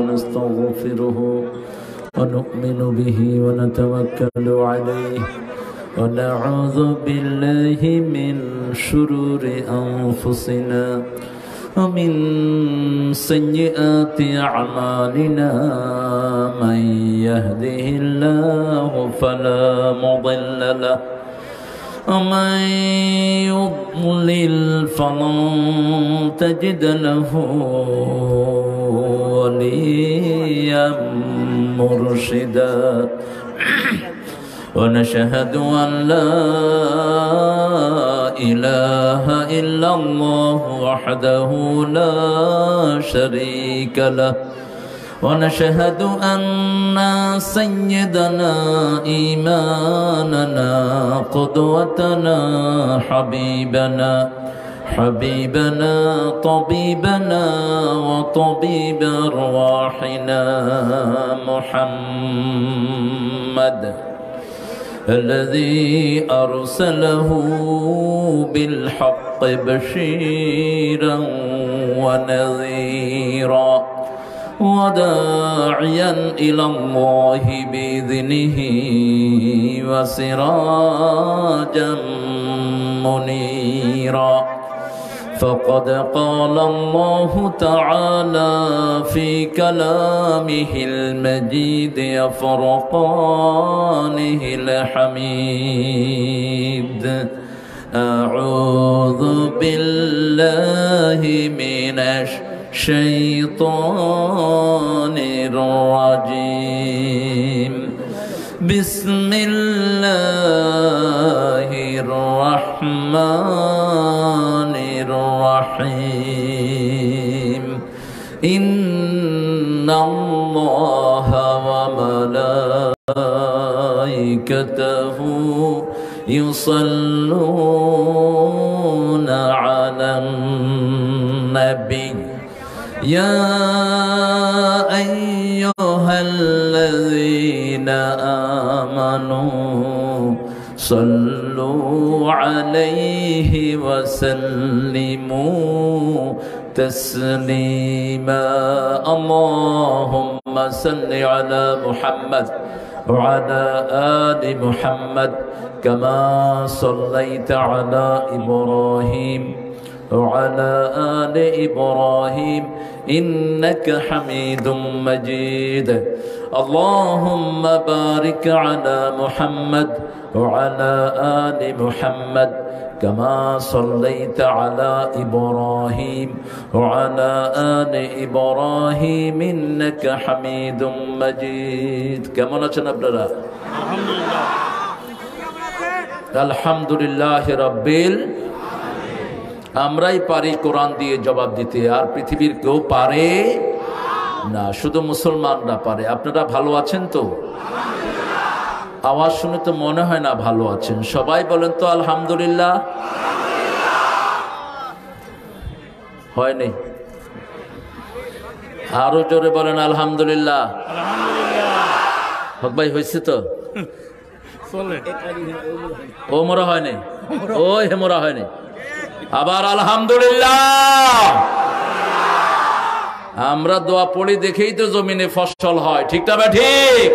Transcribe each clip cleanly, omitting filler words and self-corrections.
ونستغفره ونؤمن به ونتوكل عليه ونعوذ بالله من شرور أنفسنا ومن سيئات أعمالنا من يهده الله فلا مضل له ومن يضلل فلن تجد له وليا مرشدا ونشهد أن لا إله إلا الله وحده لا شريك له ونشهد أن سيدنا إمامنا قدوتنا حبيبنا طبيبنا وطبيب أرواحنا محمد الذي أرسله بالحق بشيرا ونذيرا وداعيا إلى الله بإذنه وسراجا منيرا فقد قال الله تعالى في كلامه المجيد وفرقانه الحميد أعوذ بالله من الشيطان الرجيم بسم الله الرحمن الرحيم إن الله وملائكته يصلون على النبي يا أيها الذين آمنوا صلوا عليه وسلموا تسليما اللهم صل على محمد وعلى آل محمد كما صليت على إبراهيم وعلى آل إبراهيم إنك حميد مجيد اللهم بارك على محمد وعلى آل محمد كما صليت على إبراهيم وعلى آل إبراهيم إنك حميد مجيد কেমন আছেন আপনারা আলহামদুলিল্লাহ আলহামদুলিল্লাহ রাব্বিল আমরাই পারি কোরআন দিয়ে জবাব দিতে আর পৃথিবীর কেউ পারে না শুধু মুসলমানরা পারে আপনারা ভালো আছেন তো আওয়াজ শুনে তো মনে হয় না ভালো আছেন সবাই বলেন তো আলহামদুলিল্লাহ হয়নি আরো জোরে বলেন আলহামদুলিল্লাহ হক ভাই হয়েছে তো ও মোরা হয়নি ওই হেমোরা হয়নি আবার আলহামদুলিল্লাহ আমরা দোয়া পড়ি দেখেই তো জমিনে ফসল হয় ঠিক না ঠিক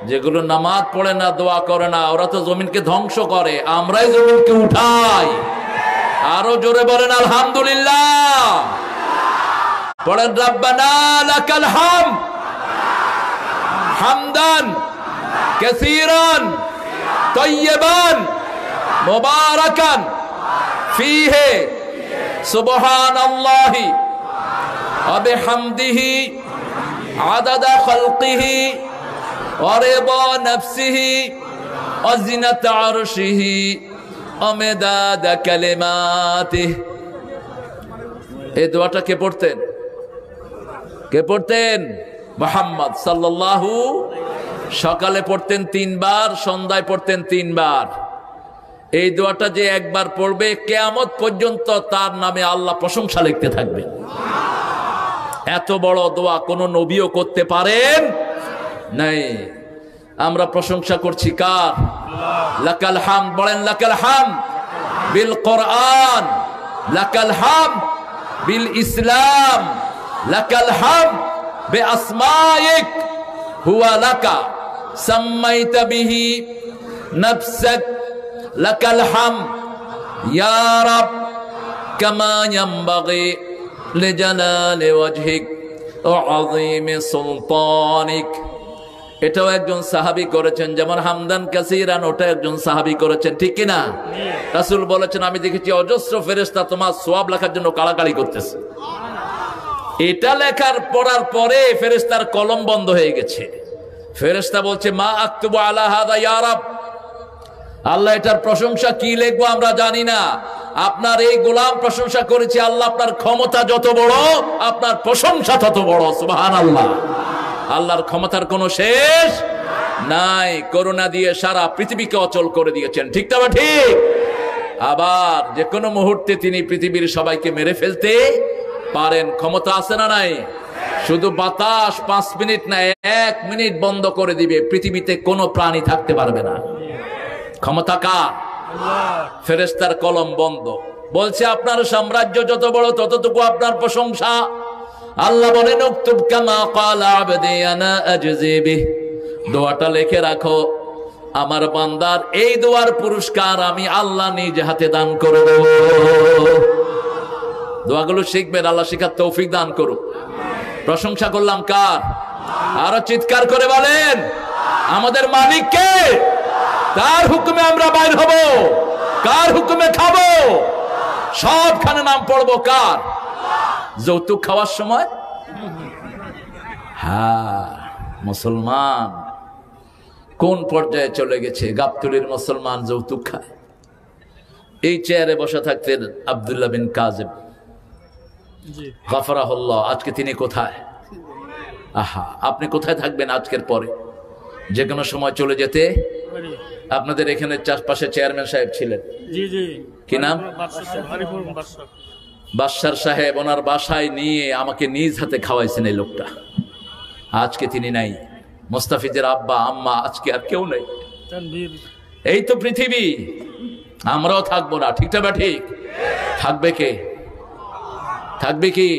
যেগুলো নামাজ পড়ে না দোয়া করে না ওরা তো জমিনকে ধ্বংস করে আমরাই জমিনকে উঠাই আরো জোরে বলেন আলহামদুলিল্লাহ পড়েন রব্বানা লাকাল হামদ হামদান কাসীরান তাইয়্যিবান মুবারাকান ফীহি সুবহানাল্লাহি ওয়া বিহামদিহি আদাদা খালকিহি ওয়া রিদা নাফসিহি ওয়া জিনাতা আরশিহি ওয়া মিদাদা কালিমাতিহি এই দোয়াটা কে পড়তেন মুহাম্মদ সাল্লাল্লাহু সকালে পড়তেন 3 বার সন্ধ্যায় পড়তেন 3 বার এই দোয়াটা যে একবার পড়বে কিয়ামত পর্যন্ত তার নামে আল্লাহ প্রশংসা লিখতে থাকবে এত বড় দোয়া কোন নবীও করতে পারেন নাই আমরা প্রশংসা করছি কার লাকাল হামদ বলেন লাকাল হামদ বিল কোরআন লাকাল হামদ বিল ইসলাম লাকাল হামদ বিআসমাইক হুয়া লাকা সাম্মাইতা বিহি নাফসাক লাকাল হামদ ইয়া রাব কামা ইয়ানবাগি লিজালালি ওয়াজহিক ওয়া আযীমি সুলতানিক। এটাও একজন সাহাবী করেছেন, যেমন হামদান কাসীরান ওটা একজন সাহাবী করেছেন, ঠিক কি না? রাসূল বলেছেন, আমি দেখেছি অজস্র ফেরেশতা তোমার সওয়াব লেখার জন্য কাড়াকাড়ি করতেছে। এটা লেখার পড়ার পরে ফেরেশতার কলম বন্ধ হয়ে গেছে। ফেরেশতা বলছে, মা আকতুবু আলা হাযা ইয়া রাব, আল্লাহ এটার প্রশংসা কি লিখবো আমরা জানি না। আপনার এই গোলাম প্রশংসা করেছে, আল্লাহ আপনার ক্ষমতা যত বড় আপনার প্রশংসা তত বড়। সুবহানাল্লাহ। আল্লাহর ক্ষমতার কোনো শেষ নাই, করুণা দিয়ে সারা পৃথিবীকে অচল করে দিয়েছেন, ঠিক না ঠিক? আবার যে কোনো মুহূর্তে তিনি পৃথিবীর সবাইকে মেরে ফেলতে পারেন, ক্ষমতা আছে না নাই? শুধু বাতাস 5 মিনিট না 1 মিনিট বন্ধ করে দিবে, পৃথিবীতে কোনো প্রাণী থাকতে পারবে না। ক্ষমতা কার? ফেরেশতার কলম বন্ধ। বলছে আপনার সাম্রাজ্য যত বড় ততটুকু আপনার প্রশংসা। আল্লাহ বলেন, উকতুব কামা ক্বালা আবদি আনা আজজি বিহি, দোয়াটা লিখে রাখো, আমার বান্দার এই দোয়ার পুরস্কার আমি আল্লাহ নিজ হাতে দান করব। দোয়াগুলো শিখবেন, আল্লাহ শিখার তৌফিক দান করুক। প্রশংসা করলাম কার? আরো চিৎকার করে বলেন, আমাদের মালিক কে? কার হুকুমে আমরা বাইর হব? কার হুকুমে খাবো? সবখানে নাম পড়বো কার? যৌতুক খাওয়ার সময় হ্যাঁ, মুসলমান কোন পর্যায়ে চলে গেছে? গাবতলীর মুসলমান যৌতুক খায়। এই চেয়ারে বসে থাকতেন আব্দুল্লাহ বিন কাজিম গাফরাহুল্লাহ, আজকে তিনি কোথায়? আহা, আপনি কোথায় থাকবেন আজকের পরে? যে কোনো সময় চলে যেতে। আপনাদের এখানে চারপাশে চেয়ারম্যান সাহেব ছিলেন, কি নাম? বাদশার সাহেব। ওনার বাসায় নিয়ে আমাকে নিজ হাতে খাওয়াইছেন এই লোকটা। আজকে তিনি নাই। মোস্তাফিজের আব্বা আম্মা আজকে আর কেউ নেই। এই তো পৃথিবী, আমরাও থাকবো না, ঠিক না ঠিক? থাকবে কে? থাকবে কি?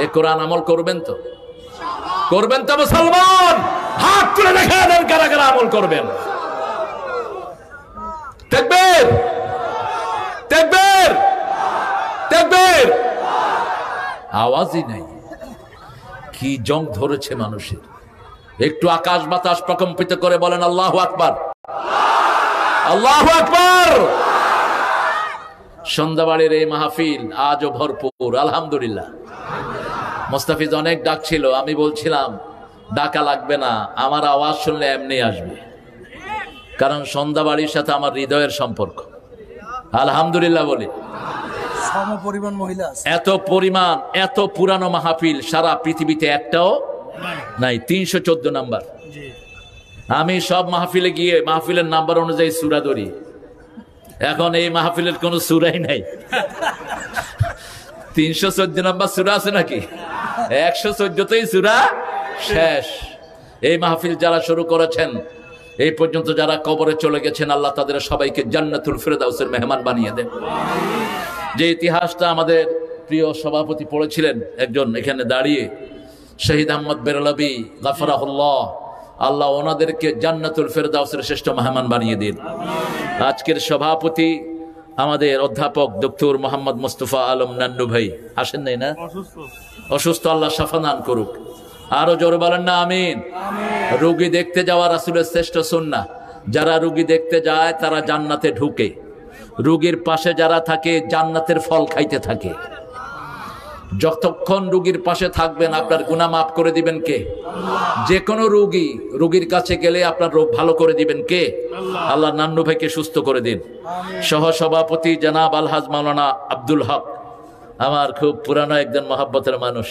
এ কোরআন আমল করবেন তো? করবেন তো মুসলমান? হাত তুলে দেখা দেন কারা কারা আমল করবেন। তাকবীর, তাকবীর, তাকবীর। আওয়াজই নাই। কি জং ধরেছে মানুষের। একটু আকাশ বাতাস প্রকম্পিত করে বলেন আল্লাহু আকবার, আল্লাহু আকবার। সন্ধ্যাবাড়ির এই মাহফিল আজও ভরপুর, আলহামদুলিল্লাহ। মোস্তাফিজ অনেক ডাক ছিল, আমি বলছিলাম ডাকা লাগবে না, আমার আওয়াজ শুনলে এমনি আসবে, কারণ সন্ধ্যাবাড়ির সাথে আমার হৃদয়ের সম্পর্ক। আলহামদুলিল্লাহ বলি। সমপরিমাণ মহিলা আছে। এত পরিমাণ, এত পুরানো মাহফিল সারা পৃথিবীতে একটাও নাই। 314 নাম্বার। আমি সব মাহফিলে গিয়ে মাহফিলের নাম্বার অনুযায়ী সূরা ধরি। এখন এই মাহফিলের কোনো সূরাই নাই। 314 নাম্বার সূরা আছে নাকি? 114তেই সূরা শেষ। এই মাহফিল যারা শুরু করেছেন, এই পর্যন্ত যারা কবরে চলে গেছেন, আল্লাহ তাদের সবাইকে জান্নাতুল ফিরদাউসের মেহমান বানিয়ে দেন। যে ইতিহাসটা আমাদের প্রিয় সভাপতি পড়েছিলেন একজন এখানে দাঁড়িয়ে, শহীদ আহমদ বেরলভী গাফরাহুল্লাহ, আল্লাহ ওনাদেরকে জান্নাতুল ফিরদাউসের শ্রেষ্ঠ মেহমান বানিয়ে দিন। আজকের সভাপতি আমাদের অধ্যাপক ডক্টর মোহাম্মদ মুস্তফা আলম নান্নু ভাই আসেন নাই না? অসুস্থ, আল্লাহ শাফা দান করুক। আরো জোরে বলেন না আমিন। রোগী দেখতে যাওয়া রাসূলের শ্রেষ্ঠ সুন্নাহ। যারা রোগী দেখতে যায় তারা জান্নাতে ঢুকে, রোগীর পাশে যারা থাকে জান্নাতের ফল খাইতে থাকে। যতক্ষণ রোগীর পাশে থাকবেন আপনার গুনাহ মাফ করে দিবেন কে? যে কোনো রোগীর কাছে গেলে আপনার রোগ ভালো করে দিবেন কে? আল্লাহ নান্নু ভাইকে সুস্থ করে দিন। সহ সভাপতি জনাব আলহাজ মাওলানা আব্দুল হক, আমার খুব পুরানো একজন মহাব্বতের মানুষ,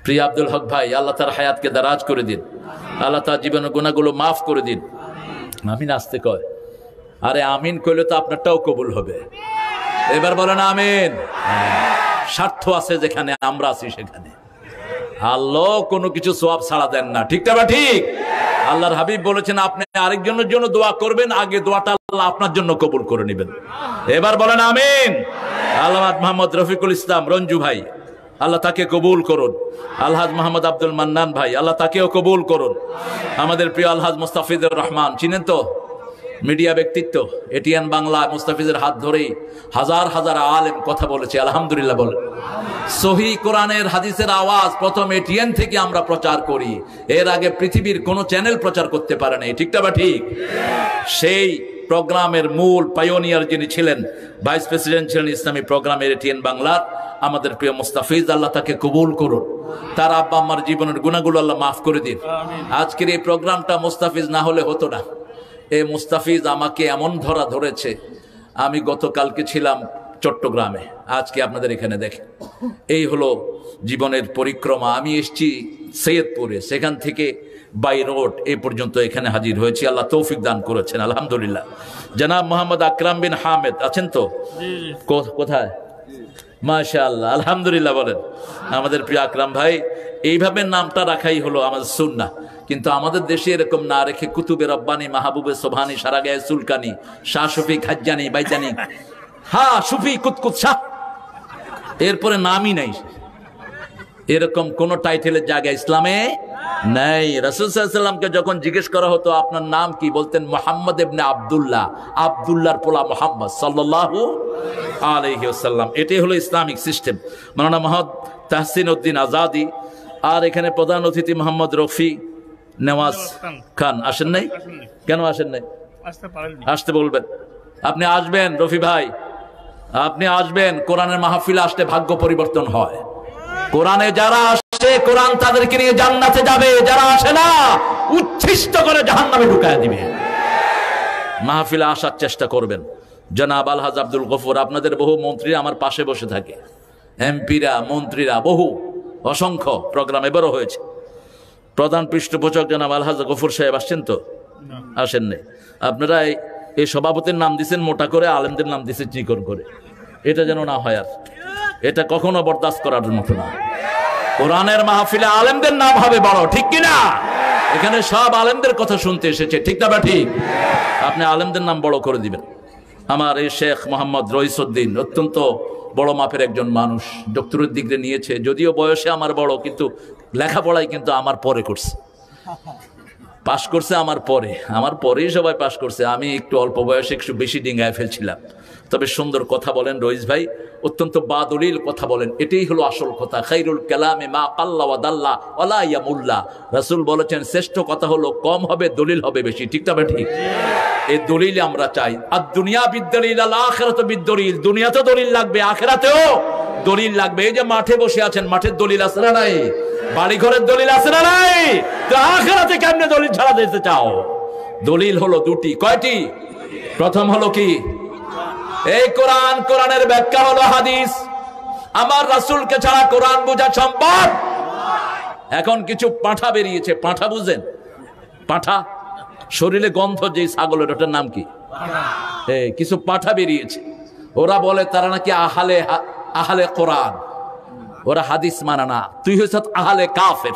প্রিয় আব্দুল হক ভাই, আল্লাহ তার হায়াতকে দারাজ করে দিন, আল্লাহ তার জীবনের গুনাহগুলো মাফ করে দিন। আমিন আসতে কয়, আরে আমিন কইলে তো আপনারটাও কবুল হবে। এবার বলেন আমিন। স্বার্থ আছে যেখানে, আমরা আছি সেখানে। আল্লাহ কোনো কিছু সওয়াব ছাড়া দেন না, ঠিক না ঠিক? আল্লাহর হাবিব বলেছেন আপনি আরেকজনের জন্য দোয়া করবেন, আগে দোয়াটা আল্লাহ আপনার জন্য কবুল করে নেবেন। এবার বলেন আমিন। আল্লামা মোহাম্মদ রফিকুল ইসলাম রঞ্জু ভাই, আল্লাহ তাকে কবুল করুন। আলহাজ মোহাম্মদ আব্দুল মান্নান ভাই, আল্লাহ তাকেও কবুল করুন। আমাদের প্রিয় আলহাজ মুস্তাফিজুর রহমান, চিনেন তো, মিডিয়া ব্যক্তিত্ব, এটিএন বাংলা, মুস্তাফিজের হাত ধরেই হাজার হাজার আলেম কথা বলেছে, আলহামদুলিল্লাহ বলেন। সহি কোরআনের হাদিসের আওয়াজ প্রথম এটিএন থেকে আমরা প্রচার করি, এর আগে পৃথিবীর কোনো চ্যানেল প্রচার করতে পারে নাই, ঠিকটা বা ঠিক? সেই প্রোগ্রামের মূল পায়োনিয়ার যিনি ছিলেন, ভাইস প্রেসিডেন্ট ছিলেন ইসলামী প্রোগ্রামের এটিএন বাংলার আমাদের প্রিয় মুস্তাফিজ, আল্লাহ তাকে কবুল করুন। তার আব্বা আম্মার জীবনের গুনাহগুলো আল্লাহ মাফ করে দিন। আজকের এই প্রোগ্রামটা মুস্তাফিজ না হলে হতো না। এই মুস্তাফিজ আমাকে এমন ধরা ধরেছে, আমি গতকালকে ছিলাম চট্টগ্রামে, আজকে আপনাদের এখানে দেখেন। এই হলো জীবনের পরিক্রমা। আমি এসছি সৈয়দপুরে, সেখান থেকে বাই রোড এই পর্যন্ত এখানে হাজির হয়েছি। আল্লাহ তৌফিক দান করেছেন, আলহামদুলিল্লাহ। জনাব মোহাম্মদ আকরাম বিন হামেদ আছেন তো? কোথায়? মাশাআল্লাহ, আলহামদুলিল্লাহ বলেন। আমাদের প্রিয় আকরাম ভাই, এইভাবে নামটা রাখাই হলো আমাদের সুন্নাহ। কিন্তু আমাদের দেশে এরকম না রেখে কুতুবে রব্বানি, মাহবুবে সোবহানি, সারাগায়ে সুলকানি, শাহ শফি, খাজ্জানি, বাইজানি, হ্যাঁ সুফি, কুতকুত শাহ, এরপরে নামই নাই। এরকম কোন টাইটেলের জায়গা ইসলামে নাই। রাসূল সাল্লাল্লাহু আলাইহি ওয়াসাল্লামকে যখন জিজ্ঞেস করা হতো আপনার নাম কি, বলতেন মুহাম্মদ ইবনে আব্দুল্লাহ, আব্দুল্লাহর পোলা মুহাম্মদ সাল্লাল্লাহু আলাইহি ওয়াসাল্লাম। এটাই হলো ইসলামিক সিস্টেম। মাওলানা মুহাম্মদ তাহসিন উদ্দিন আজাদি, আর এখানে প্রধান অতিথি মোহাম্মদ রফি নেওয়াজ খান আসেন নাই? কেন আসেন নাই? আসতে বলবেন। আপনি আসবেন রফি ভাই, আপনি আসবেন। কোরআনের মাহফিলে আসলে ভাগ্য পরিবর্তন হয়। কোরআনে যারা আসে, কোরআন তাদেরকে নিয়ে জান্নাতে যাবে, যারা আসে না উচ্ছিষ্ট করে জাহান্নামে ঢুকায় দিবে। মাহফিলে আসার চেষ্টা করবেন। জনাব আলহাজ আব্দুল গফুর, আপনাদের বহু মন্ত্রী আমার পাশে বসে থাকে, এমপিরা, মন্ত্রীরা, বহু অসংখ্য প্রোগ্রাম এবারও হয়েছে। প্রধান পৃষ্ঠপোষক জনাব আলহাজ গফুর সাহেব আসছেন তো? আসেন নাই। আপনারা এই সভাপতির নাম দিচ্ছেন মোটা করে, আলেমদের নাম দিচ্ছেন চিকন করে। এটা যেন না হয়, আর এটা কখনো বরদাস্ত করার মতো না। কোরআনের মাহফিলে আলেমদের নাম হবে বড়, ঠিক কিনা? এখানে সব আলেমদের কথা শুনতে এসেছে, ঠিক না বা ঠিক? আপনি আলেমদের নাম বড় করে দিবেন। আমার এই শেখ মোহাম্মদ রইসউদ্দিন অত্যন্ত বড় মাপের একজন মানুষ, ডক্টরেট ডিগ্রি নিয়েছে, যদিও বয়সে আমার বড়, কিন্তু লেখাপড়াই কিন্তু আমার পরে করছে, পাশ করছে আমার পরে। আমার পরেই সবাই পাশ করছে, আমি একটু অল্প বয়সে একটু বেশি ডিঙ্গায় ফেলছিলাম। তবে সুন্দর কথা বলেন রইস ভাই, অত্যন্ত বাদলিল কথা বলেন। এটাই হলো আসল কথা। খাইরুল কালামে মা কাল্লা ওয়া দাল্লা ওয়ালা ইয়ামুল্লা। রাসূল বলেছেন শ্রেষ্ঠ কথা হলো কম হবে, দলিল হবে বেশি, ঠিক না ঠিক? এই দলিল আমরা চাই। আর দুনিয়া বিদ্দলিল, আল আখিরাতু বিদ্দলিল। দুনিয়াতেও দলিল লাগবে, আখিরাতেও দলিল লাগবে। এই যে মাঠে বসে আছেন, মাঠের দলিল আছে না নাই? বাড়ি ঘরের দলিল আছে না নাই? তো আখিরাতে কেমনে দলিল ছাড়া দিতে চাও? দলিল হলো দুটি। কয়টি? প্রথম হলো কি? এই কোরআন, কোরআনের ব্যাখ্যা হলো হাদিস। আমার রাসূলকে ছাড়া কোরআন বোঝা সম্ভব? এখন কিছু পাঁঠা বেরিয়েছে, পাঁঠা বুঝেন? পাঁঠা, শরীরে গন্ধ যে ছাগলের, ওটার নাম কি? কিছু পাঁঠা বেরিয়েছে। ওরা বলে তারা নাকি আহলে কোরআন, ওরা হাদিস মানে না। তুই হইছ আহলে কাফের।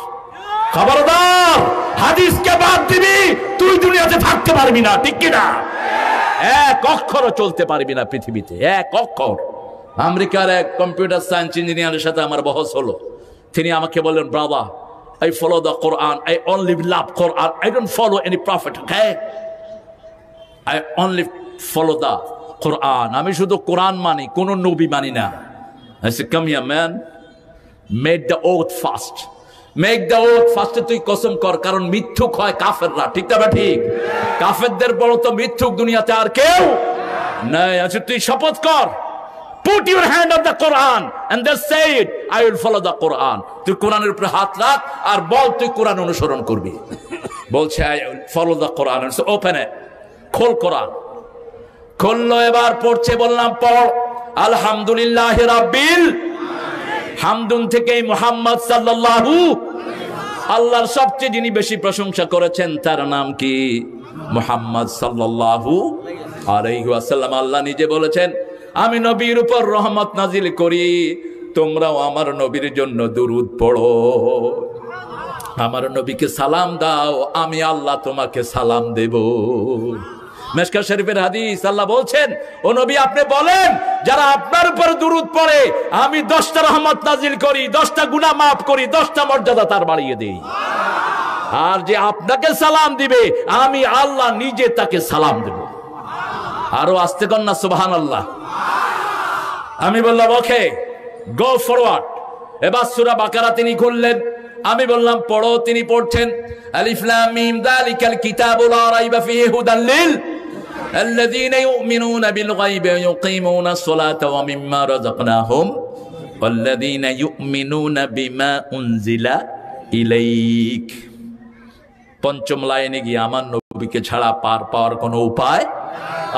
খবরদার, হাদিসকে বাদ দিবি, তুই দুনিয়াতে থাকতে পারবি না, ঠিক কিনা? এক অক্ষরও চলতে পারবি না পৃথিবীতে, এক অক্ষর। আমেরিকার এক কম্পিউটার সায়েন্স ইঞ্জিনিয়ারের সাথে আমার বহস হলো। তিনি আমাকে বললেন, brother, I follow the Quran. I only love Quran. I don't follow any prophet. Okay? I only follow the Quran. আমি শুধু কোরআন মানি, কোন নবী মানি না। I said, come here, man. Make the oath fast. Make the oath fast. তুই কসম কর, কারণ মিথ্যুক হয় কাফেররা, ঠিক না ঠিক? কাফেরদের বড় তো মিথ্যুক দুনিয়াতে আর কেউ নাই। আচ্ছা তুই শপথ কর, put your hand on the Quran and then say it, I will follow the Quran. তুই কোরআনের উপরে হাত রাখ আর বল তুই কোরআন অনুসরণ করবি। বলছে I will follow the Quran. So open it. খোল কোরআন। খুললো, এবার পড়ছে। বললাম পড়। আলহামদুলিল্লাহি রাব্বিল হামদুন থেকেই মুহাম্মদ সাল্লাল্লাহু, আল্লাহর সবচেয়ে যিনি বেশি প্রশংসা করেছেন তার নাম কি? মুহাম্মদ সাল্লাল্লাহু আলাইহি ওয়াসাল্লাম। আল্লাহ নিজে বলেছেন, আমি নবীর উপর রহমত নাজিল করি, তোমরাও আমার নবীর জন্য দুরূদ পড়ো। আমার নবীকে সালাম দাও, আমি আল্লাহ তোমাকে সালাম দেব। মিশকাত শরীফের হাদিস, আল্লাহ বলছেন ও নবী আপনি বলেন যারা আপনার উপর দুরূদ পড়ে আমি 10টা রহমত নাজিল করি, 10টা গুনাহ মাফ করি, 10টা মর্যাদা তার বাড়িয়ে দেই। আর যে আপনাকে সালাম দিবে আমি আল্লাহ নিজে তাকে সালাম দেব। আরো আস্তে কর না সুবহানাল্লাহ। আমি বললাম ওকে গো ফরওয়ার্ড। এবার সূরা বাকারা তিনি খুললেন, আমি বললাম পড়ো, তিনি পড়ছেন আলিফ লাম মিম যালিকাল কিতাবু লা রাইবা ফীহি হুদাল লিল আল্লাযীনা ইউমিনুনা বিল গায়বি ওয়া ইউকিমুনাস সালাতা ওয়া মিম্মা রাযাকনাহুম ওয়াল্লাযীনা ইউমিনুনা বিমা উনজিলা ইলাইক। পঞ্চম লাইনে গিয়ে আমার নবীকে ছাড়া পার পাওয়ার কোনো উপায়,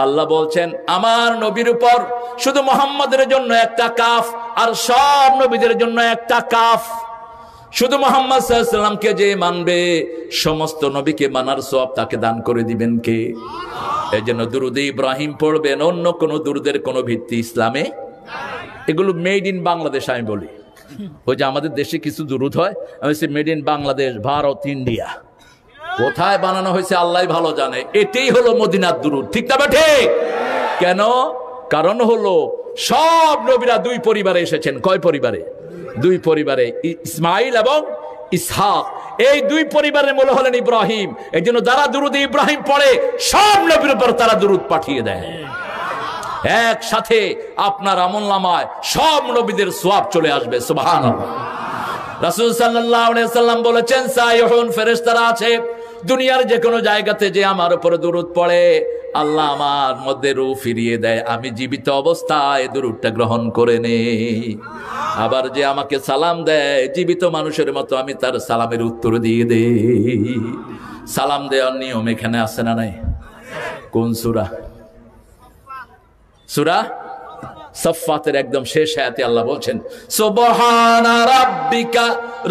আল্লাহ বলছেন আমার নবীর উপর শুধু মুহাম্মাদের জন্য একটা কাফ আর সব নবীদের জন্য একটা কাফ। শুধু মুহাম্মদ সাল্লাল্লাহু আলাইহি ওয়াসাল্লামকে যে মানবে সমস্ত নবীকে মানার সওয়াব তাকে দান করে দিবেন কে? এজন্য দুরুদ ইব্রাহিম পড়বেন, অন্য কোন দুরুদের কোনো ভিত্তি ইসলামে। এগুলো মেড ইন বাংলাদেশ। আমি বলি ওই যে আমাদের দেশে কিছু দুরুদ হয়, আমি বলছি made in Bangladesh, Bharat, India. কোথায় বানানো হয়েছে আল্লাহই ভালো জানে। এটাই হলো মদিনার দুরুদ, ঠিক না ঠিক? কেন? কারণ হলো সব নবীরা দুই পরিবারে এসেছেন। কয় পরিবারে? দুই পরিবারে, ইসমাইল এবং ইসহাক। এই দুই পরিবারের মূল হলেন ইব্রাহিম। এই জন্য যারা দুরুদ ইব্রাহিম পড়ে সব নবীর উপর তারা দুরুদ পাঠিয়ে দেয়। একসাথে আপনার আমলনামায় সব নবীদের সওয়াব চলে আসবে। সুবহানাল্লাহ। রাসূল সাল্লাল্লাহু আলাইহি ওয়াসাল্লাম বলেছেন সাইয়ুন ফেরেশতারা আছে দুনিয়ার যে কোনো জায়গাতে যে আমার উপরে দুরুদ পড়ে আল্লাহ আমার মধ্যে রূহ ফিরিয়ে দেয়, আমি জীবিত অবস্থায় দুরুদটা গ্রহণ করে নেই। আবার যে আমাকে সালাম দেয় জীবিত মানুষের মতো আমি তার সালামের উত্তর দিয়ে দেই। সালাম দেওয়ার নিয়ম এখানে আছে না নাই? কোন সূরা? সূরা সাফফাতের একদম শেষ আয়াতে আল্লাহ বলছেন সুবহানা রাব্বিকা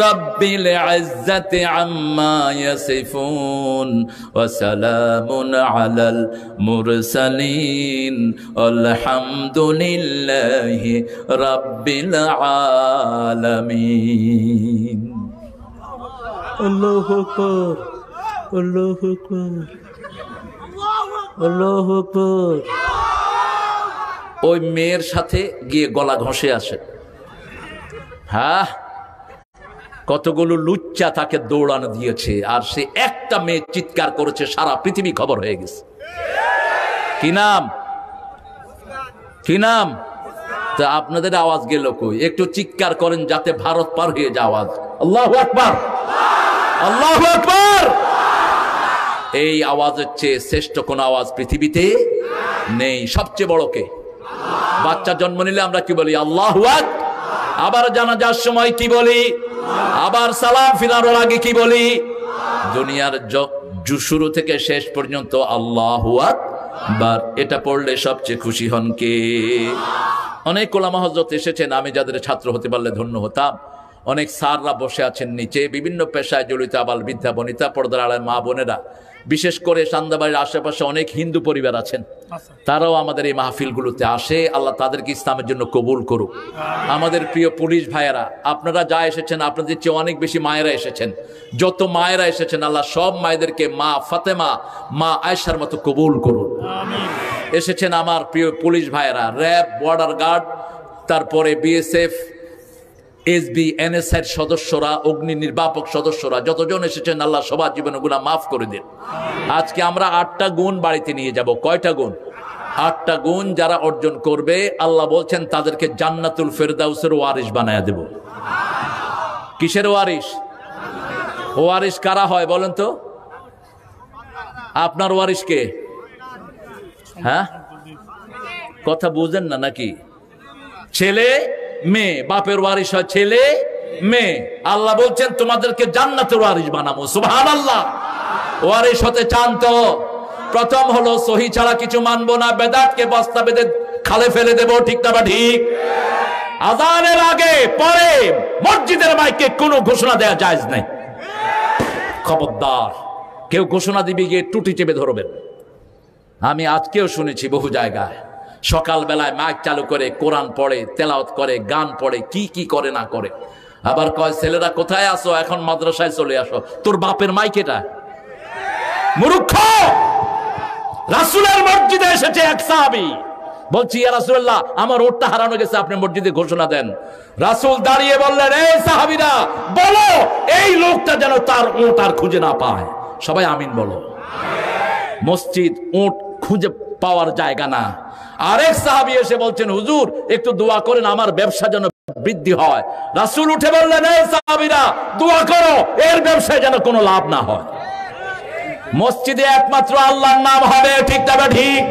রাব্বিল ইজ্জাতি আম্মা ইয়াসিফুন ওয়া সালামুন আলাল মুরসালিন আলহামদুলিল্লাহি রাব্বিল আলামিন। আল্লাহু আকবার, আল্লাহু আকবার, আল্লাহু আকবার। ওই মেয়ের সাথে গিয়ে গলা ঘষে আসে। হ্যাঁ, কতগুলো লুচ্চা তাকে দৌড়ানো দিয়েছে, আর সে একটা মেয়ে চিৎকার করেছে, সারা পৃথিবী খবর হয়ে গেছে। কি নাম? কি নাম? তা আপনাদের আওয়াজ গেল কই? একটু চিৎকার করেন যাতে ভারত পার হয়ে যায় আওয়াজ। আল্লাহু আকবার, আল্লাহু আকবার। এই আওয়াজের চেয়ে শ্রেষ্ঠ কোন আওয়াজ পৃথিবীতে নেই। সবচেয়ে বড় কে? বাচ্চা জন্ম নিলে আমরা কি বলি? আল্লাহু আকবার। আবার জানাজার সময় কি বলি? আবার সালাম ফিরানোর আগে কি বলি? দুনিয়ার শুরু থেকে শেষ পর্যন্ত আল্লাহু আকবার। এটা পড়লে সবচেয়ে খুশি হন কে? অনেক ওলামা হযরত এসেছেন, আমি যাদের ছাত্র হতে পারলে ধন্য হতাম। অনেক স্যাররা বসে আছেন নিচে, বিভিন্ন পেশায় জড়িত আবাল বৃদ্ধা বনিতা, পর্দার আড়ায় মা বোনেরা, বিশেষ করে সান্দাবাড়ির আশেপাশে অনেক হিন্দু পরিবার আছেন, তারাও আমাদের এই মাহফিলগুলোতে আসে। আল্লাহ তাদেরকে ইসলামের জন্য কবুল করুক। আমাদের প্রিয় পুলিশ ভাইয়েরা, আপনারা যা এসেছেন আপনাদের চেয়ে অনেক বেশি মায়েরা এসেছেন। যত মায়েরা এসেছেন আল্লাহ সব মায়েদেরকে মা ফাতেমা, মা আয়েশার মতো কবুল করুন। এসেছেন আমার প্রিয় পুলিশ ভাইয়েরা, র্যাব, বর্ডার গার্ড, তারপরে বিএসএফ, এসবি, এনএসআইর সদস্যরা, অগ্নি নির্বাপক সদস্যরা, যতজন এসেছেন আল্লাহ সবার জীবনে গুনাহ মাফ করে দিন। আজকে আমরা 8টা গুণ বাড়িতে নিয়ে যাব। কয়টা গুণ? 8টা গুণ যারা অর্জন করবে আল্লাহ বলছেন তাদেরকে জান্নাতুল ফেরদাউসের ওয়ারিস বানায়া দেব। কিসের ওয়ারিস? ওয়ারিস কারা হয় বলেন তো? আপনার ওয়ারিস কে? হ্যাঁ, কথা বুঝেন না নাকি? ছেলে মেয়ে, বাপের ওয়ারিস হয় ছেলে মেয়ে। আল্লাহ বলছেন তোমাদেরকে জান্নাতের ওয়ারিস বানাবো। সুবহানাল্লাহ। ওয়ারিস হতে চান তো প্রথম হলো সহি ছাড়া কিছু মানবো না, বেদাতকে বস্তা বেঁধে খালে ফেলে দেব, ঠিক না ঠিক? আযানের আগে পরে মসজিদের মাইকে কোনো ঘোষণা দেওয়া জায়েজ নাই। খবরদার, কেউ ঘোষণা দিবে গিয়ে টুটি চেপে ধরবেন। আমি আজকেও শুনেছি বহু জায়গায় সকাল বেলায় মাইক চালু করে কোরআন পড়ে, তেলাওয়াত করে, গান পড়ে, কি কি করে না করে। আবার কয় ছেলেরা কোথায় আসো, এখন মাদ্রাসায় চলে আসো। তোর বাপের মাইক এটা? মূর্খ, রাসূলের মসজিদে এসেছে এক সাহাবী, বলছি ইয়া রাসূলুল্লাহ আমার উটটা হারানো গেছে, আপনি মসজিদে ঘোষণা দেন। রাসূল দাঁড়িয়ে বললেন, এই সাহাবীরা বলো এই লোকটা যেন তার উট আর খুঁজে না পায়। সবাই আমিন বলো। মসজিদ উট খুঁজে পাওয়ার জায়গা না। আরেক সাহাবী এসে বলছেন, হুজুর একটু দোয়া করেন আমার ব্যবসা যেন বৃদ্ধি হয়। রাসূল উঠে বললেন, এই সাহাবীরা দোয়া করো এর ব্যবসায় যেন কোনো লাভ না হয়। মসজিদে একমাত্র আল্লাহর নাম হবে, ঠিক তবে ঠিক।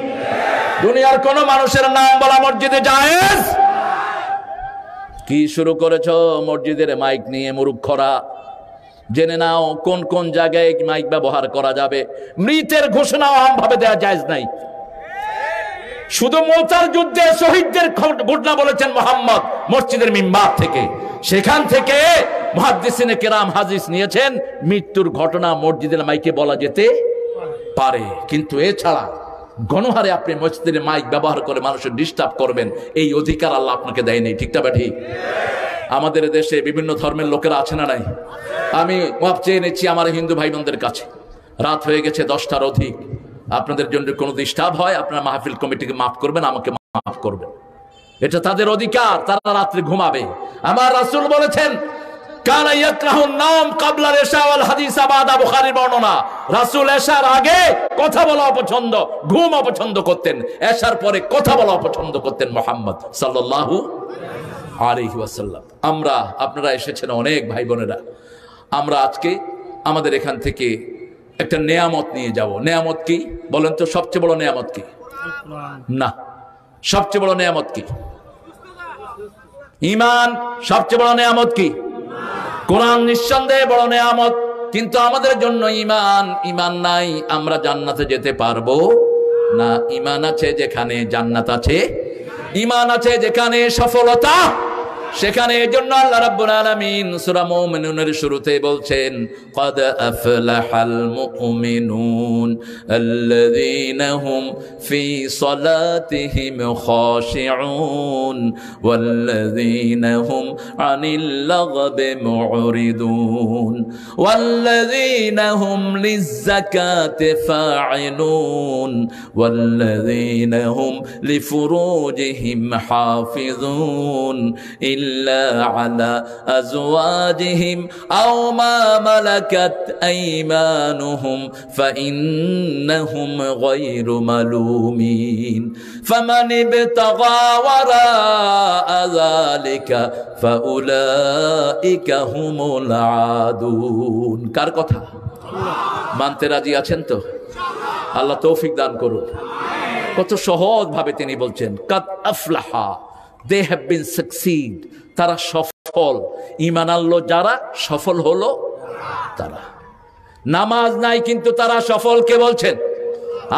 দুনিয়ার কোন মানুষের নাম বলা মসজিদে জায়েজ? কি শুরু করেছো মসজিদের মাইক নিয়ে মূর্খরা? জেনে নাও কোন কোন জায়গায় মাইক ব্যবহার করা যাবে। মৃতের ঘোষণাও আমভাবে দেওয়া জায়েজ নাই। শুধু মুতার যুদ্ধে শহীদদের ঘটনা বলেছেন মুহাম্মদ মসজিদের মিম্বার থেকে। সেখান থেকে মুহাদ্দিসিনে কেরাম হাদিস নিয়েছেন মৃত্যুর ঘটনা মসজিদের মাইকে বলা যেতে পারে, কিন্তু এছাড়া গণহারে আপনি মসজিদের মাইক ব্যবহার করে মানুষের ডিস্টার্ব করবেন, এই অধিকার আল্লাহ আপনাকে দেয়নি, ঠিক না ঠিক? আমাদের দেশে বিভিন্ন ধর্মের লোকেরা আছে না নাই? আমি মাপ চেয়ে নিচ্ছি আমার হিন্দু ভাই বোনদের কাছে, রাত হয়ে গেছে 10টার অধিক। আপনাদের জন্য কোনো ডিস্টার্ব হয় আপনারা মাহফিল কমিটিকে মাফ করবেন, আমাকে মাফ করবেন, এটা তাদের অধিকার, তারা রাত্রে ঘুমাবে। আমার রাসূল বলেছেন কানা ইয়াকরাহুন নাম ক্বাবলাল ইশা ওয়াল হাদিস বাদা, বুখারীর বর্ণনা। রাসূল এশার আগে কথা বলা অপছন্দ, ঘুম অপছন্দ করতেন, এশার পরে কথা বলা অপছন্দ করতেন মুহাম্মদ সাল্লাল্লাহু আলাইহি ওয়াসাল্লাম। আমরা আপনারা এসেছেন অনেক ভাই বোনেরা, আমরা আজকে আমাদের এখান থেকে একটা নেয়ামত নিয়ে যাব। নেয়ামত কি বলেন তো? সবচেয়ে বড় নেয়ামত কি? না, সবচেয়ে বড় নেয়ামত কি? ঈমান। সবচেয়ে বড় নেয়ামত কি? কোরআন নিঃসন্দেহে বড় নেয়ামত, কিন্তু আমাদের জন্য ঈমান নাই, আমরা জান্নাতে যেতে পারবো না। ঈমান আছে যেখানে জান্নাত আছে, ঈমান আছে যেখানে সফলতা, সেখানে। এজন্য আল্লাহ রাব্বুল আলামিন সূরা মুমিনুনের শুরুতে বলছেন ক্বাদ আফলাহাল মুমিনুন আল্লাযীনা হুম ফি সালাতিহিম খাশিউন ওয়াল্লাযীনা হুম আনিল লাগবি মুরিদুন ওয়াল্লাযীনা হুম লিয-যাকাতি ফাঈলুন ওয়াল্লাযীনা হুম লিফুরুজিহিম হাফিজুন إلا على أزواجهم أو ما ملكت أيمانهم فإنهم غير ملومين فمن ابتغى وراء ذلك فأولئك هم العادون। কার কথা মানতে রাজি আছেন তো? আল্লাহ তৌফিক দান করুন। কত সহজ ভাবে তিনি বলছেন কাদ আফলাহা, they have been succeed, তারা সফল। ঈমান আনলো যারা, সফল হলো তারা। নামাজ নাই কিন্তু তারা সফল। কে বলছেন?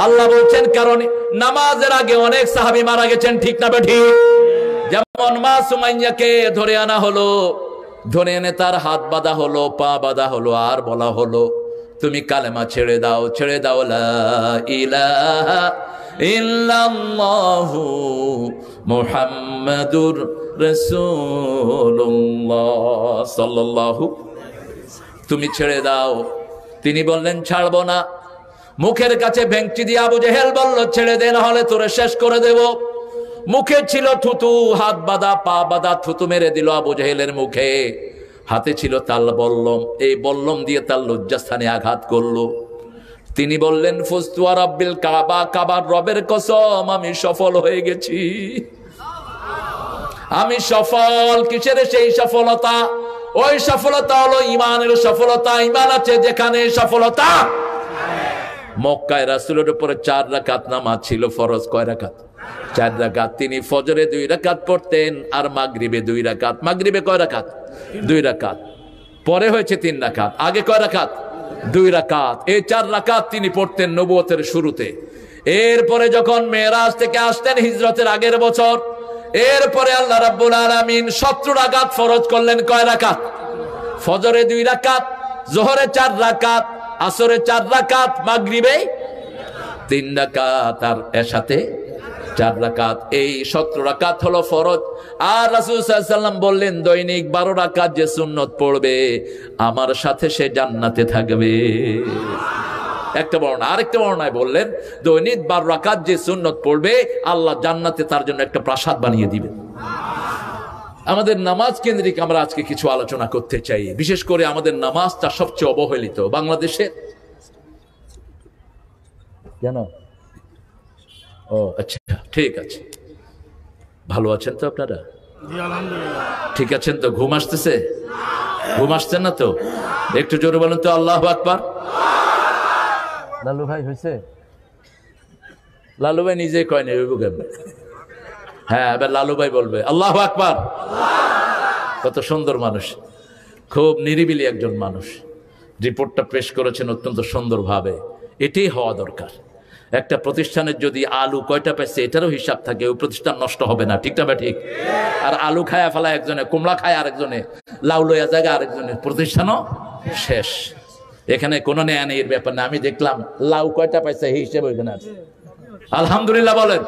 আল্লাহ বলছেন, কারণ নামাজের আগে অনেক সাহাবী মারা গেছেন, ঠিক না ঠিক? যেমন মা সুমাইয়াকে ধরে আনা হলো, ধরে এনে তার হাত বাঁধা হলো, পা বাঁধা হলো, আর বলা হলো তুমি কালেমা ছেড়ে দাও, ছেড়ে দাও লা ইলাহা ইল্লাল্লাহু মুহাম্মাদুর রাসূলুল্লাহ সাল্লাল্লাহু, তুমি ছেড়ে দাও। তিনি বললেন ছাড়বো না। মুখের কাছে ভেঙচি দিয়ে আবু জেহেল বলল ছেড়ে দে, না হলে তোরে শেষ করে দেব। মুখে ছিল থুতু, হাত বাঁধা, পা বাঁধা, থুতু মেরে দিল আবু জেহেলের মুখে। হাতে ছিল তাল বল্লম, এই বল্লম দিয়ে তার লজ্জাস্থানে আঘাত করলো। তিনি বললেন ফুস্তু ওয়া রাব্বিল কাবা, কাবার রবের কসম আমি সফল হয়ে গেছি, আমি সফল। কিসের সেই সফলতা? ওই সফলতা হলো ঈমানের সফলতা। ঈমান আছে যেখানে সফলতা। মক্কায় রাসূলের উপরে 4 রাকাত নামাজ ছিল ফরজ। কয় রাকাত? 4 রাকাত। তিনি ফজরে 2 রাকাত পড়তেন আর মাগরিবে 2 রাকাত। মাগরিবে কয় রাকাত? 2 রাকাত। পরে হয়েছে 3 রাকাত। আগে কয় রাকাত? 2 রাকাত। এই 4 রাকাত তিনি পড়তেন নবুয়তের শুরুতে। এরপরে যখন মেরাজ থেকে আসতেন হিজরতের আগের বছর, এরপরে আল্লাহ রাব্বুল আলামিন 17 রাকাত ফরজ করলেন। কয় রাকাত? ফজরে 2 রাকাত, যোহরে 4 রাকাত, আসরে 4 রাকাত, মাগরিবে 3 রাকাত, আর এশাতে 4 রাকাত। এই 17 রাকাত হলো ফরজ। আর রাসূল সাল্লাল্লাহু আলাইহি ওয়াসাল্লাম বললেন দৈনিক 12 রাকাত যে সুন্নত পড়বে আমার সাথে সে জান্নাতে থাকবে। একটা বর্ণনা। আরেকটা বর্ণনায় বললেন দৈনিক 12 রাকাত যে সুন্নত পড়বে আল্লাহ জান্নাতে তার জন্য একটা প্রাসাদ বানিয়ে দিবেন। আমাদের নামাজ কেন্দ্রিক আমরা আজকে কিছু আলোচনা করতে চাই। বিশেষ করে আমাদের নামাজটা সবচেয়ে অবহেলিত বাংলাদেশে। জানো? ও আচ্ছা, ঠিক আছে। ভালো আছেন তো আপনারা? ঠিক আছেন তো? ঘুম আসতেছে? ঘুম আসছেন না তো? একটু জোরে বলেন তো আল্লাহু আকবার। লালু ভাই হয়েছে? লালু ভাই নিজে কয় না, হ্যাঁ এবার লালু ভাই বলবে আল্লাহু আকবার। কত সুন্দর মানুষ, খুব নিরিবিলি একজন মানুষ। রিপোর্টটা পেশ করেছেন অত্যন্ত সুন্দরভাবে। এটাই হওয়া দরকার। একটা প্রতিষ্ঠানের যদি আলু কয়টা পাইছে এটারও হিসাব থাকে, ওই প্রতিষ্ঠান নষ্ট হবে না। ঠিক না বা ঠিক? আর আলু খায়া ফেলা একজনে, কুমড়া খায় আরেকজনে, লাউ লইয়া জায়গা আরেকজনের, প্রতিষ্ঠানও শেষ। এখানে কোনো নেয়া নেই এর ব্যাপার না। আমি দেখলাম লাউ কয়টা পাইছে এই হিসেবে ওইখানে আছে। আলহামদুলিল্লাহ বলেন।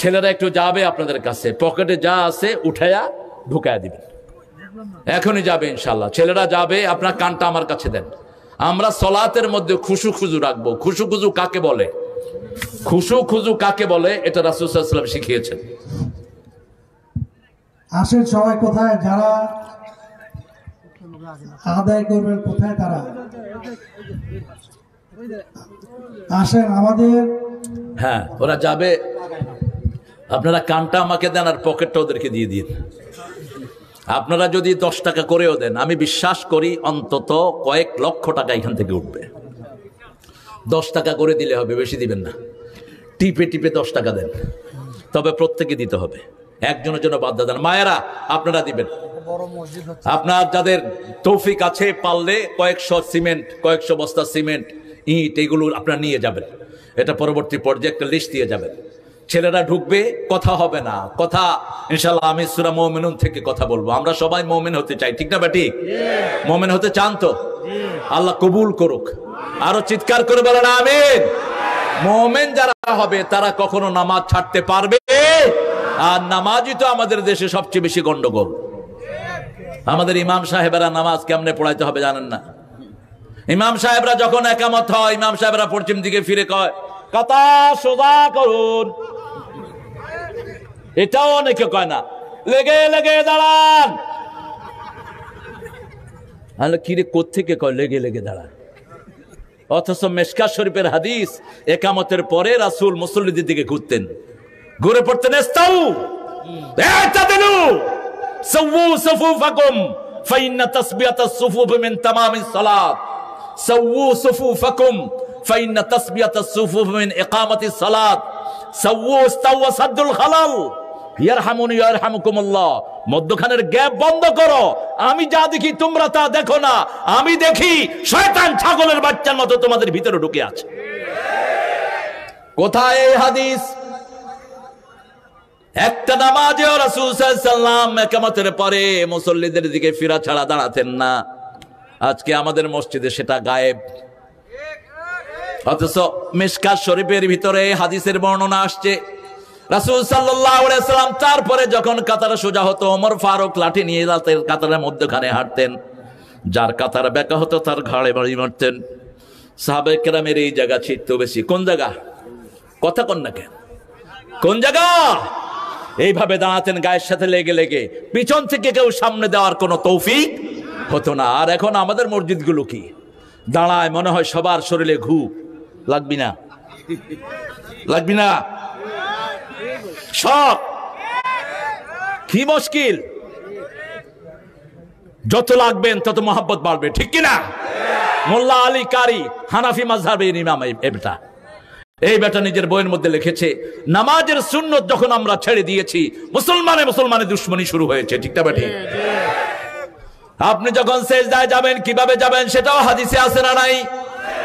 ছেলেরা একটু যাবে আপনাদের কাছে, পকেটে যা আছে উঠাইয়া ঢুকায়া দিবেন। এখনই যাবে ইনশাল্লাহ। ছেলেরা যাবে, আপনার কানটা আমার কাছে দেন। আমরা সলাতের মধ্যে খুশু খুজু রাখবো। খুশু খুজু কাকে বলে? খুশু খুজু কাকে বলে এটা রাসূল সাল্লাল্লাহু আলাইহি ওয়াসাল্লাম শিখিয়েছেন। আসেন সবাই, কোথায় যারা আদায় করবেন কোথায় তারা আসেন আমাদের। হ্যাঁ ওরা যাবে, আপনারা কানটা আমাকে দেন আর পকেটটা ওদেরকে দিয়ে দিন। আপনারা যদি 10 টাকা করেও দেন, আমি বিশ্বাস করি অন্তত কয়েক লক্ষ টাকা এখান থেকে উঠবে। 10 টাকা করে দিলে হবে, বেশি দিবেন না। টিপে টিপে 10 টাকা দেন, তবে প্রত্যেকে দিতে হবে, একজনের জন্য বাদ দেন। মায়েরা আপনারা দিবেন। আপনার যাদের তৌফিক আছে, পারলে কয়েকশো সিমেন্ট, কয়েকশো বস্তা সিমেন্ট, ইট, এগুলো আপনারা নিয়ে যাবেন। এটা পরবর্তী পর্যায়ে একটা লিস্ট দিয়ে যাবেন। ছেলেরা ঢুকবে, কথা হবে না। কথা ইনশাআল্লাহ আমি সূরা মুমিনুন থেকে কথা বলবো। আমরা সবাই মুমিন হতে চাই, ঠিক না বেটি? মুমিন হতে চান তো? আল্লাহ কবুল করুক। আরো চিৎকার করে বলেন আমিন। মুমিন যারা হবে তারা কখনো নামাজ ছাড়তে পারবে? আর নামাজই তো আমাদের দেশে সবচেয়ে বেশি গন্ডগোল। আমাদের ইমাম সাহেবেরা নামাজ কেমনে পড়াইতে হবে জানেন না। ইমাম সাহেবরা যখন একামত হয়, ইমাম সাহেবরা পশ্চিম দিকে ফিরে কয় কথা সোজা করুন। এটাও অনেকে কয় না, লেগে লেগে দাঁড়ান। কিরে কোত্থেকে কয় লেগে লেগে দাঁড়ান? অথচ মিশকাত শরীফের হাদিস, একামতের পরে রাসূল মুসল্লিদের দিকে ঘুরতেন, ঘুরে পড়তেন ইস্তাউ ইতাদিলু সাওয়ু সুফুফাকুম ফাইন্না তাসবিয়াতাস সুফুফ মিন তামামিস সালাত। সাওয়ু সুফুফাকুম ফাইন্না তাসবিয়াতাস সুফুফ মিন ইকামাতিস সালাত। সাওয়ু ইস্তাউ সাদ্দুল খালাল ইয়ারহামুনি ইয়ারহামুকুমুল্লাহ। মধ্যখানের গ্যাপ বন্ধ করো। আমি যা দেখি তোমরা তা দেখো না। আমি দেখি শয়তান ছাগলের বাচ্চার মতো তোমাদের ভিতরে ঢুকে আছে। কোথায় এই হাদিস? একটা নামাজেও রাসূল সাল্লাল্লাহু আলাইহি ওয়াসাল্লাম ইকামতের পরে মুসল্লিদের দিকে ফিরা ছাড়া দাঁড়াতেন না। আজকে আমাদের মসজিদে সেটা গায়েব। অথচ মিশকাত শরীফের ভিতরে হাদিসের বর্ণনা আসছে, রাসূল সাল্লাল্লাহু আলাইহি ওয়াসাল্লাম তারপরে যখন কাতার সোজা হতো, ওমর ফারুক লাঠি নিয়ে কাতারের মধ্যখানে হাঁটতেন। যার কাতার বেঁকা হতো তার ঘাড়ে বাড়ি মারতেন। সাহাবায়ে কেরামের এই জায়গা ছিটত বেশি। কোন জায়গা? কথা কন না কেন? কোন জায়গা? এইভাবে দাঁড়াতেন গায়ের সাথে লেগে লেগে। পিছন থেকে কেউ সামনে দেওয়ার কোনো তৌফিক হতো না। আর এখন আমাদের মসজিদগুলো কি দাঁড়ায়, মনে হয় সবার শরীরে ঘু লাগবি না, লাগবি না, সব কি মুশকিল। যত লাগবেন তত মোহাব্বত বাড়বে, ঠিক কিনা? মোল্লা আলী কারি হানাফি মাযহাবের ইমাম। এই বেটা নিজের বইয়ের মধ্যে লিখেছে, নামাজের সুন্নত যখন আমরা ছেড়ে দিয়েছি, মুসলমানের দুশ্মনী শুরু হয়েছে, ঠিক না বেটি? আপনি যখন সেজদায় যাবেন কিভাবে যাবেন সেটাও হাদিসে আছে না নাই?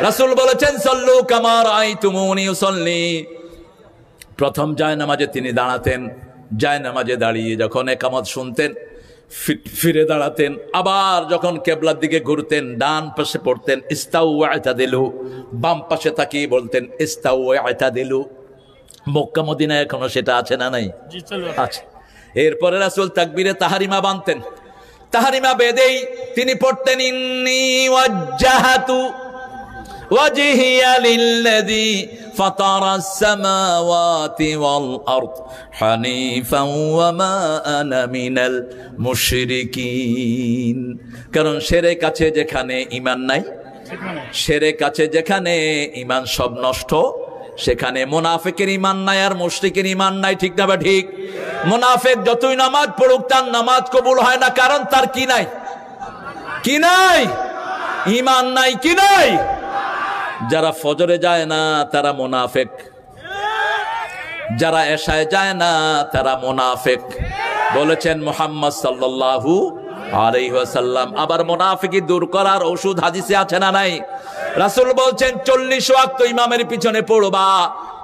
রাসূল বলেছেন সাল্লু কামা রাআইতুমুনি উসাল্লি। প্রথম জায়নামাজে তিনি দাঁড়াতেন, জায়নামাজে দাঁড়িয়ে যখন ইকামত শুনতেন ফিরে দাঁড়াতেন। আবার যখন কিবলার দিকে ঘুরতেন ডান পাশে পড়তেন ইস্তাউ ওয়া'তাদিলু, বাম পাশে তাকিয়ে বলতেন ইস্তাউ ওয়া'তাদিলু। মক্কা মদিনায় এখনো সেটা আছে না নাই? আছে। এরপরে রাসূল তাকবীরে তাহরিমা বাঁধতেন। তাহরিমা বেঁধেই তিনি পড়তেন ইন্নী ওয়াজ্জাহাতু, وجهي للذي فطر السماوات والأرض حنيفا وما أنا من المشركين কারণ শিরক আছে যেখানে ঈমান নাই, শিরক আছে যেখানে ঈমান সব নষ্ট, সেখানে মুনাফিকের ঈমান নাই আর মুশরিকের ঈমান নাই। ঠিক না বা ঠিক? মুনাফিক যতই নামাজ পড়ুক তার নামাজ কবুল হয় না, কারণ তার কি নাই? কি নাই? ঈমান নাই। কি নাই? যারা ফজরে যায় না তারা মুনাফিক, যারা এশায় যায় না তারা মুনাফিক বলেছেন মুহাম্মদ সাল্লাল্লাহু আলাইহি ওয়াসাল্লাম। আবার মুনাফিকি দূর করার ওষুধ হাদিসে আছে না নাই? রাসূল বলছেন 40 ওয়াক্ত ইমামের পিছনে পড়বা,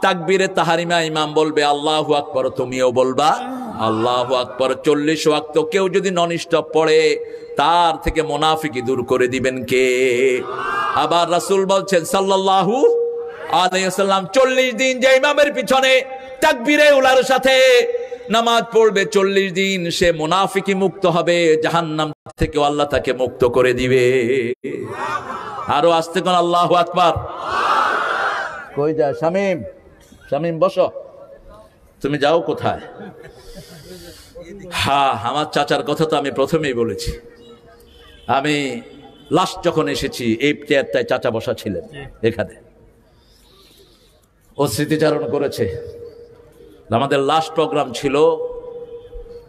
তাকবীরে তাহরিমা ইমাম বলবে আল্লাহু আকবার, তুমিও বলবা আল্লাহু আকবার। 40 ওয়াক্ত কেউ যদি নন স্টপ পড়ে তার থেকে মুনাফিকি দূর করে দিবেন কে? আবার রাসূল বলছেন সাল্লাল্লাহু আলাইহি ওয়াসাল্লাম 40 দিন যে ইমামের পিছনে তাকবীরে উলার সাথে নামাজ পড়বে 40 দিন সে মুনাফিকি মুক্ত হবে, জাহান্নাম থেকে আল্লাহ তাকে মুক্ত করে দিবে। আরো আস্তে কোন আল্লাহু আকবার। কই যায় শামীম? শামীম বসো। তুমি যাও কোথায়? হ্যাঁ, আমার চাচার কথা তো আমি প্রথমেই বলেছি। আমি লাস্ট যখন এসেছি এই চেয়ারটায় চাচা বসা ছিলেন এখানে, ও স্মৃতিচারণ করেছে। আমাদের লাস্ট প্রোগ্রাম ছিল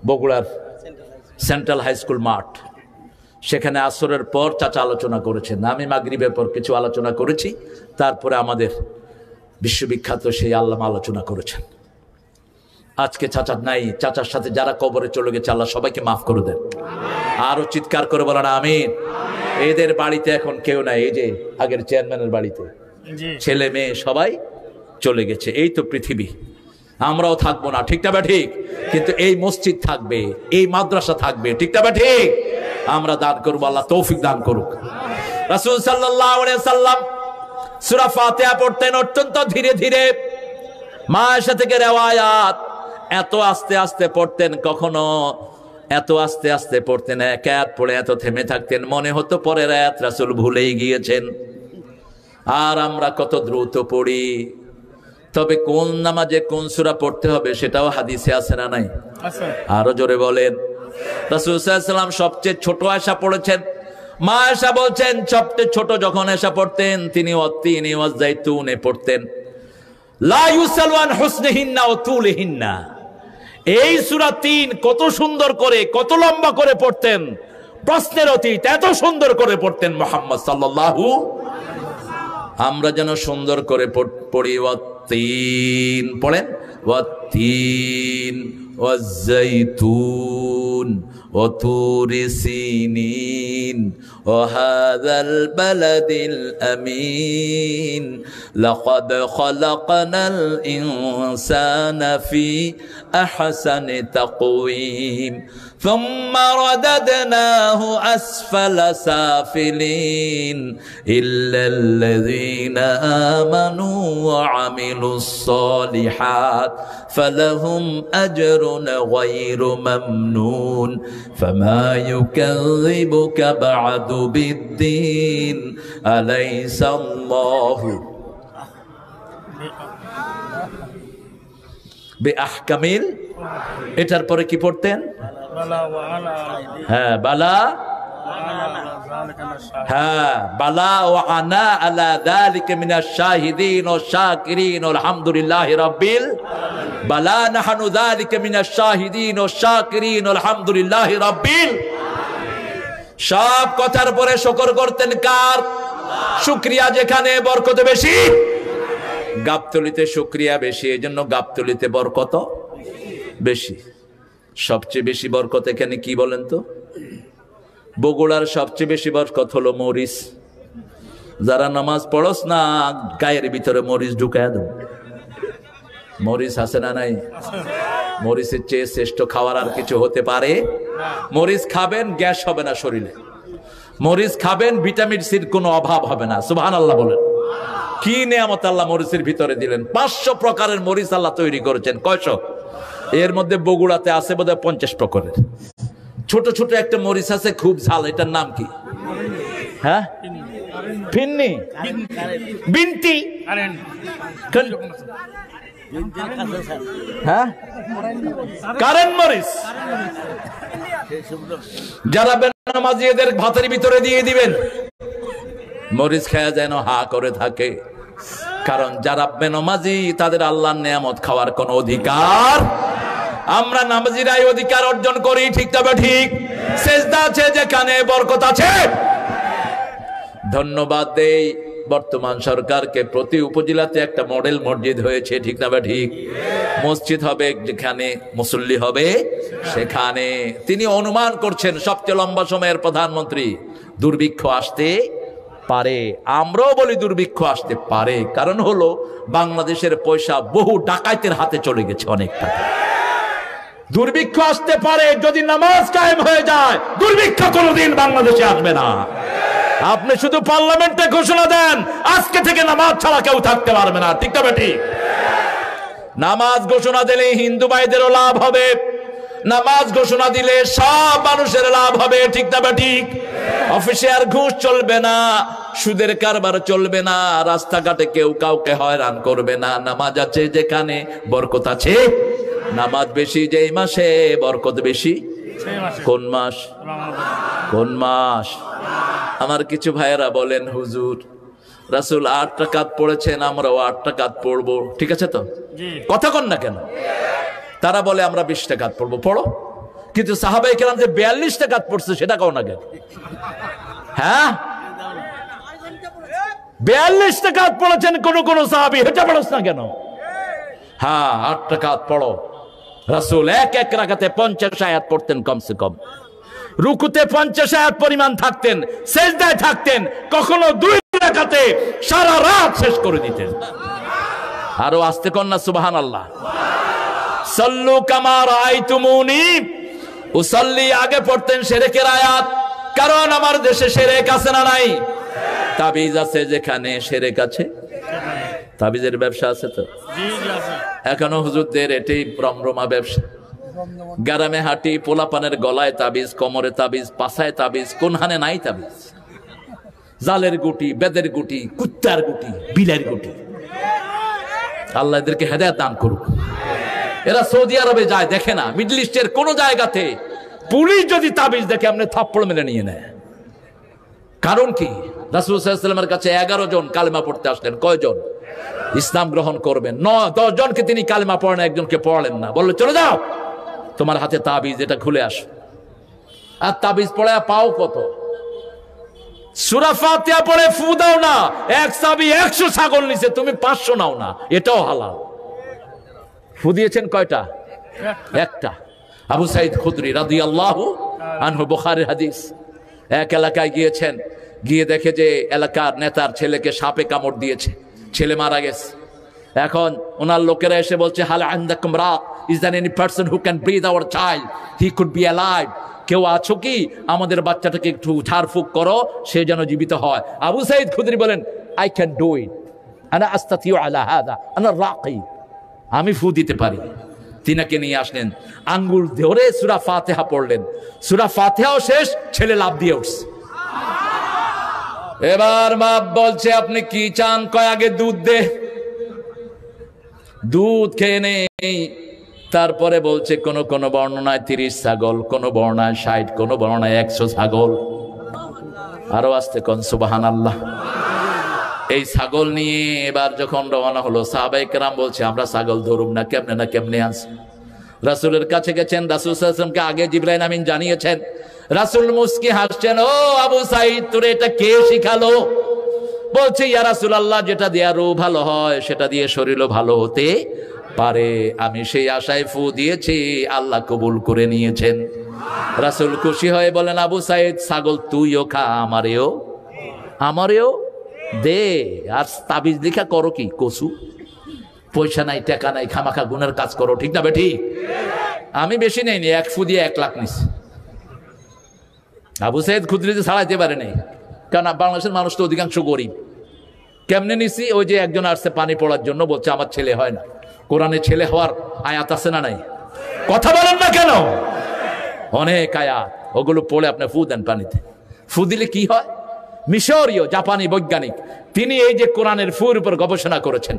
বগুড়ার সেন্ট্রাল হাই স্কুল মাঠ, সেখানে আসরের পর চাচা আলোচনা করেছেন, আমি মাগরিবের পর কিছু আলোচনা করেছি, তারপরে আমাদের বিশ্ববিখ্যাত সেই আল্লামা আলোচনা করেছেন। আজকে চাচা নাই, চাচার সাথে যারা কবরে চলে গেছে আল্লাহ সবাইকে মাফ করে দেন। আরো চিৎকার করে বলেন আমিন। এদের বাড়িতে এখন কেউ নাই, এই যে আগের চেয়ারম্যানের বাড়িতে ছেলে মেয়ে সবাই চলে গেছে। এই তো পৃথিবী, আমরাও থাকবো না। ঠিক না বা ঠিক? কিন্তু এই মসজিদ থাকবে, এই মাদ্রাসা থাকবে। ঠিক না বা ঠিক? আমরা দান করবো, আল্লাহ তৌফিক দান করুক। রাসূল সাল্লাল্লাহু আলাইহি ওয়াসাল্লাম সূরা ফাতিহা পড়তেন অত্যন্ত ধীরে ধীরে। মা আয়েশা থেকে রিওয়ায়াত, এত আস্তে আস্তে পড়তেন, কখনো এত আস্তে আস্তে পড়তেন, এক আয়াত পড়ে এত থেমে থাকতেন, মনে হতো পরের আয়াত রাসূল ভুলেই গিয়েছেন। আর আমরা কত দ্রুত পড়ি। তবে কোন নামাজে কোন সূরা পড়তে হবে সেটাও হাদিসে আছে না নাই? আরো জোরে বলেন। রাসূল সাল্লাল্লাহু আলাইহি ওয়াসাল্লাম সবচেয়ে ছোট আয়েশা পড়েছেন। মা আয়েশা বলছেন সবচেয়ে ছোট যখন আয়েশা পড়তেন তিনি ওয়াত্তিনি ওয়াজাইতুনে পড়তেন। লা ইউসালু আন হুসনিহিন্না ওয়া তুলিহিন্না। এই সূরা 3 কত সুন্দর করে, কত লম্বা করে পড়তেন, প্রশ্নের অতীত এত সুন্দর করে পড়তেন মুহাম্মদ সাল্লাল্লাহু। আমরা যেন সুন্দর করে পড়ি। ওয়াত্তিন পড়েন, ওয়াত্তিন ওয়াজাইতুন وطور سينين وهذا البلد الأمين لقد خلقنا الإنسان في أحسن تقويم ثم رددناه أسفل سافلين إلا الذين آمنوا وعملوا الصالحات فلهم أجر غير ممنون فما يكذبك بعد بالدين أليس الله বেআহকামিল। এটার পরে কি পড়তেন? হ্যাঁ, বালা, হ্যাঁ, বালা ওয়া আনা আলা যালিকা মিনাশ শাহিদিন ওয়াশ শাকিরিন আলহামদুলিল্লাহি রাব্বিল বালা নাহনু যালিকা মিনাশ শাহিদিন ওয়াশ শাকিরিন আলহামদুলিল্লাহি রাব্বিল। সব কথার পরে শুকর করতেন কার? শুকরিয়া যেখানে বরকত বেশি, গাবতলিতে শুকরিয়া বেশি, এজন্য গাবতলিতে বরকত বেশি। সবচেয়ে বেশি বরকত এখানে কি বলেন তো? বগুড়ার সবচেয়ে বেশি বরকত হলো মরিচ। যারা নামাজ পড়স না গায়ের ভিতরে মরিচ ঢুকায় দেব। মরিচ আছে না নাই? মরিচের চেয়ে শ্রেষ্ঠ খাওয়ার আর কিছু হতে পারে? মরিচ খাবেন, গ্যাস হবে না শরীরে। মরিচ খাবেন, ভিটামিন সির কোনো অভাব হবে না। সুবহানাল্লাহ বলেন। কি নিয়ামত আল্লাহ মরিচের ভিতরে দিলেন। 500 প্রকারের মরিচ আল্লাহ তৈরি করেছেন। কয়শো? এর মধ্যে বগুড়াতে আছে বোধহয় 50 প্রকারের। ছোট ছোট একটা মরিচ আছে খুব ঝাল, এটার নাম কি? হ্যাঁ, ফিন্নি, বিনতি, হ্যাঁ, কারেন্ট মরিচ। যারা বেনামাজি এদের ভাতের ভিতরে দিয়ে দিবেন, মরিচ খায়া যেন হা করে থাকে। কারণ যারা বেনামাজি তাদের আল্লাহর নিয়ামত খাওয়ার কোন অধিকার, আমরা নামাজিরাই অধিকার অর্জন করি, ঠিক তবে ঠিক। সেজদা আছে যেখানে বরকত আছে। ধন্যবাদ দেই বর্তমান সরকারকে, প্রতি উপজেলাতে একটা মডেল মসজিদ হয়েছে, ঠিক না? ঠিক। মসজিদ হবে যেখানে মুসল্লি হবে সেখানে। তিনি অনুমান করছেন সবচেয়ে লম্বা সময়ের প্রধানমন্ত্রী, দুর্ভিক্ষ আসতে পারে। আমরাও বলি দুর্ভিক্ষ আসতে পারে, কারণ হলো বাংলাদেশের পয়সা বহু ডাকাইতের হাতে চলে গেছে অনেক টাকা। দুর্ভিক্ষ আসতে পারে যদি নামাজ কায়েম হয়ে যায়, দুর্ভিক্ষ কোনোদিন বাংলাদেশে আসবে না। আপনি শুধু পার্লামেন্টে ঘোষণা দেন আজকে থেকে নামাজ ছাড়া কেউ থাকতে পারবে না, ঠিক না ঠিক? নামাজ ঘোষণা দিলে হিন্দু ভাইদেরও লাভ হবে, নামাজ ঘোষণা দিলে সব মানুষের লাভ হবে, ঠিক না ঠিক? অফিসে আর ঘুষ চলবে না, সুদের কারবার চলবে না, রাস্তাঘাটে কেউ কাউকে হয়রান করবে না। নামাজ আছে যেখানে বরকত আছে। নামাজ বেশি যেই মাসে বরকত বেশি। কোন মাস? কোন মাস? আমার কিছু ভাইয়েরা বলেন, হুজুর রাসূল 8 রাকাত পড়েছেন, আমরাও 8 রাকাত পড়বো, ঠিক আছে তো? কথা কন না কেন? তারা বলে আমরা 20 রাকাত পড়বো। পড়ো, কিন্তু সাহাবায়ে কেরাম যে 42 রাকাত পড়ছে সেটা কও না কেন? হ্যাঁ, 42 রাকাত পড়েছেন কোন কোন সাহাবী, এটা পড়ছ না কেন? হ্যাঁ, 8 রাকাত পড়ো। রাসূল এক এক রাকাতে 50 আয়াত পড়তেন কমসে কম। রুকুতে 50 আয়াত পরিমাণ থাকতেন, সেজদায় থাকতেন, কখনো 2 রাকাতে সারা রাত শেষ করে দিতেন। আরো আস্তে কন্যা সুবহানাল্লাহ। সাল্লু কামা রাআইতুমুনি উসাল্লি, আগে পড়তেন শিরকের আয়াত, কারণ আমার দেশে শিরক আছে না নাই? তাবিজ আছে যেখানে শিরক আছে। তাবিজের ব্যবসা আছে তো? এখনো হুজুরদের এটাই রমরমা ব্যবসা। গ্রামে হাঁটি, পোলাপানের গলায় তাবিজ, কোমরে তাবিজ, পাছায় তাবিজ, কোন হানে নাই তাবিজ। জালের গুটি, বেদের গুটি, কুত্তার গুটি, বিলের গুটি। আল্লাহ এদেরকে হেদায়েত দান করুক। এরা সৌদি আরবে যায়, দেখে না মিডল ইস্টের কোন জায়গাতে পুলিশ যদি তাবিজ দেখে আপনি থাপ্পড় মেরে নিয়ে নেয়। কারণ কি? রাসূল সাল্লাল্লাহু আলাইহি ওয়াসাল্লামের কাছে 11 জন কালেমা পড়তে আসলেন। কয়জন ইসলাম গ্রহণ করবেন? 9-10 জনকে তিনি কালেমা পড়েন, একজনকে পড়লেন না। বললো চলে যাও, তোমার হাতে তাবিজ, এটা খুলে আসো। আর তাবিজ পড়ে পাও কত? সূরা ফাতিহা পড়ে ফু দাও না, এক সাহাবী 100 ছাগল নিছে, তুমি 500 নাও না, এটাও হালাল। ফু দিয়েছেন কয়টা? একটা। আবু সাঈদ খুদরি রাদিয়াল্লাহু আনহু, বুখারীর হাদিস, এক এলাকায় গিয়েছেন, গিয়ে দেখে যে এলাকার নেতার ছেলেকে সাপে কামড় দিয়েছে, ছেলে মারা গেছে। এখন ওনার লোকেরা এসে বলছে, হাল আনদাকুম রাক, is there any person who can breathe our child, he could be alive. কেউ আছো কি? আমাদের বাচ্চাটাকে একটু ঝাড়ফুঁক করো, সে যেন জীবিত হয়। আবু সাঈদ খুদরি বলেন, আই ক্যান ডু ইট, আনা আস্তাতিউ আলা হাদা, আনা রাকি, আমি ফু দিতে পারি। তিনাকে নিয়ে আসলেন, আঙ্গুল ধরে সূরা ফাতিহা পড়লেন। সূরা ফাতিহাও শেষ, ছেলে লাফ দিয়ে উঠছে। এবার বাপ বলছে, আপনি কি চান? কয় আগে দুধ দে। দুধ খেয়ে নেই। তারপরে বলছে কোন কোন বর্ণনায় 30 ছাগল, কোন বর্ণনায় 60, কোন বর্ণনায় 100 ছাগল। আরো আসতে কোন সুবহানাল্লাহ। এই ছাগল নিয়ে এবার যখন রওনা হলো, সাহাবায়ে কেরাম বলছে আমরা ছাগল ধরুম না, কেমনে না কেমনে আনছে। রাসূলের কাছে গেছেন, রাসূল সাল্লাল্লাহু আলাইহি ওয়াসাল্লামকে আগে জিবরাইল আমিন জানিয়েছেন। রাসূল মুস্কি হাসছেন, ও আবু সাঈদ, তোরে এটা কে শিখালো? বলছে, ইয়া রাসূলুল্লাহ, যেটা দিয়ে আরো ভালো হয় সেটা দিয়ে শরীরও ভালো হতে পারে। আমি সেই আশায় ফু দিয়েছি, আল্লাহ কবুল করে নিয়েছেন। রাসূল খুশি হয়ে বলেন, আবু সাঈদ, ছাগল তুইও খা, আমারেও দে। আর তাবিজ লেখা করো কি? কসু, পয়সা নাই, টাকা নাই, খামাখা গুনার কাজ করো, ঠিক না বেঠিক? আমি বেশি নেইনি, 1 ফু দিয়ে 1 লাখ নিছি। আবু সাঈদ খুদরিতে ছাড়াইতে পারে নাই, কারণ বাংলাদেশের মানুষ তো অধিকাংশ গরিব। কেমনে নিছি? ওই যে একজন আসছে পানি পড়ার জন্য, বলছে আমার ছেলে হয় না। কোরআনে ছেলে হওয়ার আয়াত আছে না নাই? কথা বলেন না কেন? অনেক আয়াত, ওগুলো পড়ে আপনি ফু দেন পানিতে। ফু দিলে কি হয়? মিশরীয় জাপানি বৈজ্ঞানিক, তিনি এই যে কোরআনের ফুর উপর গবেষণা করেছেন,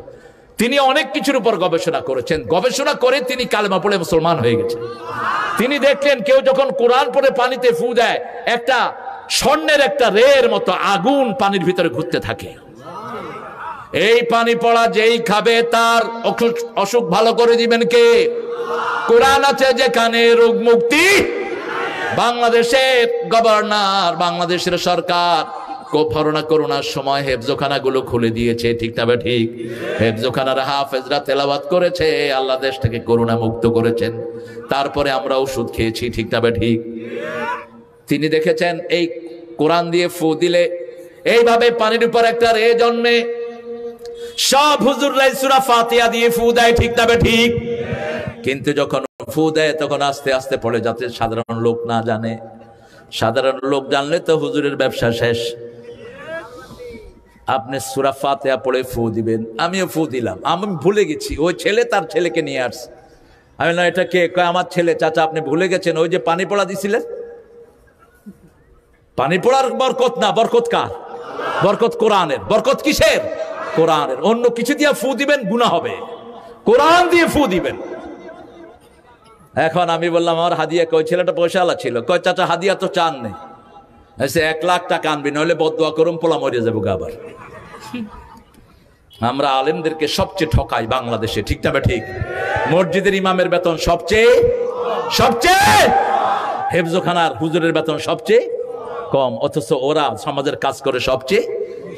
তিনি অনেক কিছুর উপর গবেষণা করেছেন, গবেষণা করে তিনি কালেমা পড়ে মুসলমান হয়ে গেছেন। তিনি দেখলেন কেউ যখন কোরআন পড়ে পানিতে ফু দেয়, একটা স্বর্ণের একটা রের মতো আগুন পানির ভিতরে ঘুরতে থাকে। এই পানি পড়া যেই খাবে তার অসুখ ভালো করে দিবেন কে? কোরআন আছে যেখানে রোগ মুক্তি। বাংলাদেশের গভর্নর, বাংলাদেশের সরকার করোনার সময় হেফজোখানা গুলো খুলে দিয়েছে, ঠিক না ঠিক? হেফজোখানার হাফেজরা তেলাওয়াত করেছে, আল্লাহ দেশ থেকে করোনা মুক্ত করেছেন। তারপরে আমরা ওষুধ খেয়েছি, ঠিক না ঠিক? তিনি দেখেছেন এই কোরআন দিয়ে ফু দিলে এইভাবে পানির উপর একটা রে জন্মে। সব হুজুররাই সূরা ফাতিহা দিয়ে ফু দেয়, ঠিক না ঠিক? কিন্তু যখন ফু দেয় তখন আস্তে আস্তে পড়ে, যাতে সাধারণ লোক না জানে। সাধারণ লোক জানলে তো হুজুরের ব্যবসা শেষ। আপনি সূরা ফাতিহা পড়ে ফু দিবেন, আমিও ফু দিলাম, আমি ভুলে গেছি। ওই ছেলে তার ছেলেকে নিয়ে আসছে, আমি না এটা কে? কয় আমার ছেলে। চাচা আপনি ভুলে গেছেন, ওই যে পানি পড়া দিছিলেন। পানি পড়ার বরকত না, বরকত কার? বরকত কোরআনের। বরকত কিসের? কোরআনের। অন্য কিছু দিয়ে ফু দিবেন গুনাহ হবে, কোরআন দিয়ে ফু দিবেন। এখন আমি বললাম আমার হাদিয়া কই? ছেলেটা পয়সাওয়ালা ছিল। কয় চাচা হাদিয়া তো চান নেই, 1 লাখ টাকা আনবি, নইলে বদদুয়া করুম, পোলা মরে যাবো আবার। আমরা আলেমদেরকে সবচেয়ে ঠকাই বাংলাদেশে, ঠিক না ঠিক? মসজিদের ইমামের বেতন সবচেয়ে, হেফজোখানার হুজুরের বেতন সবচেয়ে কম, অথচ ওরা সমাজের কাজ করে সবচেয়ে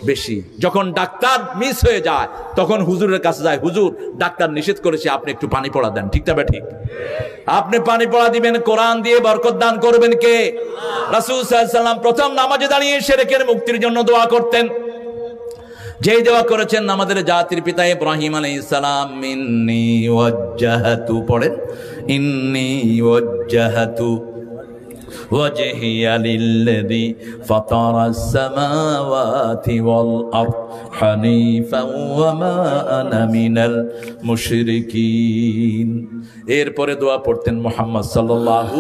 বেশি। যখন ডাক্তার মিস হয়ে যায় তখন হুজুরের কাছে যায়, হুজুর ডাক্তার নিষেধ করেছে, আপনি একটু পানি পড়া দেন, ঠিক না ঠিক? আপনি পানি পড়া দিবেন, কোরআন দিয়ে বরকত দান করবেন কে? রাসূল সাল্লাল্লাহু আলাইহি ওয়াসাল্লাম প্রথম নামাজে দাঁড়িয়ে শিরকের মুক্তির জন্য দোয়া করতেন। যেই দোয়া করেছেন আমাদের জাতির পিতা ইব্রাহিম আলাইহিস সালাম, ইন্নী ওয়াজ্জাহাতু, পড়েন ইন্নী ওয়াজ্জাহাতু وجهي للذي فطر السماوات والأرض حنيفا وما أنا من المشركين। এরপরে দোয়া পড়তেন মুহাম্মদ সাল্লাল্লাহু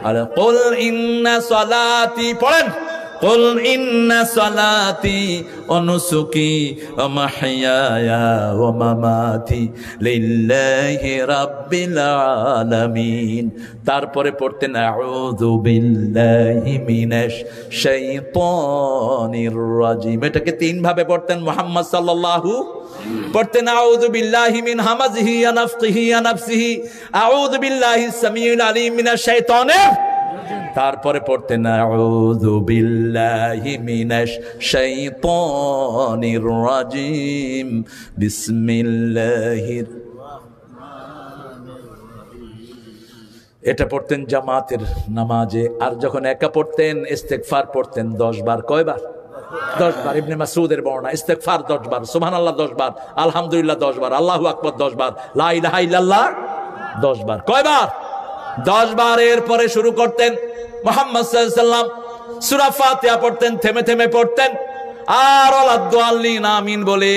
আলাইহি কুল ইন্না সালাতি, পড়েন قل إن صلاتي ونسكي ومحياي ومماتي لله رب العالمين। তারপরে পড়তেন আউযু বিল্লাহি মিনাশ শাইতানির রাজিম। এটাকে 3 ভাবে পড়তেন মুহাম্মদ সাল্লাল্লাহু। পড়তেন আউযু বিল্লাহি মিন হামাজিহি ওয়া নাফখিহি ওয়া নাফসিহি, আউযু বিল্লাহিস সামিউল আলিম মিনাশ শাইতানির। তারপরে পড়তেন আউযু বিল্লাহি মিনাশ শাইতানির রাজিম বিসমিল্লাহির। এটা পড়তেন জামাতের নামাজে। আর যখন একা পড়তেন ইস্তেগফার পড়তেন 10 বার। কয়বার? 10 বার। ইবনে মাসউদের বর্ণনা, ইস্তেগফার 10 বার, সুবহানাল্লাহ 10 বার, আলহামদুলিল্লাহ 10 বার, আল্লাহু আকবার 10 বার, লা ইলাহা ইল্লাল্লাহ 10 বার। কয়বার? 10 বার। এরপরে শুরু করতেন মুহাম্মদ সাল্লাল্লাহু আলাইহি ওয়াসাল্লাম সূরা ফাতিহা পড়তেন, থেমে থেমে পড়তেন, আর ওয়ালাদ-দাল্লিন আমিন বলে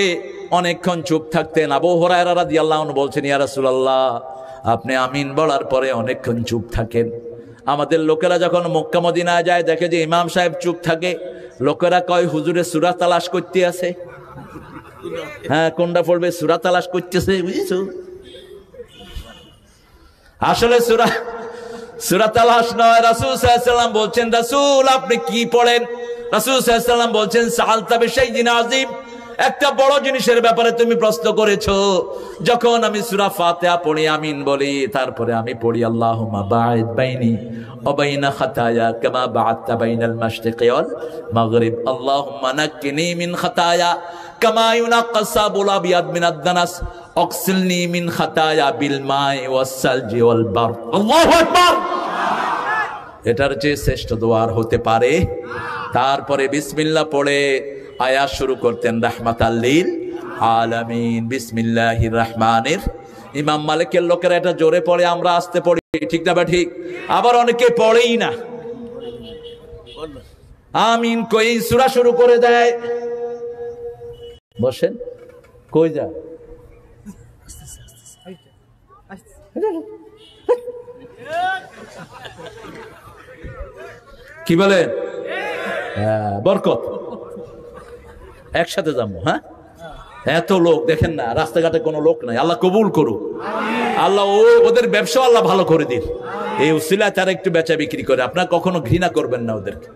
অনেকক্ষণ চুপ থাকতেন। আবু হুরায়রা রাদিয়াল্লাহু আনহু বলছেন, ইয়া রাসূলুল্লাহ আপনি আমিন বলার পরে অনেকক্ষণ চুপ থাকেন। আমাদের লোকেরা যখন মক্কা মদিনায় যায় দেখে যে ইমাম সাহেব চুপ থাকে, লোকেরা কয় হুজুরে সূরা তালাশ করতে আছে। হ্যাঁ, কোনটা পড়বে? সূরা তালাশ করতেছে, বুঝছো? আসলে সূরা তালাশ নয়। রাসূল সাল্লাল্লাহু আলাইহি ওয়াসাল্লাম বলছেন, রাসূল আপনি কি পড়েন? রাসূল সাল্লাল্লাহু আলাইহি ওয়াসাল্লাম বলছেন, সাআলতা বিশাইইন আযীম, একটা বড় জিনিসের ব্যাপারে তুমি প্রশ্ন করেছো। যখন আমি সূরা ফাতিহা পড়ি আমিন বলি, তারপরে আমি পড়ি আল্লাহুম্মা বা'id বাইনি ওয়া বাইনা খাতায়া কামা বা'আদতা বাইনাল মাশরিকি ওয়াল মাগরিব, আল্লাহুম্মা নাক্কিনি মিন খাতায়া কামা ইউনাক্কাস সাবুল আবিয়াদ মিনাদ দানাস, অক্সিলনি মিন খাতায়া বিল মাই ওয়াস সালজি ওয়াল বার। আল্লাহু আকবার। এটার চেয়ে শ্রেষ্ঠ দোয়া আর হতে পারে? তারপরে বিসমিল্লাহ পড়ে আয়াত শুরু করতেন, রাহমাতাল লিল আলামিন, বিসমিল্লাহির রহমানির। ইমাম মালিকের লোকেরা এটা জোরে পড়ে, আমরা আস্তে পড়ি, ঠিক না ঠিক? আবার অনেকে পড়েই না, আমিন কই সূরা শুরু করে দেয়। বসেন, কই যায়? কি বলেন? হ্যাঁ, বরকত। একসাথে যাবো। হ্যাঁ, এত লোক দেখেন না, রাস্তাঘাটে কোনো লোক নাই। আল্লাহ কবুল করুক, আল্লাহ ওদের ব্যবসা আল্লাহ ভালো করে দিন। এই উসিলায় তারা একটু বেচা বিক্রি করে, আপনারা কখনো ঘৃণা করবেন না ওদেরকে।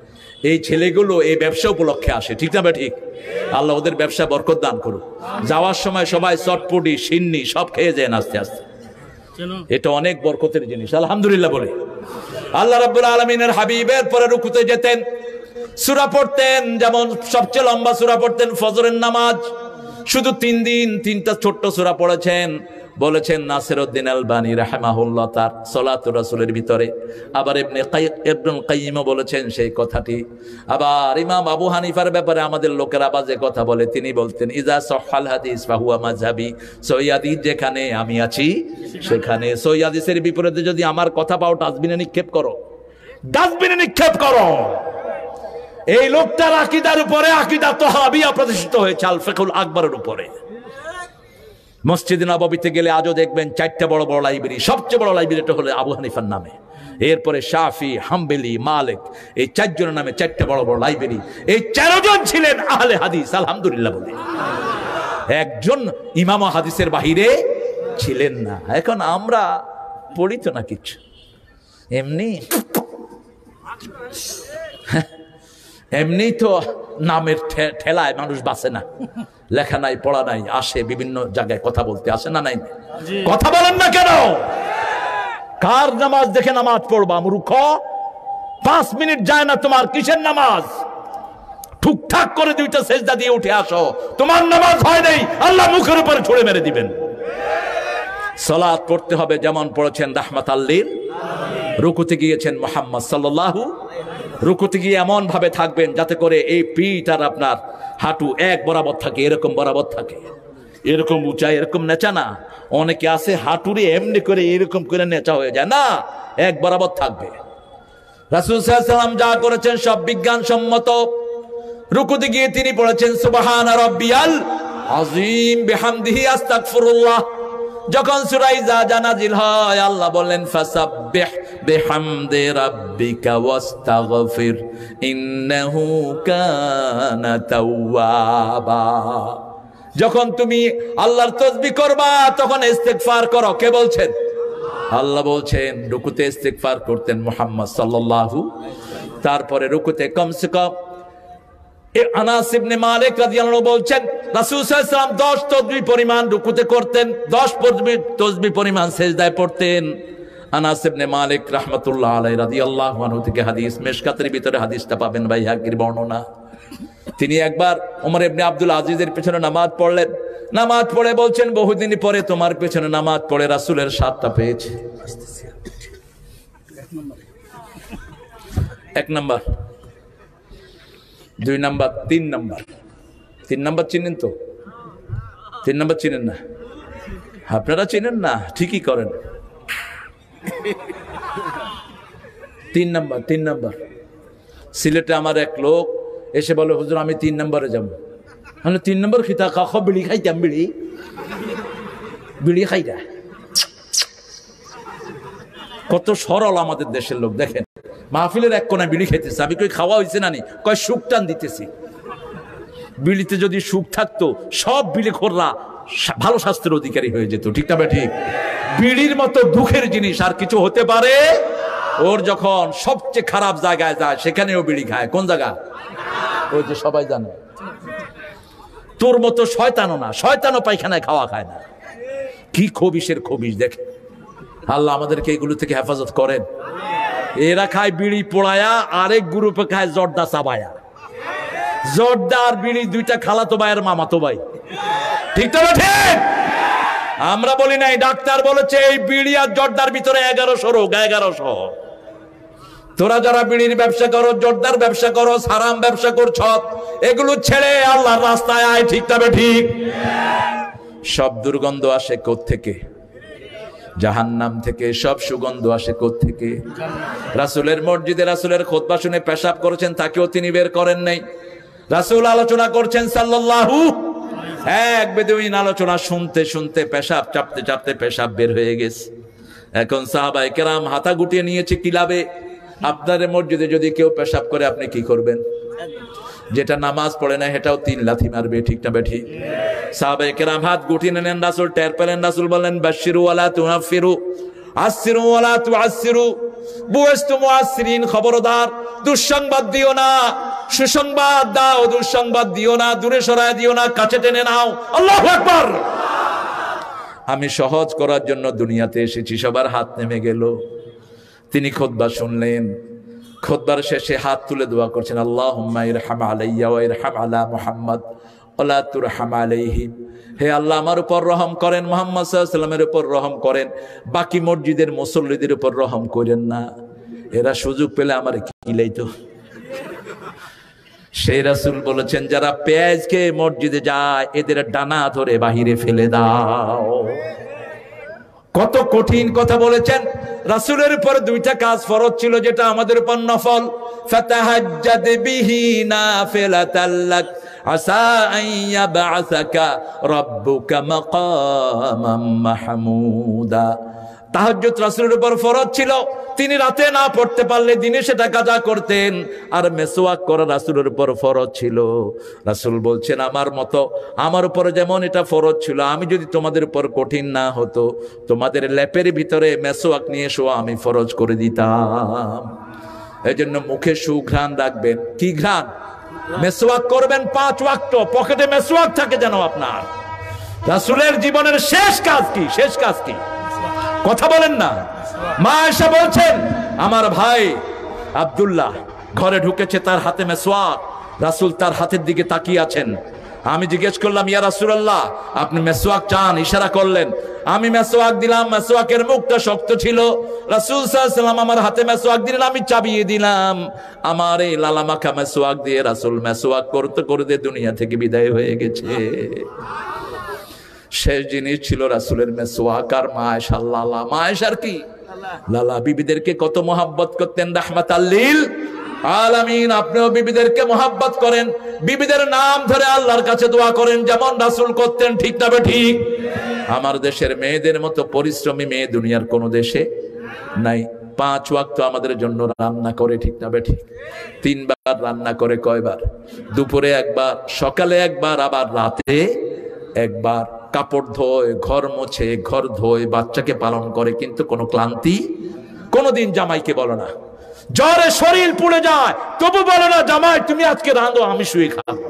এই ছেলেগুলো এই ব্যবসা উপলক্ষে আসে, ঠিক না ঠিক? আল্লাহ ওদের ব্যবসা বরকত দান করুক। যাওয়ার সময় সবাই চটপটি সিন্নি সব খেয়ে যায় আস্তে আস্তে, এটা অনেক বরকতের জিনিস। আলহামদুলিল্লাহ বলে আল্লাহ রাব্বুল আলামিনের হাবিবের পরে রুকুতে যেতেন, সূরা পড়তেন, যেমন সবচেয়ে লম্বা সূরা পড়তেন ফজরের নামাজ। শুধু 3 দিন 3টা ছোট্ট সূরা পড়েছেন। বলেছেন নাসিরউদ্দিন আলবানী রাহিমাহুল্লাহ তার সালাতুর রাসূলের ভিতরে। আবার ইবনুল কাইয়্যিম বলেছেন সেই কথাটি। আবার ইমাম আবু হানিফার ব্যাপারে আমাদের লোকেরা বাজে কথা বলে, তিনি বলতেন ইজা সাহহাল হাদিস ফাহুয়া মাযহাবি, সহিহ হাদিস যেখানে আমি আছি সেখানে। সহিহ হাদিসের বিপরীতে যদি আমার কথা পাও ডাস্টবিনে নিক্ষেপ করো, ডাস্টবিনে নিক্ষেপ করো। এই লোকটার আকীদার উপরে আকীদা তাহাবিয়া প্রতিষ্ঠিত হয়েছে আল ফিকহুল আকবরের উপরে। মসজিদে নববীতে গেলে আজও দেখবেন 4টা বড় বড় লাইব্রেরি, সবচেয়ে বড় লাইব্রেরিটা হলো আবু হানিফার নামে, এরপরে শাফি, হাম্বলি, মালিক, এই 4 জনের নামে 4টা বড় বড় লাইব্রেরি। এই 4 জন ছিলেন আহলে হাদিস, আলহামদুলিল্লাহ বলে। একজন ইমাম হাদিসের বাহিরে ছিলেন না। এখন আমরা পড়ি তো না কিছু, এমনি এমনি তো নামের ঠেলায় মানুষ বাঁচে না, লেখা নাই পড়া নাই, আসে বিভিন্ন জায়গায় কথা বলতে আসে না। নাই কথা বলেন না কেন? কার নামাজ দেখে নামাজ পড়বা মূর্খ? 5 মিনিট যায় না তোমার, কিসের নামাজ? ঠুকঠাক করে 2টা সেজদা দিয়ে উঠে আসো, তোমার নামাজ হয় নাই, আল্লাহ মুখের উপরে ছুড়ে মেরে দিবেন। সালাত পড়তে হবে যেমন পড়েছেন রাহমাতাল লিল। রুকুতে গিয়েছেন মুহাম্মদ সাল্লাল্লাহু, রুকুতে গিয়ে এমন ভাবে থাকবেন যাতে করে এই পিঠ আর আপনার হাঁটু এক বরাবর থাকে, এরকম বরাবর থাকে, এরকম উঁচা, এরকম নেচা না। অনেকে আছে হাঁটুরে এমনি করে এরকম করে নেচা হয়ে যায় না, এক বরাবর থাকবে। রাসূল সাল্লাল্লাহু আলাইহি ওয়াসাল্লাম যা করেছেন সব বিজ্ঞানসম্মত। রুকুতে গিয়ে তিনি পড়েছেন সুবহানা রাব্বিয়াল আযীম বিহামদিহি আস্তাগফিরুল্লাহ। যখন সূরা ইজা নাজিল হয় আল্লাহ বলেন ফাসাব্বিহ বিহামদি রাব্বিকা ওয়াস্তাগফির ইন্নাহু কানা তাওয়াবা। যখন তুমি আল্লাহর তাসবিহ করবা তখন ইস্তিগফার করো। কে বলছেন? আল্লাহ বলছেন। রুকুতে ইস্তিগফার করতেন মুহাম্মদ সাল্লাল্লাহু। তারপরে রুকুতে কমসে কম আনাস ইবনে মালিক রাদিয়াল্লাহু আনহু বলছেন রাসূল সাল্লাল্লাহু আলাইহি ওয়াসাল্লাম 10 তাসবিহ পরিমাণ রুকুতে করতেন, 10 তাসবিহ পরিমাণ সিজদায় পড়তেন। আনাস ইবনে মালিক রাহমাতুল্লাহ আলাইহি রাদিয়াল্লাহু আনহু থেকে হাদিস, মিশকাতের ভিতরে হাদিসটা পাবেন বাইহাকির বর্ণনা। তিনি একবার ওমর ইবনে আব্দুল আজিজের পেছনে নামাজ পড়লেন। নামাজ পড়ে বলছেন বহুদিন পরে তোমার পেছনে নামাজ পড়ে রাসূলের স্বাদটা পেয়েছে। 1 নাম্বার, 2 নাম্বার, 3 নাম্বার। 3 নাম্বার চিনেন তো? 3 নাম্বার চিনেন না? আপনারা চিনেন না, ঠিকই করেন। 3 নাম্বার, 3 নাম্বার। সিলেটে আমার এক লোক এসে বলে হুজুর আমি 3 নাম্বারে যাবো। মানে 3 নাম্বার খিতা কাখ বিড়ি খাইতাম, বিড়ি খাইতা। কত সরল আমাদের দেশের লোক দেখেন। মাহফিলের এক কোনায় বিড়ি খাইতেছে, আমি কই খাওয়া হয়েছে না নি? কয় সুখ টান দিতেছি। বিড়িতে যদি সুখ থাকতো সব বিড়ি খোররা ভালো স্বাস্থ্যের অধিকারী হয়ে যেত, ঠিক না ঠিক? বিড়ির মতো দুঃখের জিনিস আর কিছু হতে পারে? ওর যখন সবচেয়ে খারাপ জায়গায় যায় সেখানেও বিড়ি খায়। কোন জায়গা? ওই যে সবাই জানে। তোর মতো শয়তানও না, শয়তানও পায়খানায় খাওয়া খায় না। কি খবিশের খবিশ দেখে। আল্লাহ আমাদেরকে এগুলো থেকে হেফাজত করেন। এরা খায় বিড়ি পোড়ায়া, আরেক গ্রুপে খায় জর্দা চাবায়া। জর্দা আর বিড়ি 2টা খালাতো ভাইয়ের মামাতো ভাই, ঠিক তো? ঠিক। আমরা বলি নাই, ডাক্তার বলেছে এই বিড়ি আর জর্দার ভিতরে 1100 রোগ, 1100। তোরা যারা বিড়ির ব্যবসা করো, জর্দার ব্যবসা করো, হারাম ব্যবসা করছ, এগুলো ছেড়ে আল্লাহর রাস্তায় আয়, ঠিক তবে ঠিক। সব দুর্গন্ধ আসে কোত্থেকে? জাহান্নাম থেকে। সব সুগন্ধ আসে কোত্থেকে? রাসূলের মসজিদে রাসূলের খুতবা শুনে পেশাব করেছেন, তাকেও তিনি বের করেন নাই। রাসূল আলোচনা করছেন সাল্লাল্লাহু, এক বেদুইন আলোচনা শুনতে শুনতে পেশাব চাপতে চাপতে পেশাব বের হয়ে গেছে। এখন সাহাবায়ে কেরাম হাতা গুটিয়ে নিয়েছে কি লাভে? আপনার মসজিদে যদি কেউ পেশাব করে আপনি কি করবেন? যেটা নামাজ পড়ে না সেটাও 3 লাথি মারবে, ঠিক না বেঠি? সাহাবায়ে কেরাম হাত গুটিয়ে নেন, রাসূল টের পেলেন, রাসূল বললেন বাশশিরু ওয়ালা তুনাফিরু, আসসিরু ওয়ালা তুআসসিরু, বুইস্তু মুআসসিরিন, খবরদার দুঃসংবাদ দিও না, সুসংবাদ দাও, দুঃসংবাদ দিও না, দূরে সরায় দিও না, কাছে টেনে নাও। আল্লাহু আকবার। আমি সহজ করার জন্য দুনিয়াতে এসেছি। সবার হাত নেমে গেল। তিনি খুতবা শুনলেন। খুতবার শেষে হাত তুলে দোয়া করছেন, আল্লাহুম্মা ইরহাম আলাইয়া ওয়া ইরহাম আলা মুহাম্মদ ওয়া লা তুরহাম আলাইহি। হে আল্লাহ, আমার উপর রহম করেন, মুহাম্মদ সাল্লাল্লাহু আলাইহি ওয়াসাল্লামের উপর রহম করেন, বাকি মসজিদের মুসল্লিদের উপর রহম করেন না। এরা সুযোগ পেলে আমার কিলাইতো। সেই রাসূল বলেছেন, যারা পেঁয়াজ খেয়ে মসজিদে যায় এদের ডানা ধরে বাহিরে ফেলে দাও। কত কঠিন কথা বলেছেন। রাসূলের উপর 2টা কাজ ফরজ ছিল, যেটা আমাদের উপর নফল। ফাতাহাজ্জাদ বিহি নাফিলাতাল লাক আসা আন ইয়াবআসাকা রাব্বুকা মাকামাম মাহমুদা। তাহাজ্জুদ রাসূলের উপর ফরজ ছিল। তিনি রাতে না পড়তে পারলে দিনে সেটা কাজা করতেন। আর মেসওয়াক করা রাসূলের উপর ফরজ ছিল। রাসূল বলছেন, আমার মতো আমার উপর যেমন এটা ফরজ ছিল, আমি যদি তোমাদের উপর কঠিন না হতো, তোমাদের ল্যাপের ভিতরে মেসওয়াক নিয়ে এসো, আমি ফরজ করে দিতাম। এই জন্য মুখে সুঘ্রাণ রাখবেন। কি ঘ্রাণ? মেসওয়াক করবেন 5 ওয়াক্ত, পকেটে মেসওয়াক থাকে যেন আপনার। রাসূলের জীবনের শেষ কাজ কি? শেষ কাজ কি? কথা বলেন না। মা আয়েশা বলছেন, আমার ভাই আব্দুল্লাহ ঘরে ঢুকেছে, তার হাতে মেসওয়াক। রাসূল তার হাতের দিকে তাকিয়ে আছেন। আমি জিজ্ঞেস করলাম, ইয়া রাসূলুল্লাহ, আপনি মেসওয়াক চান? ইশারা করলেন। আমি মেসওয়াক দিলাম, মেসওয়াকের মুখটা শক্ত ছিল। রাসূল সাল্লাল্লাহু আলাইহি ওয়াসাল্লাম আমার হাতে মেসওয়াক দিলেন, আমি চাবিয়ে দিলাম। আমার এই লালা মাখা মেসওয়াক দিয়ে রাসূল মেসওয়াক করতে করতে দুনিয়া থেকে বিদায় হয়ে গেছে। শেষ জিনিস ছিল রাসূলের মেসওয়াক। আর মা আয়েশা লালা, মা আয়েশার কি লালা, বিবিদেরকে কত মোহাব্বত করতেন, রাহমাতাল লিল আলামিন। আপনিও বিবিদেরকে মোহাব্বত করেন, বিবিদের নাম ধরে আল্লাহর কাছে দোয়া করেন, যেমন রাসূল করতেন, ঠিক না ঠিক? আমার দেশের মেয়েদের মতো পরিশ্রমী মেয়ে দুনিয়ার কোন দেশে নাই। 5 ওয়াক্ত আমাদের জন্য রান্না করে, ঠিক না ঠিক? 3 বার রান্না করে। কয়বার? দুপুরে একবার, সকালে একবার, আবার রাতে একবার। কাপড় ধোয়, ঘর মোছে, ঘর ধোয়, বাচ্চাকে পালন করে, কিন্তু কোনো ক্লান্তি কোনোদিন জামাইকে বলো না। জ্বরে শরীর পুড়ে যায়, তবু বলো না, জামাই তুমি আজকে রাঁধো, আমি শুয়ে খাবো।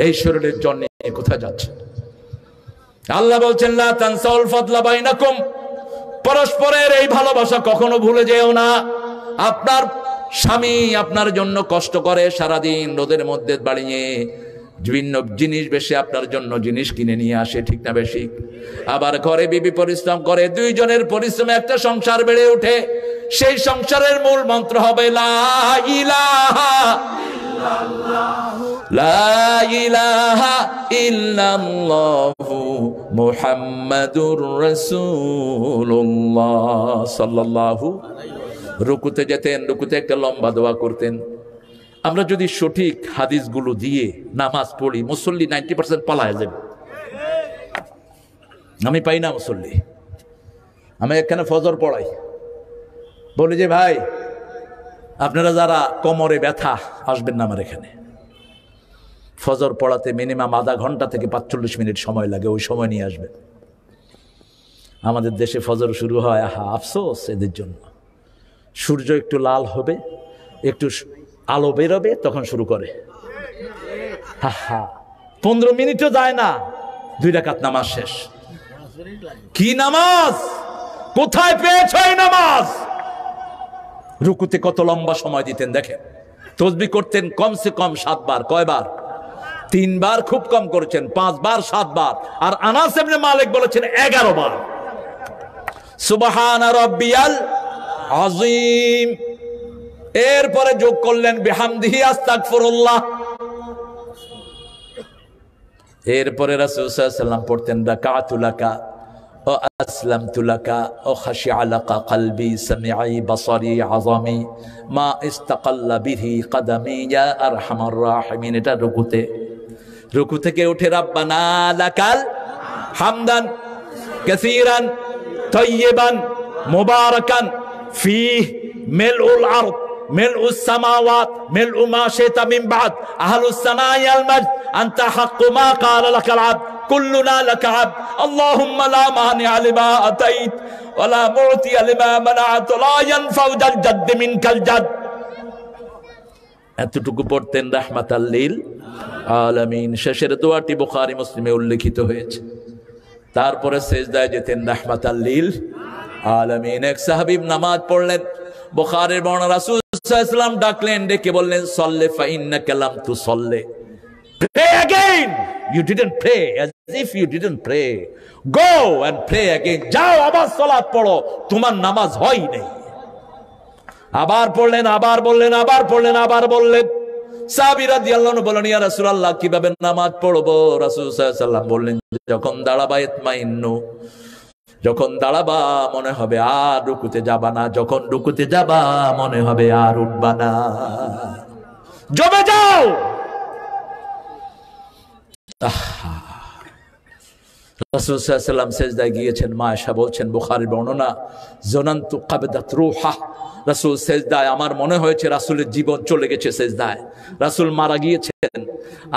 এই শরীরের জন্য কোথায় যাচ্ছে? আল্লাহ বলছেন, লা তানসাউল ফাদলা বাইনাকুম, পরস্পরের এই ভালোবাসা কখনো ভুলে যেও না। আপনার স্বামী আপনার জন্য কষ্ট করে সারাদিন, রোদের মধ্যে বাড়িয়ে বিভিন্ন জিনিস বেশি আপনার জন্য জিনিস কিনে নিয়ে আসে, ঠিক না বেশি? আবার ঘরে বিবি পরিশ্রম করে, 2 জনের পরিশ্রমে একটা সংসার বেড়ে ওঠে। সেই সংসারের মূল মন্ত্র হবে লা ইলাহা ইল্লাল্লাহু, লা ইলাহা ইল্লাল্লাহু মুহাম্মাদুর রাসূলুল্লাহ সাল্লাল্লাহু। রুকুতে যেতেন, রুকুতে একটা লম্বা দোয়া করতেন। আমরা যদি সঠিক হাদিসগুলো দিয়ে নামাজ পড়ি, মুসল্লি 90% পালায় যাবে। আমি পাই না মুসল্লি। আমি এখানে ফজর পড়াই, বলি যে ভাই আপনারা যারা কোমরে ব্যথা আসবেন না আমার এখানে। ফজর পড়াতে মিনিমাম আধা ঘন্টা থেকে 45 মিনিট সময় লাগে, ওই সময় নিয়ে আসবেন। আমাদের দেশে ফজর শুরু হয়, আহা আফসোস এদের জন্য। সূর্য একটু লাল হবে, একটু আলো বেরোবে, তখন শুরু করে। হা হা 15 মিনিটও যায় না, 2 রাকাত নামাজ শেষ। কি নামাজ? কোথায় পেয়েছ এই নামাজ? রুকুতে কত লম্বা সময় দিতেন দেখেন। তাসবিহ করতেন কমসে কম 7 বার। কয়বার? 3 বার খুব কম করেছেন, 5 বার, 7 বার। আর আনাস ইবনে মালিক বলেছেন 11 বার। সুবহান রাব্বিয়াল আযীম। এরপরে যোগ করলেন বিহামদিহি আস্তাগফিরুল্লাহ। এরপরে রাসূল সাল্লাল্লাহু আলাইহি ওয়াসাল্লাম পড়তেন রাকাতু লাকা ও আসলামতু লাকা ও খাশিআ লাকা কলবি সামিঈ বসরি আযামি মা ইস্তাকাল্লা বিহি কদমি ইয়া আরহামার রাহিমিন। এটা রুকুতে। রুকু থেকে উঠে রাব্বানা লাকাল হামদান কাসীরান তাইয়িবান মুবারাকান ফীহি মিলউল আরদ মিলউস সামাওয়াত মিলউ মা শাইতা মিন বাদ আহলুস সানাই আল majd আনতা হাক্কু মা ক্বালা লাকাল আবদ কুল্লুনা লাকা আবদ আল্লাহুম্মা লা মানিআ লিমা আতাইত ওয়া লা মু'তিয়া লিমা মানা'ত লা ইয়ানফাউ যাল জাদ মিনকাল জাদ। এতটুকু পড়তেন রাহমাতাল লিল আলামিন। শেষের দোয়াটি বুখারী মুসলিমে উল্লেখিত হয়েছে। তারপরে সেজদায় যেতেন রাহমাতাল লিল আলামিন। এক সাহাবী নামাজ পড়লেন, বুখারীর বর্ণনা, রাসূল সাল্লাল্লাহু আলাইহি ওয়াসাল্লাম ডাকলেন, ডেকে বললেন, সাল্লি ফা ইন্নাকা লাম তুসাল্লি, pray again, you didn't pray, as if you didn't pray, go and pray again, যাও আবার সালাত পড়ো, তোমার নামাজ হয় নাই। আবার পড়লেন, আবার বললেন, আবার পড়লেন, আবার বললেন। সাহাবী রাদিয়াল্লাহু আনহু বলেন, ইয়া রাসূলুল্লাহ কিভাবে নামাজ পড়বো? রাসূল সাল্লাল্লাহু আলাইহি ওয়াসাল্লাম বললেন, যখন দাঁড়াবা ইতমাইন্নু, যখন দাঁড়াবা মনে হবে আর রুকুতে যাবা না, যখন রুকুতে যাবা মনে হবে আর উঠবা না, জমে যাও। রাসূল সাল্লাল্লাহু আলাইহি ওয়াসাল্লাম সিজদায় গিয়েছেন। মা আয়েশা বলছেন, বুখারীর বর্ণনা, জনান্তু কাবদাত রূহা, রাসূল সিজদায়, আমার মনে হয়েছে রাসূলের জীবন চলে গেছে সিজদায়, রাসূল মারা গিয়েছেন।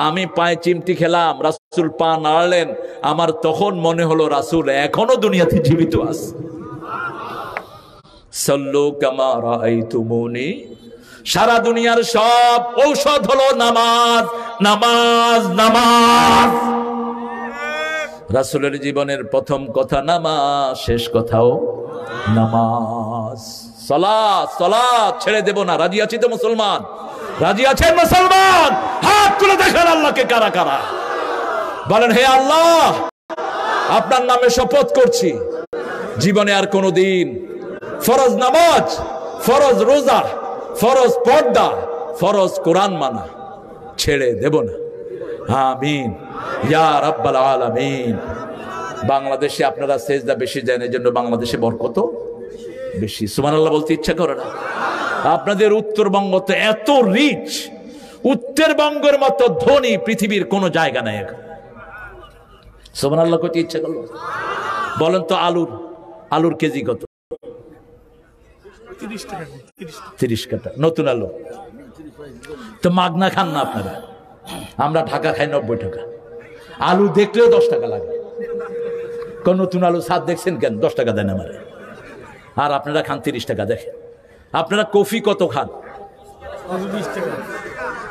আমি পায়ে চিমটি খেলাম, রাসূল পা নাড়লেন, আমার তখন মনে হলো রাসূল এখনো দুনিয়াতে জীবিত আছে। সাল্লু কামা রাআইতুমুনি, সারা দুনিয়ার সব ঔষধ হলো নামাজ, নামাজ, নামাজ। রাসূলের জীবনের প্রথম কথা নামাজ, শেষ কথাও নামাজ। সালাত, সালাত ছেড়ে দেব না। রাজি আছি তো মুসলমান? রাজি আছেন মুসলমান? হাত তুলে দেখেন আল্লাহকে কারা কারা। বলেন, হে আল্লাহ, আপনার নামে শপথ করছি, জীবনে আর কোনোদিন ফরজ নামাজ, ফরজ রোজা, ফরজ পর্দা, ফরজ কোরআন মানা ছেড়ে দেব না। আমিন ইয়া রাব্বাল আলামিন। বাংলাদেশে আপনারা সেজদা বেশি দেন, এই জন্য বাংলাদেশে বরকত বেশি। সুবহানাল্লাহ বলতে ইচ্ছা করে না? আপনাদের উত্তরবঙ্গ তো এত রিচ, উত্তরবঙ্গের মতো ধনী পৃথিবীর কোন জায়গা নাই এখন। সুবহানাল্লাহ করতে ইচ্ছা করলো? বলেন তো, আলুর কেজি কত? 30 টাকা নতুন আলু। তো মাগনা খান না আপনারা? আমরা ঢাকা খাই 90 টাকা। আলু দেখলেও 10 টাকা লাগে। কোন নতুন আলু স্বাদ দেখছেন কেন? 10 টাকা দেন আমারে। আর আপনারা খান 30 টাকা। দেখেন আপনারা কফি কত খান?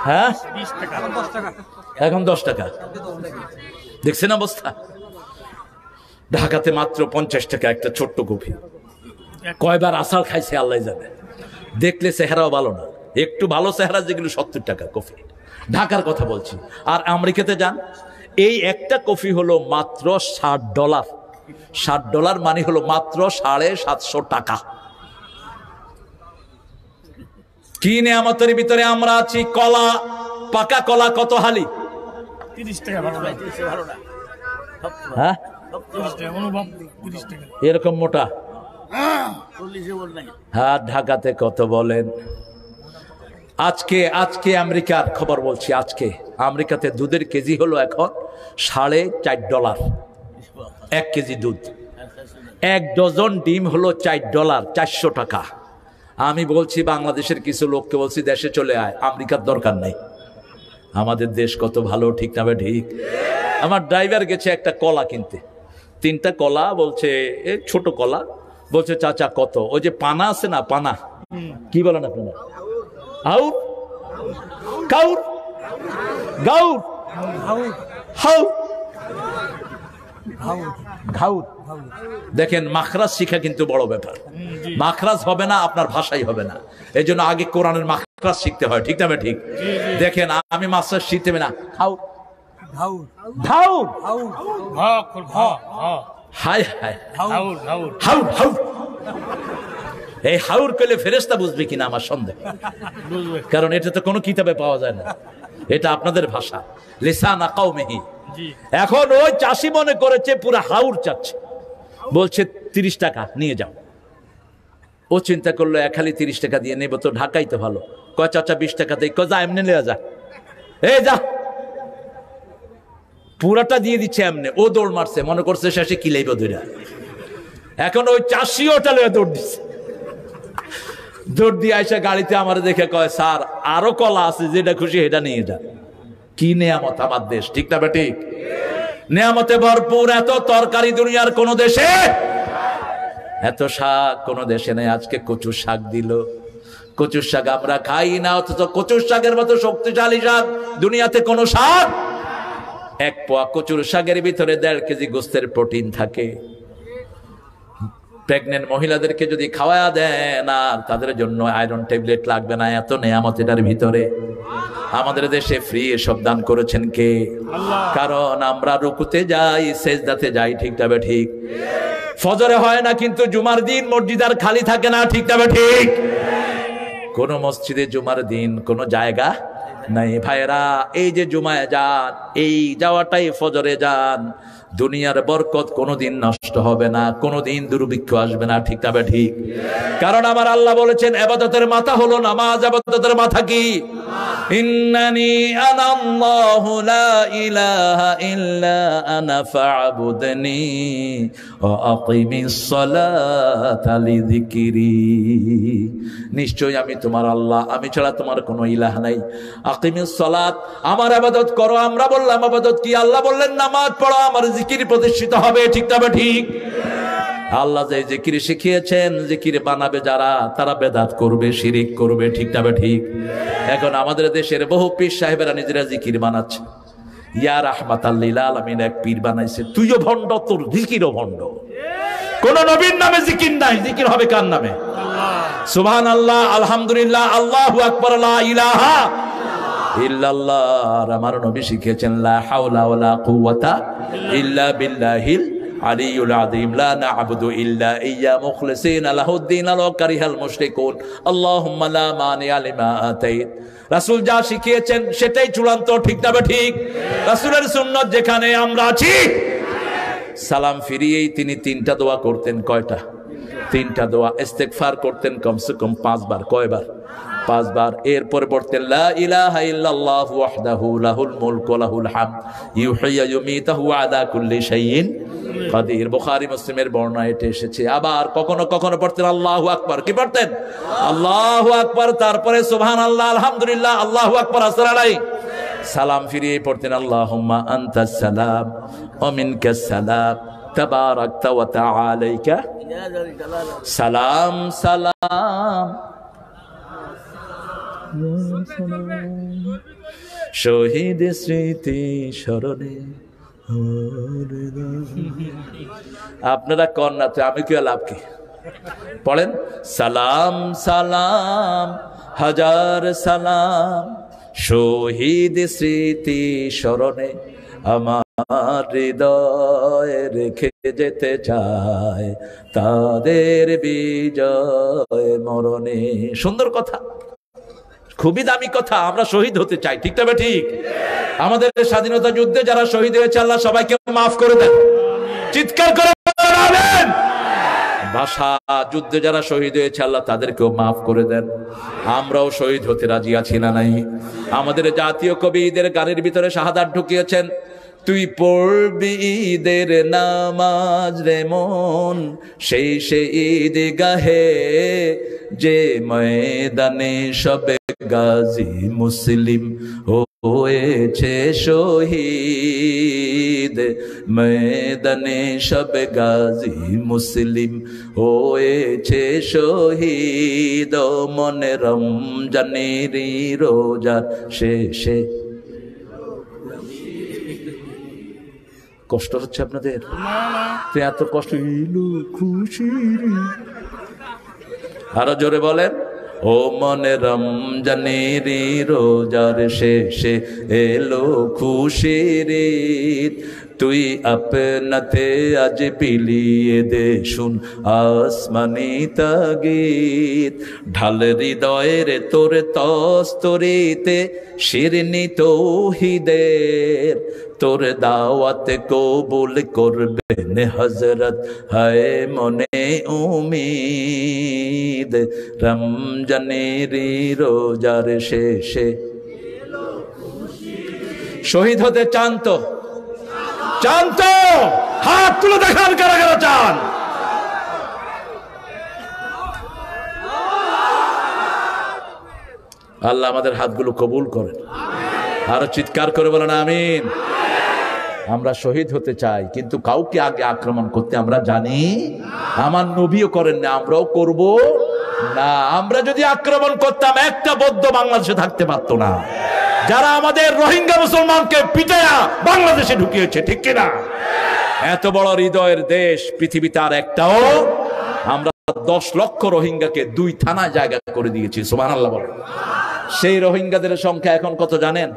হ্যাঁ, এখন 10 টাকা। দেখছেন অবস্থা? ঢাকাতে মাত্র 50 টাকা একটা ছোট্ট কফি। কয়বার আসার খাইছে আল্লাহ জানে। দেখলে চেহারাও ভালো না, একটু ভালো চেহারা যেগুলো 70 টাকা কফি। ঢাকার কথা বলছি। আর আমেরিকাতে যান, এই একটা কফি হলো মাত্র $60। $60 মানে হলো মাত্র 750 টাকা। কি নিয়ামতের ভিতরে আমরা আছি। কলা, পাকা কলা কত হালি? 30 টাকা। হ্যাঁ, এরকম মোটা। হ্যাঁ, ঢাকাতে কত বলেন? আজকে আমেরিকার খবর বলছি। আজকে আমেরিকাতে দুধের কেজি হলো এখন $4.5। 1 কেজি দুধ। 1 ডজন ডিম হলো $4, 400 টাকা। আমি বলছি বাংলাদেশের কিছু লোককে বলছি, দেশে চলে আয়, আমেরিকার দরকার নাই। আমাদের দেশ কত ভালো, ঠিক না ভাই? ঠিক। আমার ড্রাইভার গেছে একটা কলা কিনতে, 3টা কলা বলছে, ছোট কলা। বলছে, চাচা কত? ওই যে পানা আছে না, পানা কি বলেন আপনারা? আউর, কাউর, গাউর, হাউর, ঘাউর। দেখেন, মাখরাজ শিখা কিন্তু বড় ব্যাপার। মাখরাজ হবে না, আপনার ভাষাই হবে না। এই জন্য আগে কোরআনের মাখরাজ শিখতে হয়, ঠিক না ভাই? ঠিক। দেখেন, আমি মাখরাজ শিখতে হবে না। হাউর, ঘাউর, ঘাউর, হায় হায়, হাউর, হাউর, হাউর। এই হাউর কইলে ফেরেশতা বুঝবে কিনা আমার সন্দেহ, কারণ এটা তো কোনো কিতাবে পাওয়া যায় না। এটা আপনাদের ভাষা, লিসানা কওমিহি। এখন ওই চাষি মনে করেছে পুরো হাউর চাচ্ছে, বলছে 30 টাকা নিয়ে যাও। ও চিন্তা করলো, এক খালি 30 টাকা দিয়ে নেবো তো, ঢাকাই তো ভালো। কয় চাচা 20 টাকা দেয়। কয় যা, এমনি নেওয়া যা, এই যা। পুরাটা দিয়ে দিচ্ছে এমনি। ও দৌড় মারছে, মনে করছে শেষে কিলাইব ধরে। এখন ওই চাষি ওটা লয়ে দৌড় দিচ্ছে। দৌড় দিয়ে আইসা গাড়িতে আমার দেখে কয়, স্যার আরো কলা আছে, যেটা খুশি এটা নিয়ে যান। কি নেয়ামত আমার দেশ, ঠিক না ঠিক? নেয়ামতে ভরপুর, এত তরকারি দুনিয়ার কোন দেশে, এত শাক কোন দেশে নেই। আজকে কচুর শাক দিল, কচুর শাক আমরা খাই না, অথচ কচুর শাকের মতো শক্তিশালী শাক দুনিয়াতে কোন শাক। এক পোয়া কচুর শাকের ভিতরে 1.5 কেজি গোস্তের প্রোটিন থাকে। প্রেগনেন্ট মহিলাদেরকে যদি খাওয়া দেন আর তাদের জন্য আয়রন ট্যাবলেট লাগবে না, এত নেয়ামত এটার ভিতরে। আমাদের দেশে ফ্রি এসব দান করেছেন কে? কারণ আমরা রুকুতে যাই, সেজদাতে যাই, ঠিক তবে ঠিক। ফজরে হয় না, কিন্তু জুমার দিন মসজিদ আর খালি থাকে না, ঠিক তবে ঠিক। কোন মসজিদে জুমার দিন কোন জায়গা নাই ভাইরা। এই যে জুমায় যান, এই যাওয়াটাই ফজরে যান, দুনিয়ার বরকত কোনোদিন নষ্ট হবে না, কোনোদিন দুর্ভিক্ষ আসবে না, ঠিক তবে ঠিক। কারণ আমার আল্লাহ বলেছেন ইবাদতের মাথা হলো নামাজ। ইবাদতের মাথা কি? ইন্নানি আনাল্লাহু লা ইলাহা ইল্লা আনা ফা'বুদনি ওয়া আকিমিস সালাতা লিযিকরি। নিশ্চয়ই আমি তোমার আল্লাহ, আমি ছাড়া তোমার কোনো ইলাহ নাই। আকিমিস সালাত, আমার ইবাদত করো। আমরা বললাম ইবাদত কি? আল্লাহ বললেন নামাজ পড়ো, আমার জিকির প্রতিষ্ঠিত হবে, ঠিক তবে ঠিক। আল্লাহ যে জিকির শিখিয়েছেন, জিকির বানাবে যারা, তারা বেদাত করবে, শিরিক করবে, ঠিক তবে ঠিক। এখন আমাদের দেশের বহু পীর সাহেবেরা নিজেরা জিকির বানাচ্ছে। ইয়া রাহমাতাল লিল আলামিন এক পীর বানাইছে, তুইও ভণ্ড, তোর জিকিরও ভণ্ড। কোন নবীর নামে জিকির নাই, জিকির হবে কার নামে? সুবহানাল্লাহ, আলহামদুলিল্লাহ, আল্লাহু আকবার, লা ইলাহা ইল্লাল্লাহ। আর আমার নবী শিখিয়েছেন লা হাওলা ওয়ালা কুওয়াতা ইল্লা বিল্লাহিল আলিয়ুল আযীম, লা না'বুদু ইল্লা ইয়্যা মুখলিসিনা লাহুদ্দিন ওয়ালাউ কারিহাল মুশরিকুন, আল্লাহুম্মা লা মানি'a লিমা আতাইত। রাসূল যা শিখিয়েছেন সেটাই চূড়ান্ত, ঠিক না ঠিক? রাসূলের সুন্নাত যেখানে আমরা আছি। সালাম ফিরিয়েই তিনি 3টা দোয়া করতেন। কয়টা? 3টা দোয়া। ইস্তেগফার করতেন কমসে কম 5 বার। কয়বার? 5 বার। এরপরে পড়তেন লা ইলাহা ইল্লাল্লাহু ওয়াহদাহু লাহুল মুলকু ওয়া লাহুল হামদ ইউহয়ি ওয়া ইউমীতু আলা কুল্লি শাইইন কাদির। বুখারী মুসলিমের বর্ণনা এটা এসেছে। আবার কখনো কখনো পড়তেন আল্লাহু আকবার। কি পড়তেন? আল্লাহু আকবার। তারপরে সুবহানাল্লাহ, আলহামদুলিল্লাহ, আল্লাহু আকবার, আসসালামু আলাইকুম। সালাম ফিরিয়ে পড়তেন আল্লাহুম্মা আনতাস সালাম ওয়া মিনকাস সালাম তাবারাকতা ওয়া তাআলাইকা সালাম সালাম। শহীদ স্মৃতি স্মরণে। আপনারা কন্যা তো, আমি কি লাভ কি? পড়েন সালাম সালাম হাজার সালাম, শহীদ স্মৃতি স্মরণে আমার হৃদয়ে রেখে যেতে চায় তাদের বিজয় মরণে। সুন্দর কথা, খুবই দামি কথা। আমরা শহীদ হতে চাই, ঠিক তবে ঠিক। আমাদের স্বাধীনতা যুদ্ধে যারা শহীদ হয়েছে আল্লাহ সবাইকে মাফ করে দেন। চিৎকার করে বলেন ভাষা যুদ্ধে যারা শহীদ হয়েছে আল্লাহ তাদেরকেও মাফ করে দেন। আমরাও শহীদ হতে রাজি আছি না নাই? আমাদের জাতীয় কবি ঈদের গানের ভিতরে শাহাদাত ঢুকিয়েছেন। তুই পড়বি ঈদের নামাজ রে মন, সেই ঈদ গাহে যে ময়দানে সবে গাজী মুসলিম হয়েছে শহীদ, ময়দানে সবে গাজী মুসলিম হয়েছে শহীদ। মনে রমজানের রোজার শেষে। কষ্ট হচ্ছে আপনাদের? এত কষ্ট এলো খুশি। আরো জোরে বলেন, ও মনে রমজানের রোজার শেষে এলো খুশির ঈদ, তুই আপনাতে আজ বিলিয়ে দে শুন আসমানি তাগীদ। ঢাল হৃদয়ের তোর তস্তরিতে শিরনি তৌহিদের, তোর দাওয়াত কবুল করবেন হযরত হায় মনে উম্মীদ। রমজানের রোজার শেষে শহীদ হতে চান তো? চান তো? হাত তুলে দেখান কারা কারা চান। আল্লাহ আমাদের হাতগুলো কবুল করেন। আরো চিৎকার করে বলেন আমিন। আমরা শহীদ হতে চাই, কিন্তু কাউকে আগে আক্রমণ করতে আমরা জানি। আমার নবীও করেন না, আমরাও করব না। আমরা যদি আক্রমণ করতাম, একটা বৌদ্ধ বাংলাদেশে থাকতে পারতো না। যারা আমাদের রোহিঙ্গা মুসলমানকে পিটায়া বাংলাদেশে ঢুকিয়েছে, ঠিক কিনা? এত বড় হৃদয়ের দেশ পৃথিবীতে আর একটাও। আমরা 10 লক্ষ রোহিঙ্গাকে 2 থানায় জায়গা করে দিয়েছি, সুবহানাল্লাহ বলেন। সেই রোহিঙ্গাদের সংখ্যা এখন কত জানেন?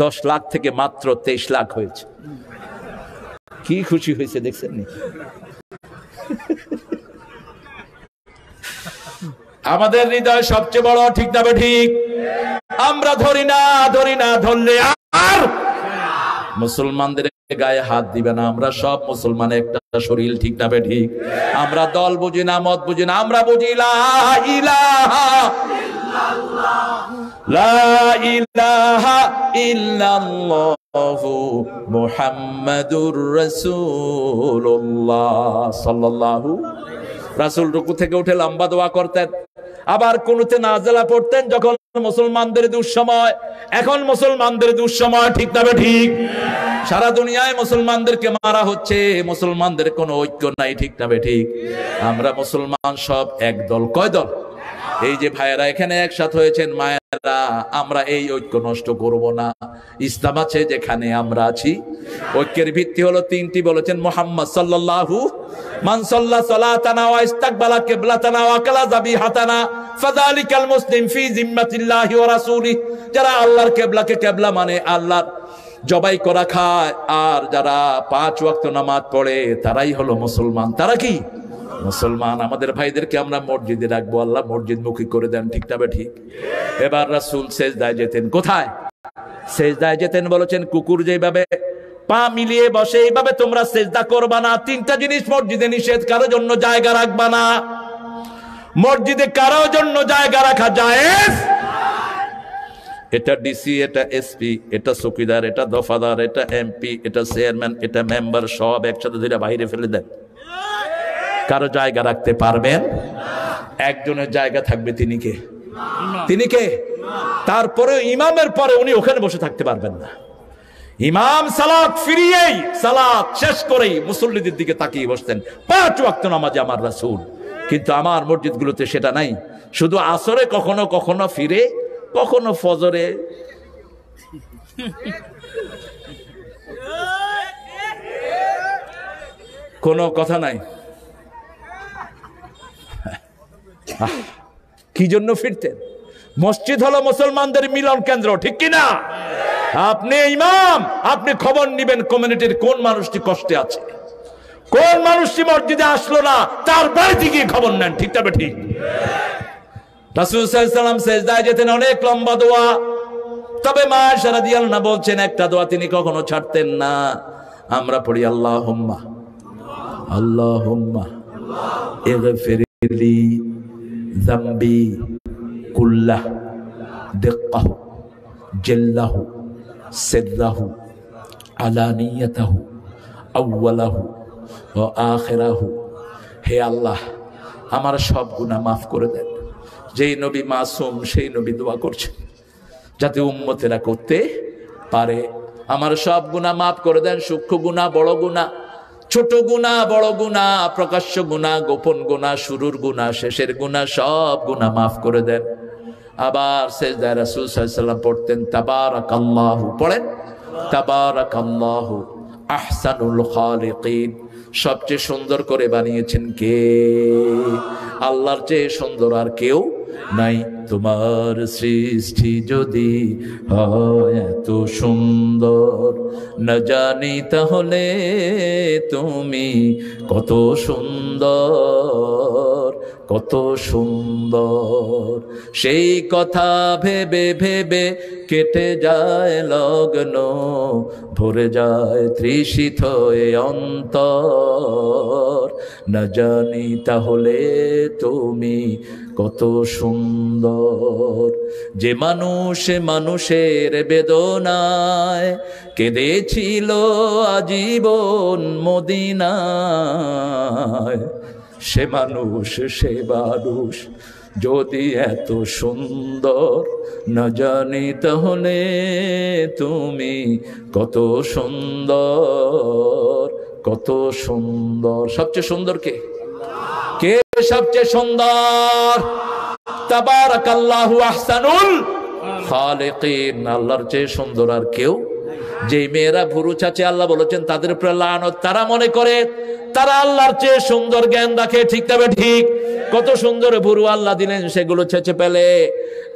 10 লাখ থেকে মাত্র 23 লাখ হয়েছে। কি খুশি হয়েছে দেখছেন নি? আমাদের হৃদয় সবচেয়ে বড়, ঠিক না ঠিক? আমরা ধরি না, ধরলে আর মুসলমানদের গায়ে হাত দিবে না। আমরা সব মুসলমান একটা শরীর, ঠিক না ঠিক? আমরা দল বুঝি না, মত বুঝি না, আমরা বুঝি লা ইলাহা ইল্লাল্লাহু মুহাম্মাদুর রাসূলুল্লাহ সাল্লাল্লাহু। রাসূল রুকু থেকে উঠে লম্বা দোয়া করতেন, আবার কুনুতে নাজিলা পড়তেন যখন মুসলমানদের দুঃসময়। এখন মুসলমানদের দুঃসময়, ঠিক না ঠিক? সারা দুনিয়ায় মুসলমানদেরকে মারা হচ্ছে, মুসলমানদের কোনো ঐক্য নাই, ঠিক না ঠিক? আমরা মুসলমান সব এক দল। কয় দল? এই যে ভাইয়েরা এখানে একসাথে হয়েছেন, মায়েরা, আমরা এই ঐক্য নষ্ট করব না। ইসলাম আছে যেখানে আমরা আছি। ঐক্যের ভিত্তি হলো 3টি, বলেছেন মুহাম্মদ সাল্লাল্লাহু। মান সাল্লা সালাতানা ওয়া ইস্তাকবালা কিবলাতানা ওয়া কালা যাবিহাতানা ফাযালিকাল মুসলিম ফি জিম্মাতিল্লাহি ওয়া রাসূলিহি। যারা আল্লাহর কিবলাকে কিবলা মানে আল্লাহর জবাই করা খায়, আর যারা 5 ওয়াক্ত নামাজ পড়ে তারাই হলো মুসলমান। তারা কি মুসলমান? আমাদের ভাইদেরকে আমরা মসজিদে রাখবো, আল্লাহ মসজিদ মুখী করে দেন, ঠিক না ঠিক? এবার রাসূল সেজদায় যেতেন। কোথায় সেজদায় যেতেন? বলেছেন কুকুর যেভাবে পা মিলিয়ে বসে, এইভাবে তোমরা সেজদা করবা না। 3টা জিনিস মসজিদে নিষেধ। কারো জন্য জায়গা রাখবা না। মসজিদে কারো জন্য জায়গা রাখা জায়েজ। এটা ডিসি, এটা এসপি, এটা চৌকিদার, এটা দফাদার, এটা এমপি, এটা চেয়ারম্যান, এটা মেম্বার, সব একসাথে ধরে বাইরে ফেলে দেন। কারো জায়গা রাখতে পারবেন? একজনের জায়গা থাকবে, তিনি কে? তিনি কে? তারপরে ইমামের পরে উনি ওখানে বসে থাকতে পারবেন না। ইমাম সালাত ফিরিয়েই, সালাত শেষ করেই মুসল্লিদের দিকে তাকিয়ে বসতেন। 5 ওয়াক্ত নামাজে আমার রাসূল। কিন্তু আমার মসজিদগুলোতে সেটা নাই। শুধু আসরে কখনো কখনো ফিরে, কখনো ফজরে। কোনো কথা নাই। কি জন্য ফিরতেন? মসজিদ হলো মুসলমানদের মিলন কেন্দ্র, ঠিক কিনা? আপনি ইমাম, আপনি খবর নিবেন কমিউনিটির কোন মানুষটি কষ্টে আছে, কোন মানুষটি মসজিদে আসলো না, তার বাড়িতে গিয়ে খবর নেন, ঠিক না ঠিক? রাসূল সাল্লাল্লাহু আলাইহি ওয়াসাল্লাম সেজদায় যেতেন, অনেক লম্বা দোয়া। তবে মা আয়েশা রাদিয়াল্লাহু আনহা বলছেন একটা দোয়া তিনি কখনো ছাড়তেন না। আমরা পড়ি আল্লাহুম্মা আল্লাহুম্মা ইগফিরলি যামবি কুল্লাহ দিক্কাহু জাল্লাহু সিররাহু আলানিয়াতাহু আউওয়ালাহু ওয়া আখিরাহু। হে আল্লাহ, আমার সব গুনাহ মাফ করে দেন। যেই নবী মাসুম, সেই নবী দোয়া করছেন যাতে উম্মতেরা করতে পারে। আমার সব গুনাহ মাফ করে দেন, সূক্ষ্ম গুনাহ, বড় গুনাহ, ছোট গুনাহ, বড় গুনাহ, প্রকাশ্য গুনাহ, গোপন গুনাহ, শুরুর গুনাহ, শেষের গুনাহ, সব গুনাহ মাফ করে দেন। আবার সেজদায় রাসূল সাল্লাল্লাহু আলাইহি ওয়াসাল্লাম পড়তেন তাবারাকাল্লাহু। পড়েন তাবারাকাল্লাহু আহসানুল খালিকিন। সবচেয়ে সুন্দর করে বানিয়েছেন কে? আল্লাহর চেয়ে সুন্দর আর কেউ নাই। তোমার সৃষ্টি যদি হয় এত সুন্দর, না জানি তাহলে তুমি কত সুন্দর, কত সুন্দর। সেই কথা ভেবে ভেবে কেটে যায় লগ্ন, ভরে যায় তৃষিত এ অন্তর, না জানি তাহলে তুমি কত সুন্দর। যে মানুষ মানুষের বেদনায় কেঁদেছিল আজীবন মদিনায়, সে মানুষ যদি এত সুন্দর না জানি তাহলে তুমি কত সুন্দর, কত সুন্দর। সবচেয়ে সুন্দর কে? কে সবচেয়ে সুন্দর? তাবারাকাল্লাহু আহসানুল খালিকিন। আল্লাহর চেয়ে সুন্দর আর কেউ? যে মেয়েরা ভুরু চাচে আল্লাহ বলেছেন তাদের উপরে লানত, তারা মনে করে তারা আল্লাহর চেয়ে সুন্দর জ্ঞান রাখে। ঠিক তবে ঠিক, কত সুন্দর ভুরু আল্লাহ দিলেন, সেগুলো ছেঁচে পেলে।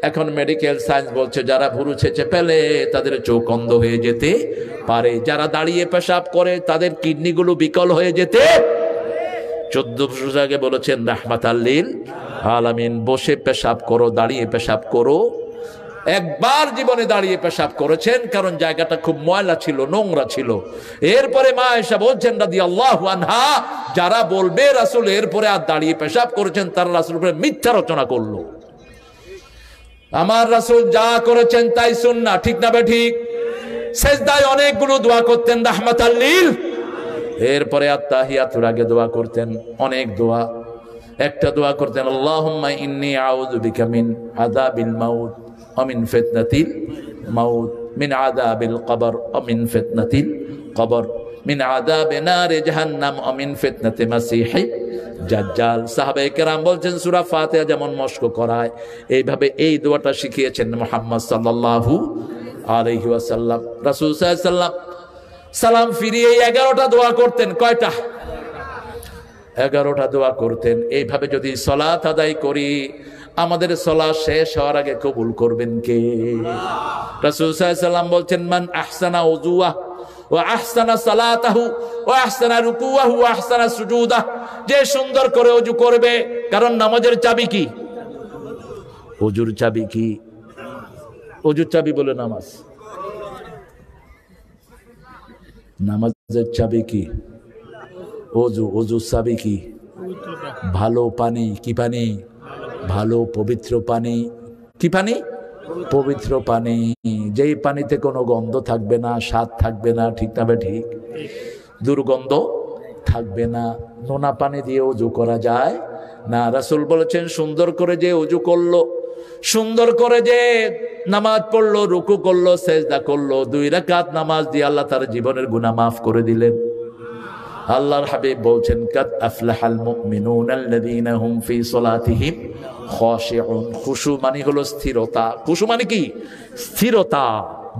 এখন মেডিকেল সায়েন্স বলছে যারা ভুরু ছেঁচে পেলে তাদের চোখ অন্ধ হয়ে যেতে পারে, যারা দাঁড়িয়ে পেশাব করে তাদের কিডনিগুলো বিকল হয়ে যেতে। 14 বছর আগে বলেছেন রাহমাতাল লিল আলামিন, বসে পেশাব করো, দাঁড়িয়ে পেশাব করো। একবার জীবনে দাঁড়িয়ে পেশাব করেছেন, কারণ জায়গাটা খুব ময়লা ছিল, নোংরা ছিল। এরপরে মা আয়েশা বলছেন রাদিয়াল্লাহু আনহা, যারা বলবে রাসূল এরপরে আর দাঁড়িয়ে পেশাব করেছেন তারা রাসূলের উপরে মিথ্যা রচনা করলো। আমার রাসূল যা করেছেন তাই সুন্নাহ। ঠিক না ঠিক? সেজদায় অনেকগুলো দোয়া করতেন রাহমাতাল লিল। এরপরে আত্তাহিয়াতুর আগে দোয়া করতেন অনেক দোয়া। একটা দোয়া করতেন আল্লাহুম্মা ইন্নী আউযু বিকা মিন আযাবিল মাউত ওয়া মিন ফিতনাতিল মাউত, মিন আযাবিল কবর ওয়া মিন ফিতনাতিল কবর, মিন আযাবি নারি জাহান্নাম ওয়া মিন ফিতনাতি মাসিহিদ দাজ্জাল। সাহাবায়ে কেরাম বলছেন সূরা ফাতিহা যেমন মস্ক করায়, এইভাবে এই দোয়াটা শিখিয়েছেন মুহাম্মদ সাল্লাল্লাহু আলাইহি ওয়াসাল্লাম। রাসূল সাল্লাল্লাহু আলাইহি ওয়াসাল্লাম সালাম ফিরিয়ে 11টা দোয়া করতেন। কয়টা? 11টা দোয়া করতেন। এইভাবে যদি সালাত আদায় করি, আমাদের সালাত শেষ হওয়ার আগে কবুল করবেন কে? রাসূল সাল্লাল্লাহু আলাইহি ওয়াসাল্লাম বলছেন মান আহসানা উযুওয়াহু ওয়া আহসানা সালাতাহু ওয়া আহসানা রুকুওয়াহু ওয়া আহসানা সুজুদাহু, যে সুন্দর করে ওযু করবে। কারণ নামাজের চাবি কি? ওযুর চাবি কি? ওযুর চাবি বলে নামাজ। নামাজের চাবি কি? ওযু। ওযুর চাবি কি? ভালো পানি। কি পানি? ভালো পবিত্র পানি। কি পানি? পবিত্র পানি। যেই পানিতে কোনো গন্ধ থাকবে না, স্বাদ থাকবে না। ঠিক না ঠিক? দুর্গন্ধ থাকবে না। নোনা পানি দিয়ে ওযু করা যায় না। রাসূল বলেছেন সুন্দর করে যে ওযু করলো, সুন্দর করে যে নামাজ পড়লো, রুকু করলো, সেজদা করলো, 2 রাকাত নামাজ দিয়ে আল্লাহ তার জীবনের গুনাহ মাফ করে দিলেন। আল্লাহর হাবিব বলছেন কাদ আফলাহাল মুমিনুন আল্লাযীনা হুম ফি সালাতিহিম খাশিউন। খুশু মানে হলো স্থিরতা। খুশু মানে কি? স্থিরতা,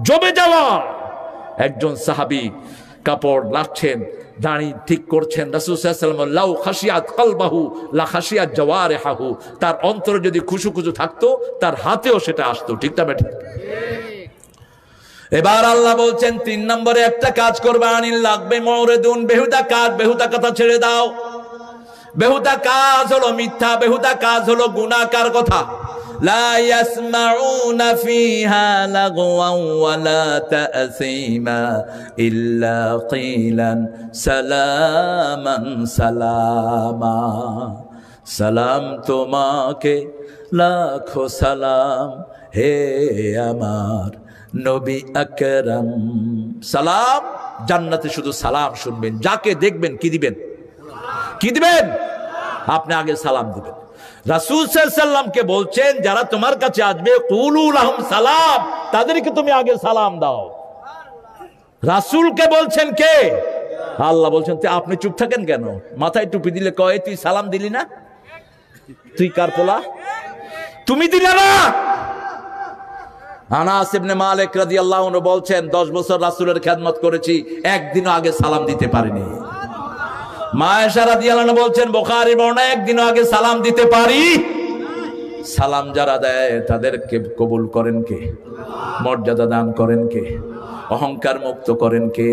জমে যাওয়া। একজন সাহাবী কাপড় লাচ্ছেন, দাড়ি ঠিক করছেন, রাসূল সাল্লাল্লাহু আলাইহি ওয়াসাল্লাম লাউ খাশিয়াত কলবাহু লা খাশিয়াত জাওয়ারিহু, তার অন্তরে যদি খুশু খুশু থাকতো তার হাতেও সেটা আসতো। ঠিক না ঠিক? এবার আল্লাহ বলছেন 3 নম্বরে একটা কাজ করবে, আনিল লাগবে মওরিদুন, বেহুদা কাজ, বেহুদা কথা ছেড়ে দাও। বেহুদা কাজ হলো মিথ্যা, বেহুদা কাজ হলো গুনাহ। কার কথা? লা ইয়াসমাউনা ফিহা লাগওয়ান ওয়ালা তাসীমা ইল্লা কিলান সালামান সালামা। সালাম তোমাকে, লাখো সালাম হে আমার নবী আকরাম। সালাম, জান্নাতে শুধু সালাম শুনবেন। যাকে দেখবেন কি দিবেন? কি দিবেন? আপনি আগে সালাম দিবেন। রাসূল সাল্লাল্লাহু আলাইহি ওয়াসাল্লামকে বলছেন যারা তোমার কাছে আসবে কুলু লাহুম সালাম, তাদেরকে তুমি আগে সালাম দাও। রাসূলকে বলছেন কে? আল্লাহ বলছেন আপনি চুপ থাকেন কেন? মাথায় টুপি দিলে কয় তুই সালাম দিলি না? তুই কার পোলা? তুমি দিলে না? আনাস ইবনে মালিক রাদিয়াল্লাহু আনহু বলছেন 10 বছর রাসূলের খেদমত করেছি, একদিনও আগে সালাম দিতে পারিনি। মা আয়েশা রাদিয়াল্লাহু আনহা বলছেন বুখারীর বর্ণনা, একদিনও আগে সালাম দিতে পারি। সালাম যারা দেয় তাদেরকে কবুল করেন কে? মর্যাদা দান করেন কে? অহংকার মুক্ত করেন কে?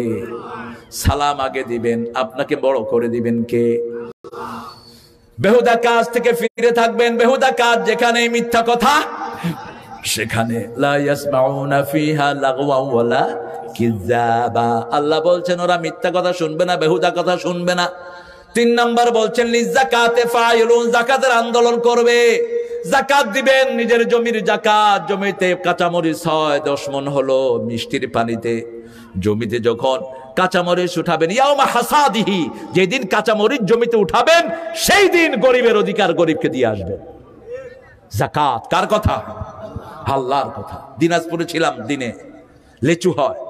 সালাম আগে দিবেন, আপনাকে বড় করে দিবেন কে? বেহুদা কাজ থেকে ফিরে থাকবেন। বেহুদা কাজ যেখানে মিথ্যা কথা, সেখানে লা ইয়াসমাউনা ফিহা লাগওয়া ওয়ালা কিযাবা। আল্লাহ বলছেন ওরা মিথ্যা কথা শুনবে না, বেহুদা কথা শুনবে না। 3 নাম্বার বলছেন লিযাকাতে ফাইলুন, যাকাতের আন্দোলন করবে। যাকাত দিবেন, নিজের জমির যাকাত। জমিতে কাঁচামরিচ হয় 10 মণ হলো মিষ্টির পানিতে। জমিতে যখন কাঁচামরিচ উঠাবেন, ইয়াউমা হাসাদিহি, যেদিন কাঁচামরিচ জমিতে উঠাবেন সেই দিন গরিবের অধিকার গরিবকে দিয়ে আসবেন। জাকাত কার কথা? আল্লাহর কথা। দিনাজপুরে ছিলাম, দিনে লিচু হয়,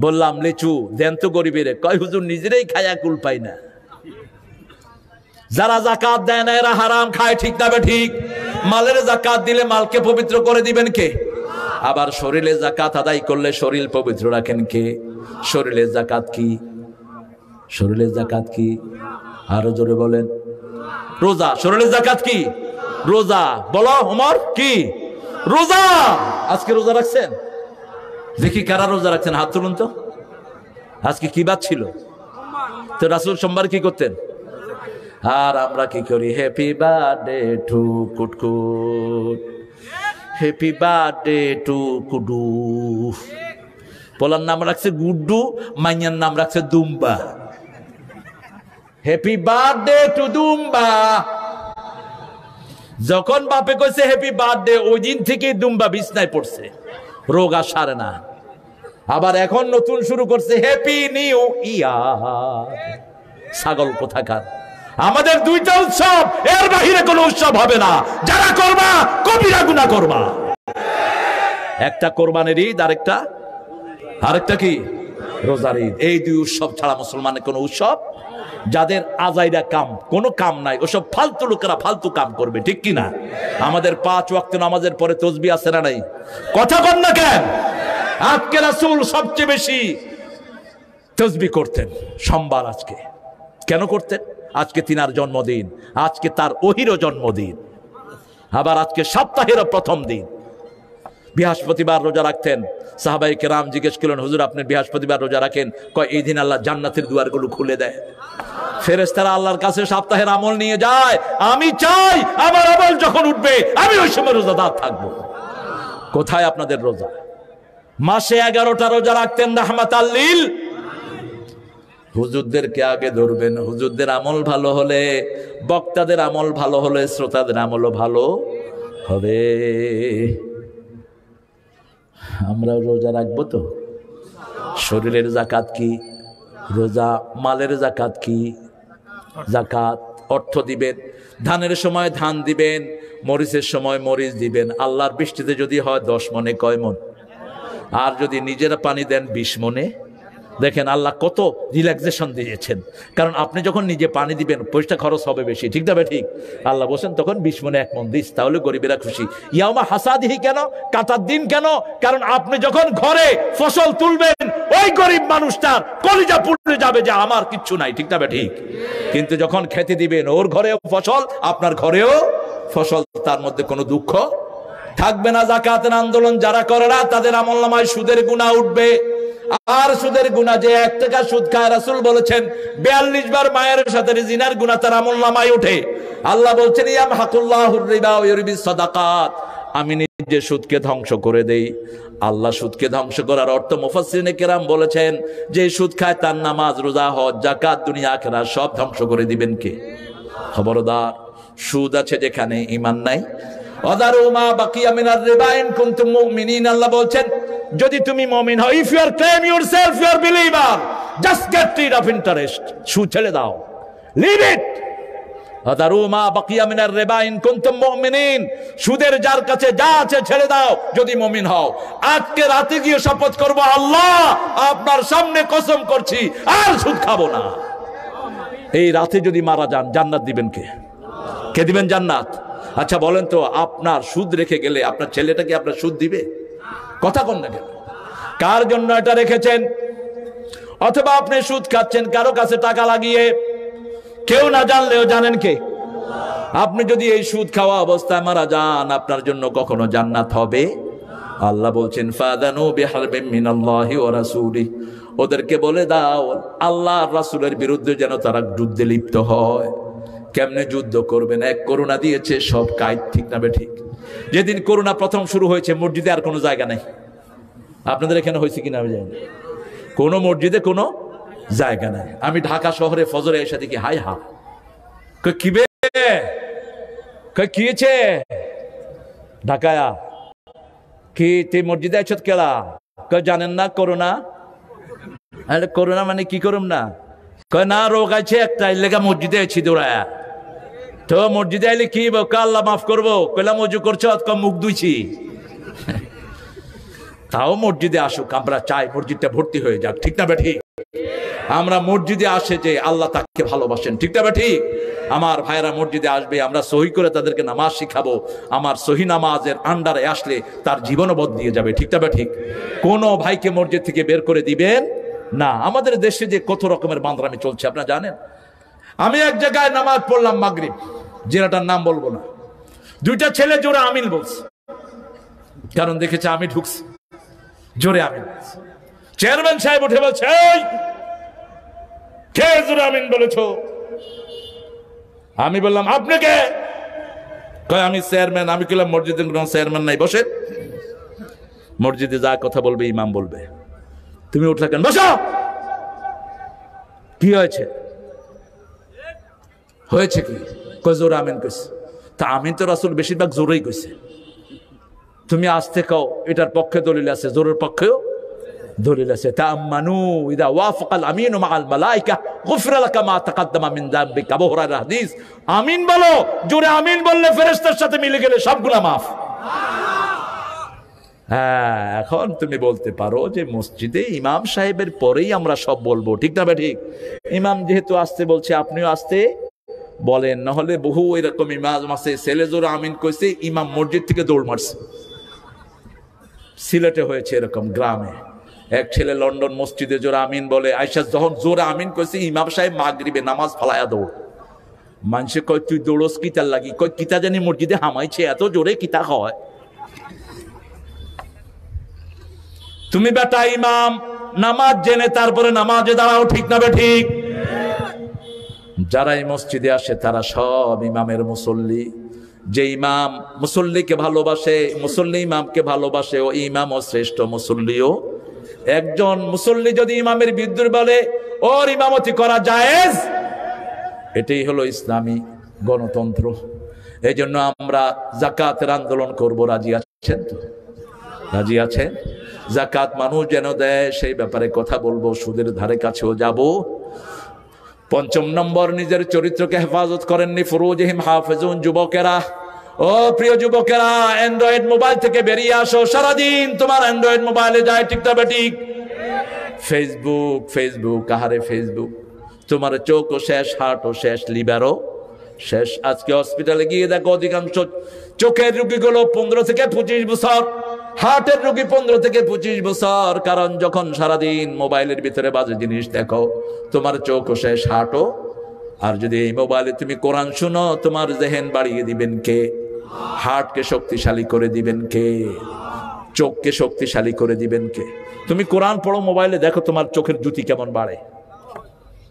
বললাম লিচু দেন তো গরিবের। কয় হুজুর নিজেরাই খায়া কুল পাই না। যারা জাকাত দেয় না এরা হারাম খায়, ঠিক না ঠিক? মালের জাকাত দিলে মালকে পবিত্র করে দিবেন কে? আবার শরীরে জাকাত আদায় করলে শরীর পবিত্র রাখেন কে? শরীরের জাকাত কি? শরীরের জাকাত কি? আরো জোরে বলেন। রোজা। শরীরের জাকাত কি? রোজা। বলো ওমর, কি? রোজা। আজকে রোজা রাখছেন? দেখি কারা রোজা রাখছেন, হাত তুলুন তো। আজকে কি বাত ছিল? তো রাসূল সোমবার কি করতেন? আর আমরা কি করি? Happy birthday to Kutkut, happy birthday to Kudu. পোলার নাম রাখছে গুড্ডু, মাইয়ার নাম রাখছে দুম্বা। হ্যাপি বার্থডে টু দুম্বা। যখন বাপে কইছে হ্যাপি বার্থডে, ওই দিন থেকে দুম্বা বিছনায় পড়ছে, রোগ আর সারে না। আবার এখন নতুন শুরু করছে হ্যাপি নিউ ইয়ার। ছাগল কোথাকার। আমাদের দুইটা উৎসব, এর বাহিরে কোনো উৎসব হবে না। যারা করবা কবিরা গুনাহ করবা। একটা কোরবানির ঈদ, আরেকটা কি? রোজার ঈদ। এই দুই উৎসব ছাড়া মুসলমানের কোনো উৎসব, যাদের আজাইরা কাম, কোনো কাম নাই, ওসব ফালতু লোকেরা ফালতু কাম করবে, ঠিক কি না? আমাদের 5 ওয়াক্ত নামাজের পরে তাসবিহ আছে না নাই? কথা কন না কেন? আজকে রাসূল সবচেয়ে বেশি তাসবিহ করতেন সোমবার। আজকে কেন করতেন? আজকে তিনার জন্মদিন, আজকে তার ওহিরও জন্মদিন, আবার আজকে সপ্তাহেরও প্রথম দিন। বৃহস্পতিবার রোজা রাখতেন। সাহাবায়ে কেরাম জিজ্ঞেস করলেন, হুজুর আপনি বৃহস্পতিবার রোজা রাখেন? কয় এই দিন আল্লাহ জান্নাতের দুয়ারগুলো খুলে দেয়। ফেরেশতারা আল্লাহর কাছে সপ্তাহের আমল নিয়ে যায়। আমি চাই আমার আমল যখন উঠবে আমি ওই সময় রোজাদার থাকবো। কোথায় আপনাদের রোজা? মাসে 11টা রোজা রাখতেন রাহমাতাল লিল। হুজুরদেরকে আগে ধরবেন। হুজুরদের আমল ভালো হলে, বক্তাদের আমল ভালো হলে, শ্রোতাদের আমলও ভালো হবে। আমরা রোজা রাখবো তো? শরীরের জাকাত কি? রোজা। মালের জাকাত কি? জাকাত। অর্থ দিবেন। ধানের সময় ধান দিবেন, মরিচের সময় মরিচ দিবেন। আল্লাহর বৃষ্টিতে যদি হয় 10 মনে, কয় মন? আর যদি নিজেরা পানি দেন 20 মনে। দেখেন আল্লাহ কত রিল্যাক্সেশন দিয়েছেন। কারণ আপনি যখন নিজে পানি দিবেন পয়সা খরচ হবে বেশি, ঠিক না ঠিক? আল্লাহ বলছেন তখন 20 মনে 1 মন দিস, তাহলে গরিবেরা খুশি। ইয়াউমা হাসাদিহি কেন? কাটার দিন কেন? কারণ আপনি যখন ঘরে ফসল তুলবেন ওই গরিব মানুষটার কলিজা পুড়ে যাবে যে আমার কিচ্ছু নাই, ঠিক না ঠিক? কিন্তু যখন খেতে দিবেন ওর ঘরেও ফসল, আপনার ঘরেও ফসল, তার মধ্যে কোনো দুঃখ থাকবে না। জাকাতের আন্দোলন যারা করে না তাদের আমলনামায় সুদের গুনাহ উঠবে। আর সুদের গুনাহ, যে 1 টাকা সুদ খায়, রাসূল বলেছেন 42 বার মায়ের সাথে জিনার গুনাহ তার আমলনামায় ওঠে। আল্লাহ বলছেন ইয়ামহাকুল্লাহুর রিবা ওয়া ইউরবিস সাদাকাত। আমি নিজে সুদকে ধ্বংস করে দেই। আল্লাহ সুদকে ধ্বংস করার অর্থ মুফাসসিরিনে কেরাম বলেছেন যে সুদ খায় তার নামাজ, রোজা, হজ, যাকাত, দুনিয়া আখিরাত সব ধ্বংস করে দিবেন কে? খবরদার, সুদ আছে যেখানে ঈমান নাই। ওয়াদারু মা বাকিয়া মিনার রিবা ইন কুনতুম মুমিনিন। আল্লাহ বলছেন যদি তুমি মুমিন হও, if you are claim yourself you are believer, just get rid of interest. সুদ ছেড়ে দাও, লিভ ইট। ওয়াদারু মা বাকিয়া মিনার রিবা ইন কুনতুম মুমিনিন। সুদের যার কাছে যা আছে ছেড়ে দাও যদি মুমিন হও। আজকে রাতে গিয়ে শপথ করব, আল্লাহ আপনার সামনে কসম করছি আর সুদ খাবো না। এই রাতে যদি মারা যান জান্নাত দিবেন কে? কে দিবেন জান্নাত? আচ্ছা বলেন তো, আপনার সুদ রেখে গেলে আপনার ছেলেটা কি আপনার সুদ দিবে? কথা কন না কেন? কার জন্য এটা রেখেছেন? অথবা আপনি সুদ খাচ্ছেন কারো কাছে টাকা লাগিয়ে, কেউ না জানলেও জানেন কে? আপনি যদি এই সুদ খাওয়া অবস্থায় মারা যান আপনার জন্য কখনো জান্নাত হবে? আল্লাহ বলছেন ফাদানু বিহারবিম মিনাল্লাহি ওয়া রাসূলিহি। ওদেরকে বলে দাও আল্লাহ আর রাসূলের বিরুদ্ধে যেন তারা যুদ্ধে লিপ্ত হয়। কেমনে যুদ্ধ করবেন? এক করোনা দিয়েছে সব কাজ, ঠিক না ঠিক? যেদিন করোনা প্রথম শুরু হয়েছে মসজিদে আর কোনো জায়গা নাই। আপনাদের এখানে হয়েছে কিনা আমি জানি না। কোনো মসজিদে কোনো জায়গা নাই। আমি ঢাকা শহরে ফজরে এসে দেখি হাই হা, কি বে কিছে ঢাকায়া কি তুই মসজিদে আইছত কেলা? জানেন না করোনা? আরে করোনা মানে কি করুম না? কয় না রোগ আছে একটা, এর লেগা মসজিদে আছি দৌড়ায়া। তো মসজিদে আইলে কি আল্লাহ মাফ করবো, কইলাম অজু করছো মুখ ধুইছি। তাও মসজিদে আসুক, আমরা চাই মসজিদটা ভর্তি হয়ে যাক, ঠিক না বেঠিক? আমরা মসজিদে আসে যে আল্লাহ তাকে ভালোবাসেন, ঠিক না বেঠিক? আমার ভাইরা মসজিদে আসবে, আমরা সহি করে তাদেরকে নামাজ শিখাবো। আমার সহি নামাজের আন্ডারে আসলে তার জীবনও বদলিয়ে যাবে, ঠিক না বেঠিক? কোনো ভাইকে মসজিদ থেকে বের করে দিবেন না। আমাদের দেশে যে কত রকমের বান্দরামি চলছে আপনারা জানেন। আমি এক জায়গায় নামাজ পড়লাম মাগরিব, জেলাটার নাম বলবো না, দুইটা ছেলে জোরে আমিন বলছে, কারণ দেখেছে আমি ঢুকছি, জোরে আমিন। চেয়ারম্যান সাহেব উঠে বলছে, এই কে জোরে আমিন বলেছো? আমি বললাম আপনি কে? কয় আমি চেয়ারম্যান। আমি কইলাম মসজিদে কোনো চেয়ারম্যান নাই, বসে। মসজিদে যা কথা বলবে ইমাম বলবে, তুমি উঠলে কেন? বসো। কি হয়েছে? হয়েছে কি? কয় জোরে আমিন কইছে। তা আমিন তো রাসূল বেশিরভাগ জোরেই কইছে, তুমি আসতে কও, এটার পক্ষে দলিল আছে, জোরের পক্ষেও দলিল আছে। তাআম্মানু ইযা ওয়াফাকাল আমিনু মাআল মালায়েকা গুফিরা লাকা মা তাকাদ্দামা মিন যামবিকা। আবু হুরায়রার হাদিস। আমিন বলো, জোরে আমিন বললে ফেরেশতার সাথে মিলে গেলে সব গুনাহ মাফ। হ্যাঁ, এখন তুমি বলতে পারো যে মসজিদে ইমাম সাহেবের পরেই আমরা সব বলবো, ঠিক না ঠিক? ইমাম যেহেতু আসতে বলছে, আপনিও আসতে বলেন। নহলে বহু এরকম ইমাম আছে, ছেলে জোরে আমিন কইছে, ইমাম মসজিদ থেকে দৌড় মারছে। সিলেটে হয়েছে এরকম, গ্রামে এক ছেলে লন্ডন মসজিদে জোরে আমিন বলে, আয়েশা যখন জোরে আমিন কইছে, ইমাম সাহেব মাগরিবে নামাজ ফালায়া দৌড়। মানুষে কয় তুই দৌড়স কিতার লাগি? কয় কিতা জানি মসজিদে হামাইছে, এত জোরে কিতা হয়। তুমি বেটা ইমাম, নামাজ জেনে তারপরে নামাজে দাঁড়াও, ঠিক না ঠিক? যারা এই মসজিদে আসে তারা সব ইমামের মুসল্লি। যে ইমাম মুসল্লিকে ভালোবাসে, মুসল্লি ইমামকে ভালোবাসে, ও ইমামও শ্রেষ্ঠ মুসল্লিও। একজন মুসল্লি যদি ইমামের বিদ্রোহ বলে, ওর ইমামতি করা জায়েজ। এটাই হলো ইসলামী গণতন্ত্র। এই জন্য আমরা যাকাতের আন্দোলন করব। রাজি আছেন তো? রাজি আছেন? যাকাত মানুষ যেন দেয় সেই ব্যাপারে কথা বলবো, সুদের ধারে কাছেও যাব। ৫ম নম্বর, নিজের চরিত্রকে হেফাজত করেননি ফুরুজহিম হাফিজুন। যুবকেরা, ও প্রিয় যুবকেরা, অ্যান্ড্রয়েড মোবাইল থেকে বেরিয়ে আসো। সারাদিন তোমার অ্যান্ড্রয়েড মোবাইলে যায়, ঠিক না বেঠিক? ফেসবুক, ফেসবুক, আহারে ফেসবুক। তোমার চোখও শেষ, হার্টও শেষ, লিভারও শেষ। আজকে হসপিটালে গিয়ে দেখো অধিকাংশ চোখের রোগীগুলো 15 থেকে 25 বছর, হার্টের রোগী 15 থেকে 25 বছর। কারণ যখন সারাদিন মোবাইলের ভিতরে বাজে জিনিস দেখো, তোমার চোখও শেষ, হার্টও। আর যদি এই মোবাইলে তুমি কোরআন শুনো, তোমার জেহেন বাড়িয়ে দিবেন কে? হার্টকে শক্তিশালী করে দিবেন কে? চোখকে শক্তিশালী করে দিবেন কে? তুমি কোরআন পড়ো, মোবাইলে দেখো তোমার চোখের জ্যোতি কেমন বাড়ে।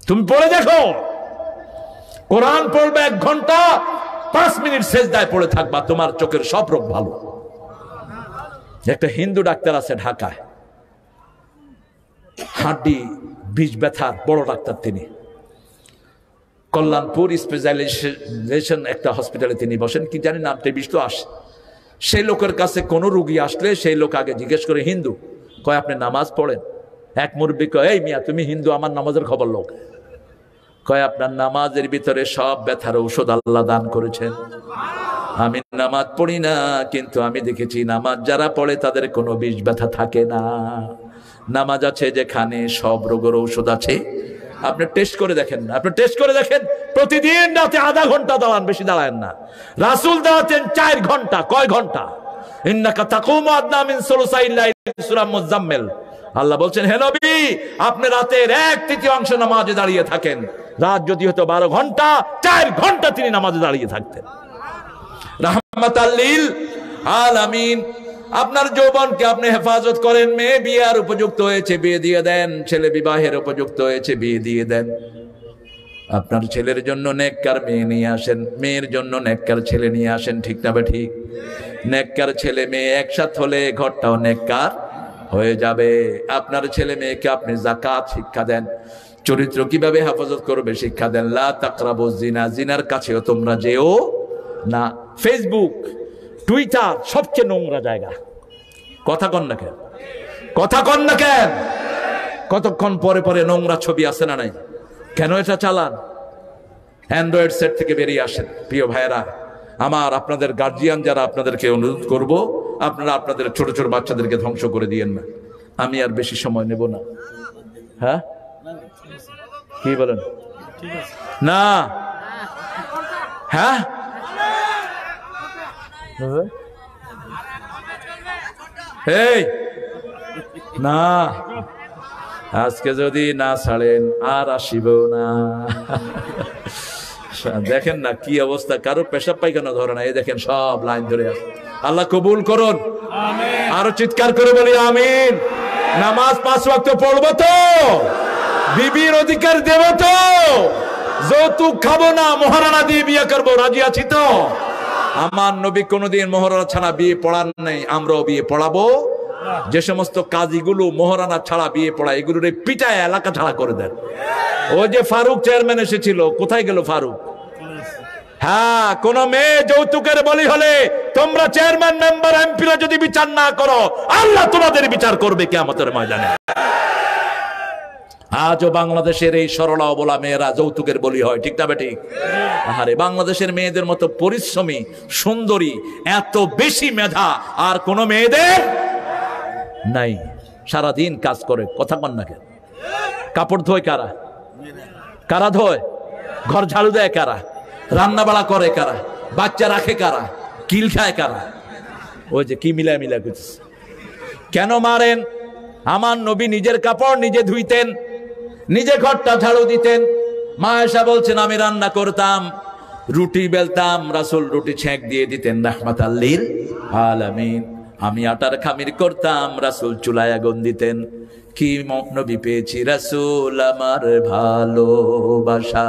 তুমি পড়ে দেখো। কোরআন পড়বে 1 ঘন্টা, 5 মিনিট সেজদায় পড়ে থাকবা, তোমার চোখের সব রোগ ভালো। একটা হিন্দু ডাক্তার আছে ঢাকায়, হাড্ডি বিষ ব্যথার বড় ডাক্তার তিনি। কল্যাণপুর স্পেশালাইজেশন একটা হসপিটালে তিনি বসেন, কি জানি নামটা বিষ তো আসে। সেই লোকের কাছে কোনো রুগী আসলে সেই লোক আগে জিজ্ঞেস করে, হিন্দু? কয় আপনি নামাজ পড়েন? এক মুরব্বী কয়, এই মিয়া তুমি হিন্দু, আমার নামাজের খবর লোক। কয় আপনার নামাজের ভিতরে সব ব্যথার ঔষধ আল্লাহ দান করেছেন। আমি নামাজ পড়ি না, কিন্তু আমি দেখেছি নামাজ যারা পড়ে তাদের কোনো বিষ ব্যথা থাকে না। নামাজ আছে যেখানে সব রোগের ঔষধ আছে। আপনি টেস্ট করে দেখেন না, আপনি টেস্ট করে দেখেন। প্রতিদিন রাতে আধা ঘন্টা দাঁড়ান, বেশি দাঁড়ান না। রাসূল দাঁড়াতেন 4 ঘন্টা। কয় ঘন্টা? ইন্নাকা তাকুমু আদনা মিন সুলুসাইল লাইল, সূরা মুজাম্মিল। আল্লাহ বলছেন, হে নবী, আপনি রাতের 1/3 নামাজে দাঁড়িয়ে থাকেন। রাত যদি হতো 12 ঘন্টা, 4 ঘন্টা তিনি নামাজে দাঁড়িয়ে থাকতেন। রাহমাতাল লিল আলামিন। আপনার যৌবনকে আপনি হেফাজত করেন। মেয়ে বিয়ার উপযুক্ত হয়েছে, বিয়ে দিয়ে দেন। ছেলে বিবাহের উপযুক্ত হয়েছে, বিয়ে দিয়ে দেন। আপনার ছেলের জন্য নেককার মেয়ে নিয়ে আসেন, মেয়ের জন্য নেককার ছেলে নিয়ে আসেন, ঠিক না ঠিক? নেককার ছেলে মেয়ে একসাথ হলে ঘরটাও নেককার হয়ে যাবে। আপনার ছেলে মেয়েকে আপনি যাকাত শিক্ষা দেন, চরিত্র কিভাবে হেফাজত করবে শিক্ষা দেন। লা তাকরাবুজ জিনা, জিনার কাছেও তোমরা যেও না। ফেসবুক, টুইটার সবচেয়ে নোংরা জায়গা। কথা কন না কেন? কথা কন না কেন? কতক্ষণ পরে পরে নোংরা ছবি আসে না নাই? কেন এটা চালান? অ্যান্ড্রয়েড সেট থেকে বেরিয়ে আসেন। প্রিয় ভাইয়েরা আমার, আপনাদের গার্জিয়ান যারা, আপনাদেরকে অনুরোধ করব, আপনারা আপনাদের ছোট ছোট বাচ্চাদেরকে ধ্বংস করে দিয়েন না। আমি আর বেশি সময় নেব না। হ্যাঁ, কি বলেন? না, হ্যাঁ, এই না, আজকে যদি না ছাড়েন আর আসিব না। দেখেন না কি অবস্থা, কারো পেশাব পায়খানা ধরে না, এই দেখেন সব লাইন ধরে আছে। আল্লাহ কবুল করুন, আরো চিৎকার করে বলি আমিন। নামাজ 5 ওয়াক্ত পড়বো তো, বিবির অধিকার দেব তো, যৌতুক খাবো না, মহারানা দিয়ে বিয়ে করবো, রাজি আছি তো? আমার নবী কোনদিন মহারানা ছাড়া বিয়ে পড়ান নাই, আমরাও বিয়ে পড়াবো। যে সমস্ত কাজীগুলো মহারানা ছাড়া বিয়ে পড়া, এগুলোর পিটায় এলাকা ছাড়া করে দেন। ও যে ফারুক চেয়ারম্যান এসেছিল, কোথায় গেল ফারুক? হ্যাঁ, কোন মেয়ে যৌতুকের বলি হলে তোমরা চেয়ারম্যান, মেম্বার, এমপিরা যদি বিচার না করো, আল্লাহ তোমাদের বিচার করবে কিয়ামতের ময়দানে। আজও বাংলাদেশের এই সরলা অবলা মেয়েরা যৌতুকের বলি হয়, ঠিক না বেঠিক? আরে বাংলাদেশের মেয়েদের মতো পরিশ্রমী, সুন্দরী, এত বেশি মেধা আর কোন মেয়েদের নাই। সারাদিন কাজ করে, কথা কন না কেন? কাপড় ধোয় কারা? কারা ধোয়? ঘর ঝাড়ু দেয় কারা? রান্না বাড়া করে কারা? বাচ্চা রাখে কারা? কিল খায় কারা? ওই যে কি মিলা মিলা করছে। কেন মারেন? আমার নবী নিজের কাপড় নিজে ধুইতেন, নিজে ঘরটা ঝাড়ু দিতেন। মা আয়েশা বলছেন, আমি রান্না করতাম, রুটি বেলতাম, রাসূল রুটি ছেঁক দিয়ে দিতেন রাহমাতাল লিল আলামিন। আমি আটার খামির করতাম, রাসূল চুলায় আগুন দিতেন। কি নবী পেয়েছি, রাসূল আমার ভালোবাসা,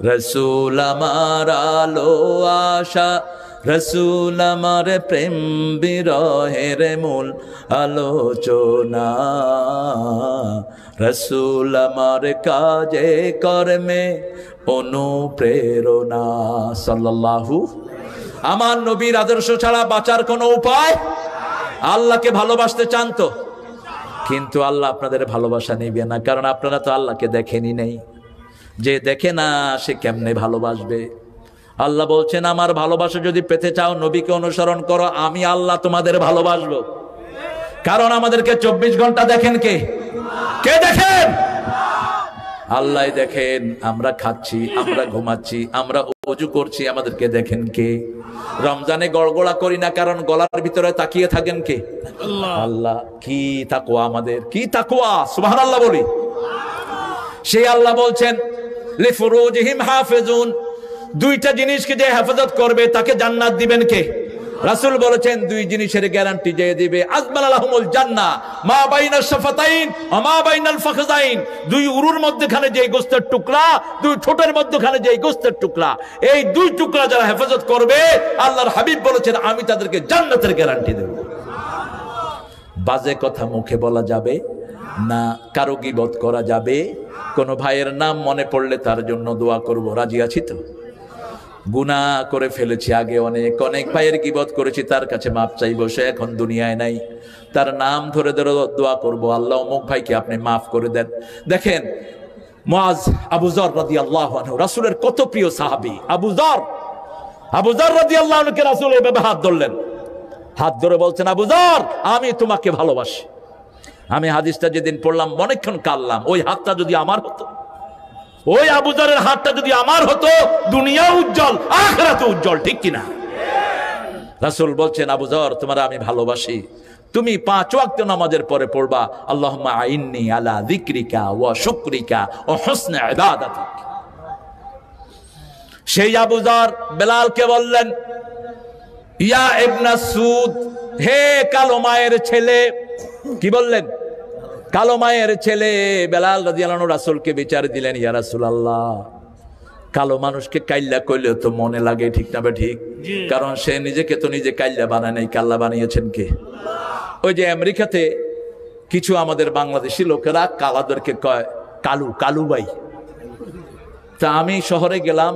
রাসূল আমার আলো আশা, রাসূল আমার প্রেম বিরহের মূল আলোচনা, রাসূল আমার কাজে কর্মে অনুপ্রেরণা। সাল্লাল্লাহু। আমার নবীর আদর্শ ছাড়া বাঁচার কোনো উপায়? আল্লাহকে ভালোবাসতে চান তো? কিন্তু আল্লাহ আপনাদের ভালোবাসা নেবে না, কারণ আপনারা তো আল্লাহকে দেখেনি নাই। যে দেখে না সে কেমনে ভালোবাসবে? আল্লাহ বলছেন, আমার ভালোবাসা যদি পেতে চাও নবীকে অনুসরণ করো, আমি আল্লাহ তোমাদের ভালোবাসবো। কারণ আমাদেরকে 24 ঘন্টা দেখেন কে? কে দেখেন? আল্লাহ দেখেন। আমরা খাচ্ছি, আমরা ঘুমাচ্ছি, আমরা ওযু করছি, আমাদেরকে দেখেন কে? রমজানে গড়গড়া করি না, কারণ গলার ভিতরে তাকিয়ে থাকেন কে? আল্লাহ। কি তাকওয়া আমাদের, কি তাকওয়া! সুবহানাল্লাহ বলি। সেই আল্লাহ বলছেন, লিফুরুজিহিম হাফিজুন, দুইটা জিনিসকে যে হেফাজত করবে তাকে জান্নাত দিবেন কে? রাসূল বলেছেন, দুই জিনিসের গ্যারান্টি যে দিবে, আজমালাহুমুল জান্নাহ মা বাইনাস শাফাতাইন ওয়া মা বাইনাল ফাখযাইন, দুই উরুর মধ্যখানে যে গোশতের টুকরা, দুই ঠোঁটের মধ্যখানে যে গোশতের টুকরা, এই দুই টুকরা যারা হেফাজত করবে, আল্লাহর হাবিব বলেছেন, আমি তাদেরকে জান্নাতের গ্যারান্টি দেব। বাজে কথা মুখে বলা যাবে না, কারো গীবত করা যাবে। কোন ভাইয়ের নাম মনে পড়লে তার জন্য দোয়া করব, রাজি আছি তো? গুনাহ করে ফেলেছি আগে, অনেক অনেক ভাইয়ের গীবত করেছি, তার কাছে মাপ চাইবো, সে এখন দুনিয়ায় নাই। তার নাম ধরে ধরে দোয়া করব, আল্লাহ অমুক ভাইকে আপনি মাফ করে দেন। দেখেন মুআজ, আবু যর রাদিয়াল্লাহু আনহু, রাসূলের কত প্রিয় সাহাবী। আবু যর রাদিয়াল্লাহু আনহুকে রাসূল এভাবে হাত ধরলেন, হাত ধরে বলছেন, আবু যর, আমি তোমাকে ভালোবাসি। আমি হাদিসটা যেদিন পড়লাম অনেকক্ষণ কাঁদলাম। ওই হাতটা যদি আমার হতো, ওই আবু যরের হাতটা যদি আমার হতো, দুনিয়া উজ্জ্বল, আখিরাত উজ্জ্বল, ঠিক কিনা? রাসূল বলছেন, আবু যর, তোমার আমি ভালোবাসি, তুমি 5 ওয়াক্ত নামাজের পরে পড়বা, আল্লাহুম্মা আইন্নি আলা যিকরিকা ওয়া শুকরিকা ওয়া হুসনি ইবাদাতিক। সেই আবু যর বেলালকে বললেন, ইয়া ইবনা সুদ, হে কালো মায়ের ছেলে। কি বললেন? কালো মায়ের ছেলে। বেলাল রাদিয়াল্লাহু আনহু রাসূলকে বিচার দিলেন, ইয়া রাসূলুল্লাহ, কালো মানুষকে কাইল্লা কইলে তো মনে লাগে, ঠিক না বে ঠিক? কারণ সে নিজেকে তো নিজে কাইল্লা বানায় নাই, কাল্লা বানিয়েছেন কে? ওই যে আমেরিকাতে কিছু আমাদের বাংলাদেশি লোকেরা কালাদেরকে কয় কালু, কালু ভাই। তা আমি শহরে গেলাম,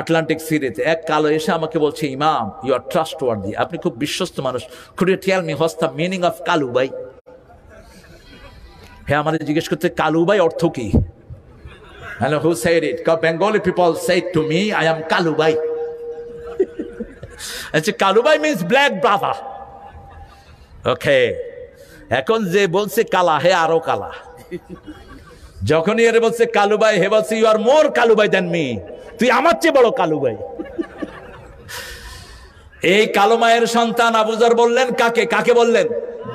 আটলান্টিক সিটিতে, এক কালো এসে আমাকে বলছে, ইমাম, ইউ আর ট্রাস্টওয়ার্দি, আপনি খুব বিশ্বস্ত মানুষ, could you tell me what's the meaning of Kalu bhai? হ্যাঁ, আমাদের জিজ্ঞেস করতে, কালু ভাই অর্থ কি? Hello, who said it? Because Bengali people said to me, I am Kalubai. I said, Kalubai means black brother. Okay. এখন যে বলছে কালা হে আরো কালা, যখনই এর বলছে কালুবাই হে বলছে you R more কালুবাই than me, তুই আমার চেয়ে বড় কালুবাই। এই কালো মায়ের সন্তান আবু যর বললেন কাকে? কাকে বললেন?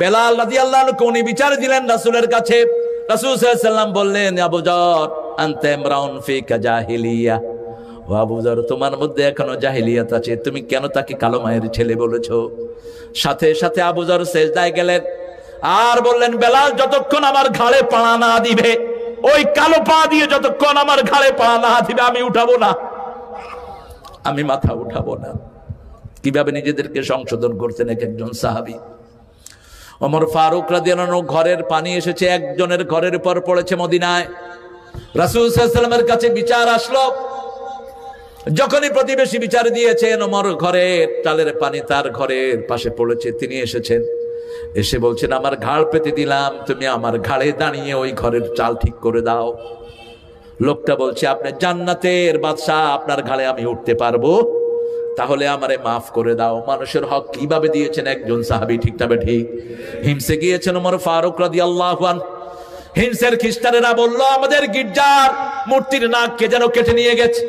বেলাল রাদিয়াল্লাহু আনহু উনি বিচার দিলেন রাসূলের কাছে। রাসূল সাল্লাল্লাহু আলাইহি ওয়াসাল্লাম বললেন, আবু যর আনতা ইমরাউন ফিকা জাহিলিয়া, ও আবু যর তোমার মধ্যে এখনো জাহিলিয়াত আছে, তুমি কেন তাকে কালো মায়ের ছেলে বলেছো? সাথে সাথে আবু যর সিজদায় গেলেন আর বললেন, বেলাল যতক্ষণ আমার ঘাড়ে পা না দিবে, ওই কালো পা দিয়ে যতক্ষণ আমার ঘাড়ে পা না দিবে আমি উঠাবো না, আমি মাথা উঠাবো না। কিভাবে নিজেদেরকে সংশোধন করতেন এক একজন সাহাবী। ওমর ফারুক রাদিয়াল্লাহু আনহু ঘরের পানি এসেছে, একজনের ঘরের উপর পড়েছে মদিনায়। রাসূল সাল্লাল্লাহু আলাইহি ওয়াসাল্লামের কাছে বিচার আসলো। যখনই প্রতিবেশী বিচার দিয়েছেন, ওমর ঘরের টালের পানি তার ঘরের পাশে পড়েছে, তিনি এসেছেন, এসে বলছেন, আমার ঘাড় পেতে দিলাম, তুমি আমার ঘাড়ে দাঁড়িয়ে ওই ঘরের চাল ঠিক করে দাও। লোকটা বলছে, আপনি জান্নাতের বাদশা, আপনার ঘাড়ে আমি উঠতে পারবো, তাহলে আমারে মাফ করে দাও। মানুষের হক কিভাবে দিয়েছেন একজন সাহাবী, ঠিক তবে ঠিক। হিমসে গিয়েছেন ওমর ফারুক রাদিয়াল্লাহু আনহু। হিমসের খ্রিস্টানেরা বলল, আমাদের গির্জার মূর্তির নাককে যেন কেটে নিয়ে গেছে।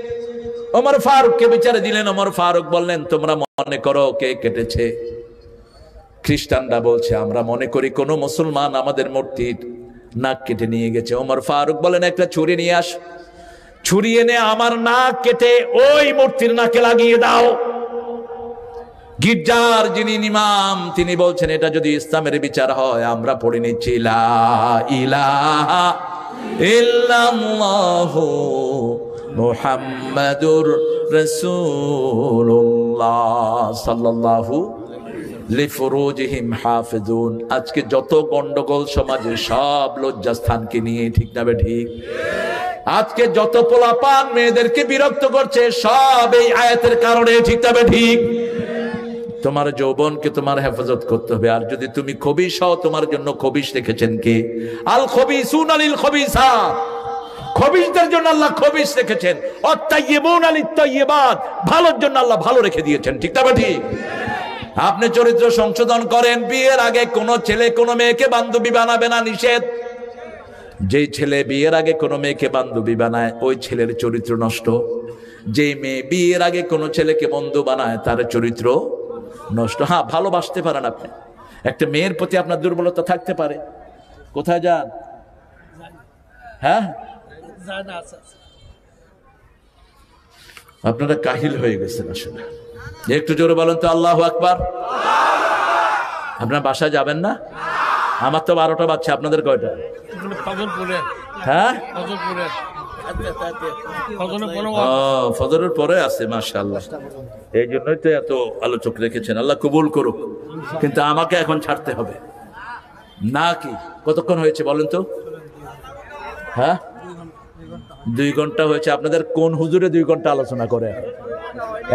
ওমর ফারুককে বিচারে দিলেন। ওমর ফারুক বললেন, তোমরা মনে করো কে কেটেছে? খ্রিস্টানরা বলছে, আমরা মনে করি কোন মুসলমান আমাদের মূর্তির নাক কেটে নিয়ে গেছে। ওমর ফারুক বলেন, একটা ছুরি নিয়ে আস, ছুরি এনে আমার নাক কেটে ওই মূর্তির নাকে লাগিয়ে দাও। গির্জার যিনি ইমাম তিনি বলছেন, এটা যদি ইসলামের বিচার হয়, আমরা পড়ে নিচ্ছি লা ইলাহা ইল্লাল্লাহু মুহাম্মাদুর রাসূলুল্লাহ সাল্লাল্লাহু লিফুরুজিহিম হাফিজুন। আজকে যত গন্ডগোল সমাজে, সব লজ্জাস্থানকে নিয়ে, ঠিক না ঠিক? আজকে যত পোলাপান মেয়েদেরকে বিরক্ত করছে, সব এই আয়াতের কারণে, ঠিক না ঠিক? তোমার যৌবনকে তোমার হেফাজত করতে হবে। আর যদি তুমি খবিশ হও, তোমার জন্য খবিশ রেখেছেন কে? আল খবিসুন আলিল খবিসাত, খবিশদের জন্য আল্লাহ খবিশ রেখেছেন। অত্তাইয়িবুন আলিত তাইয়িবাত, ভালোর জন্য আল্লাহ ভালো রেখে দিয়েছেন, ঠিক না ঠিক? আপনি চরিত্র সংশোধন করেন। বিয়ের আগে কোন ছেলে কোন মেয়েকে বান্ধবী বানাবে না, নিষেধ। যেই ছেলে বিয়ের আগে কোন মেয়েকে বান্ধবী বানায়, ওই ছেলের চরিত্র নষ্ট। যেই মেয়ে বিয়ের আগে কোন ছেলেকে বন্ধু বানায়, তার চরিত্র নষ্ট। হ্যাঁ, ভালোবাসতে পারেন আপনি, একটা মেয়ের প্রতি আপনার দুর্বলতা থাকতে পারে। কোথায় যান? হ্যাঁ, আপনারা কাহিল হয়ে গেছেন আসলে। একটু জোরে বলেন তো আল্লাহু আকবার। আপনার বাসায় যাবেন না? আমার তো 12টা বাজছে, আপনাদের কয়টা? হ্যাঁ, ফজরের পরে আছে, মাশাআল্লাহ। এই জন্যই তো এত আলোচক রেখেছেন, আল্লাহ কবুল করুক। কিন্তু আমাকে এখন ছাড়তে হবে না কি? কতক্ষণ হয়েছে বলেন তো? হ্যাঁ, 2 ঘন্টা হয়েছে। আপনাদের কোন হুজুরে 2 ঘন্টা আলোচনা করে?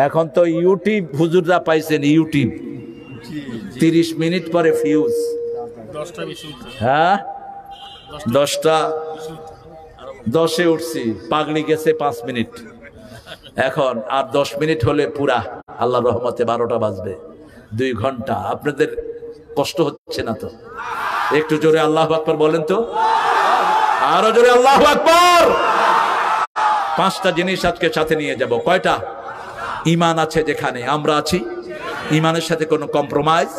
এখন তো ইউটিউব হুজুররা পাইছেন, ইউটিউব 30 মিনিট পরে ফিউজ। হ্যাঁ, 10:10 উঠছি, পাগড়ি গেছে 5 মিনিট। এখন আর 10 মিনিট হলে পুরা আল্লাহর রহমতে 12টা বাজবে। 2 ঘন্টা। আপনাদের কষ্ট হচ্ছে না তো? একটু জোরে আল্লাহু আকবার বলেন তো, আরো জোরে আল্লাহু আকবার। 5টা জিনিস আজকে সাথে নিয়ে যাব। কয়টা? ঈমান আছে যেখানে আমরা আছি, ঈমানের সাথে কোনো কম্প্রোমাইজ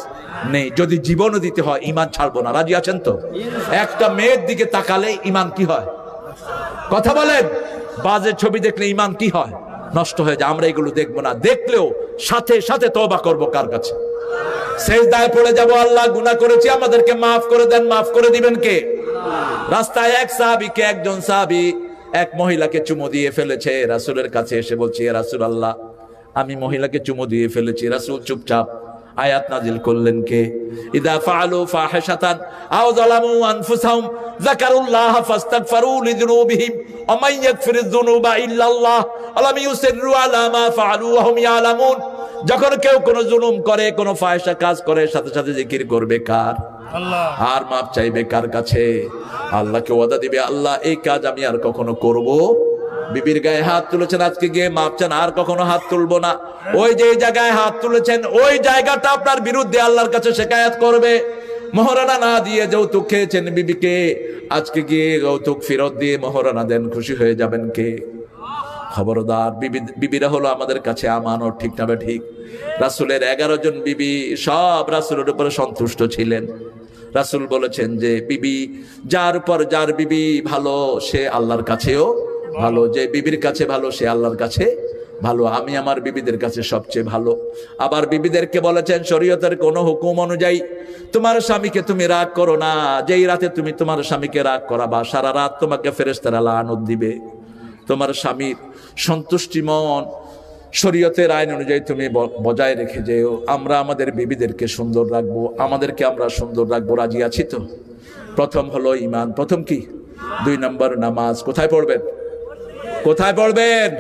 নেই। যদি জীবনও দিতে হয়, ঈমান ছাড়বো না। রাজি আছেন তো? একটা মেয়ের দিকে তাকালে ঈমান কি হয়? কথা বলেন। বাজে ছবি দেখলে ঈমান কি হয়? নষ্ট হয়ে যায়। আমরা এগুলো দেখবো না, দেখলেও সাথে সাথে তওবা করব। কার কাছে? সেজদায় পড়ে যাব, আল্লাহ গুনাহ করেছি, আমাদেরকে মাফ করে দেন। মাফ করে দিবেন কে? রাস্তায় একজন সাহাবী এক মহিলাকে চুমু দিয়ে ফেলেছে। রাসূলের কাছে এসে বলছে, ইয়া রাসূলুল্লাহ, আমি মহিলাকে চুমু দিয়ে ফেলেছি। রাসূল চুপচাপ। আয়াত নাজিল করলেন কে? ইদা ফাআলু ফাহিশাতান আও যালামু আনফুসাহুম যাকারুল্লাহ ফাস্তাগফিরু লিযুনুবিহিম ওয়া মান ইয়াগফিরুয যুনুবা ইল্লাল্লাহ আলাম ইউসিররু আলা মা ফাআলু ওয়া হুম ইয়ালামুন। যখন কেউ কোনো জুলুম করে, কোনো ফাহিশা কাজ করে, সাথে সাথে জিকির করবে কার? আল্লাহ। আর মাপ চাইবে কার কাছে? আল্লাহকে ওয়াদা দিবে, আল্লাহ এই কাজ আমি আর কখনো করব বিবির গায়ে হাত তুলেছেন, আজকে গিয়ে মাপ চান, আর কখনো হাত তুলবো না। ওই যে জায়গায় হাত তুলেছেন ওই জায়গাটা আপনার বিরুদ্ধে আল্লাহর কাছে শিকায়াত করবে। মহারানা না দিয়ে যৌতুক খেয়েছেন বিবিকে, আজকে গিয়ে যৌতুক ফেরত দিয়ে মহারানা দেন, খুশি হয়ে যাবেন কে? খবরদার, বিবিরা হলো আমাদের কাছে আমানত, ঠিক না ঠিক? রাসূলের 11 জন বিবি সব রাসূলের উপরে সন্তুষ্ট ছিলেন। রাসূল বলেছেন যে বিবি যার উপর যার বিবি ভালো সে আল্লাহর কাছেও ভালো, যে বিবির কাছে ভালো সে আল্লাহর কাছে ভালো। আমি আমার বিবিদের কাছে সবচেয়ে ভালো। আবার বিবিদেরকে বলেছেন শরীয়তের কোন হুকুম অনুযায়ী তোমার স্বামীকে তুমি রাগ করো না, যেই রাতে তুমি তোমার স্বামীকে রাগ করাবা সারা রাত তোমাকে ফেরেশতারা লানত দিবে। তোমার স্বামীর সন্তুষ্টি মন শরীয়তের আইন অনুযায়ী তুমি বজায় রেখে যেও। আমরা আমাদের বিবিদেরকে সুন্দর রাখবো, আমাদেরকে আমরা সুন্দর রাখবো, রাজি আছি তো? প্রথম হলো ঈমান, প্রথম কি? 2 নম্বর নামাজ। কোথায় পড়বেন? কোথায় পড়বেন?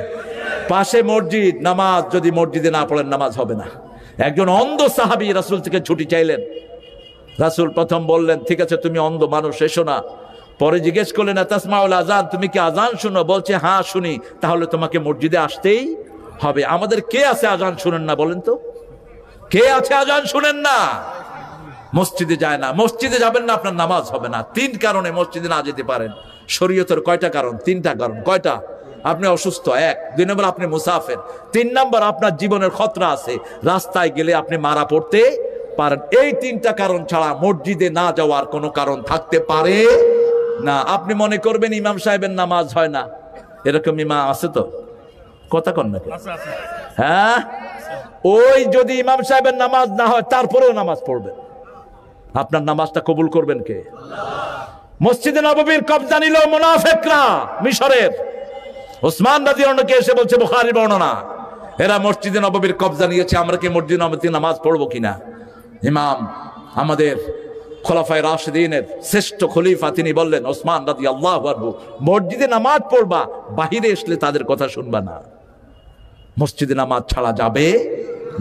পাশে মসজিদ। নামাজ যদি মসজিদে না পড়েন নামাজ হবে না। একজন অন্ধ সাহাবী রাসূল থেকে ছুটি চাইলেন। রাসূল প্রথম বললেন ঠিক আছে তুমি অন্ধ মানুষ, এসো না। পরে জিজ্ঞেস করলেন তাসমাউল আযান, তুমি কি আযান শুনো? বলছে হ্যাঁ শুনি। তাহলে তোমাকে মসজিদে আসতেই হবে। আমাদের কে আছে আযান শুনেন না বলেন তো? কে আছে আযান শুনেন না? মসজিদে যায় না। মসজিদে যাবেন না, আপনার নামাজ হবে না। 3 কারণে মসজিদে না যেতে পারেন। শরীয়তের কয়টা কারণ? 3টা কারণ। কয়টা? আপনি অসুস্থ, 1। 2 নম্বর আপনি মুসাফির, 3 নম্বর আপনার জীবনের খতরা আছে, রাস্তায় গেলে আপনি মারা পড়তে পারেন। এই 3টা কারণ ছাড়া মসজিদে না যাওয়ার কোনো কারণ থাকতে পারে না। আপনি মনে করবেন ইমাম সাহেবের নামাজ হয় না, এরকম ইমাম আছে তো? কথা কন নাকি? হ্যাঁ, ওই যদি ইমাম সাহেবের নামাজ না হয় তারপরেও নামাজ পড়বেন, আপনার নামাজটা কবুল করবেন কে? মসজিদে নববীর কবজা নিল মুনাফিকরা মিশরের। ওসমান রাদিয়াল্লাহু আনহু এসে বলছে, বুখারীর বর্ণনা, এরা মসজিদে নববীর কবজা নিয়েছে, আমরা কি মসজিদে নববীতে নামাজ পড়বো কিনা? ইমাম আমাদের খোলাফায়ে রাশিদিনের শ্রেষ্ঠ খলিফা তিনি বললেন, ওসমান রাদিয়াল্লাহু আনহু, মসজিদে নামাজ পড়বা, বাহিরে আসলে তাদের কথা শুনবা না। মসজিদে নামাজ ছাড়া যাবে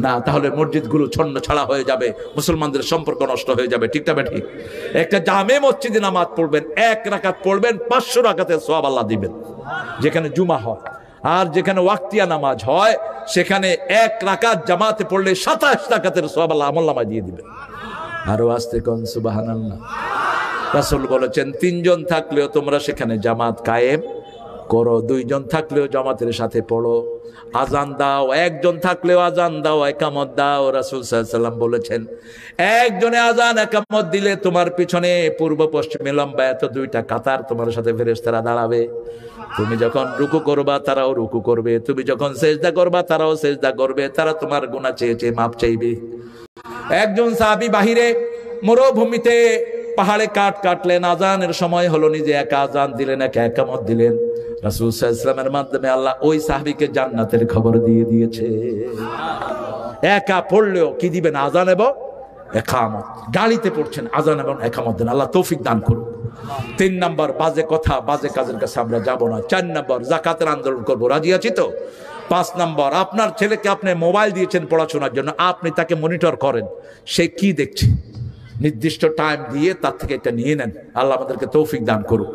না, তাহলে মসজিদগুলো ছন্ন ছাড়া হয়ে যাবে, মুসলমানদের সম্পর্ক নষ্ট হয়ে যাবে, ঠিক না ঠিক? একটা জামে মসজিদে নামাজ পড়বেন, 1 রাকাত পড়বেন, 500 রাকাতের সওয়াব আল্লাহ দিবেন। যেখানে জুমা হয় আর যেখানে ওয়াক্তিয়া নামাজ হয় সেখানে 1 রাকাত জামাতে পড়লে 27 রাকাতের সওয়াব আল্লাহ আমলনামায় দিয়ে দিবেন। আরো আস্তে কোন সুবহানাল্লাহ। রাসূল বলেছেন 3 জন থাকলেও তোমরা সেখানে জামাত কায়েম করো, 2 জন থাকলেও জামাতের সাথে পড়ো, আজান দাও, 1 জন থাকলেও আজান দাও, একামত দাও। রাসূল সাল্লাল্লাহু আলাইহি ওয়াসাল্লাম বলেছেন একজনে আজান একামত দিলে তোমার পিছনে পূর্ব পশ্চিমে লম্বা এত 2টা কাতার তোমার সাথে ফেরেশতারা দাঁড়াবে। তুমি যখন রুকু করবা তারাও রুকু করবে, তুমি যখন সেজদা করবা তারাও সেজদা করবে, তারা তোমার গুনাহ চেয়ে চেয়ে মাপ চাইবে। একজন সাহাবী বাহিরে মরুভূমিতে পাহাড়ে কাঠ কাটলেন, আজানের সময় হলো, নিজে একা আজান দিলেন, একা একামত দিলেন। রাসূল সাল্লাল্লাহু আলাইহি ওয়াসাল্লামের মাধ্যমে আল্লাহ ওই সাহাবীকে জান্নাতের খবর দিয়ে দিয়েছে। একা পড়লেও কি দিবেন? আজান এবং একামত। গাড়িতে পড়ছেন, আজান এবং একামত দেন, আল্লাহ তৌফিক দান করুন। 3 নম্বর, বাজে কথা বাজে কাজের কাছে আমরা যাব না। 4 নম্বর, যাকাতের আন্দোলন করব, রাজি আছি তো? 5 নম্বর, আপনার ছেলেকে আপনি মোবাইল দিয়েছেন পড়াশোনার জন্য, আপনি তাকে মনিটর করেন, সে কি দেখছে, নির্দিষ্ট টাইম দিয়ে তার থেকে এটা নিয়ে নেন। আল্লাহ আমাদেরকে তৌফিক দান করুক।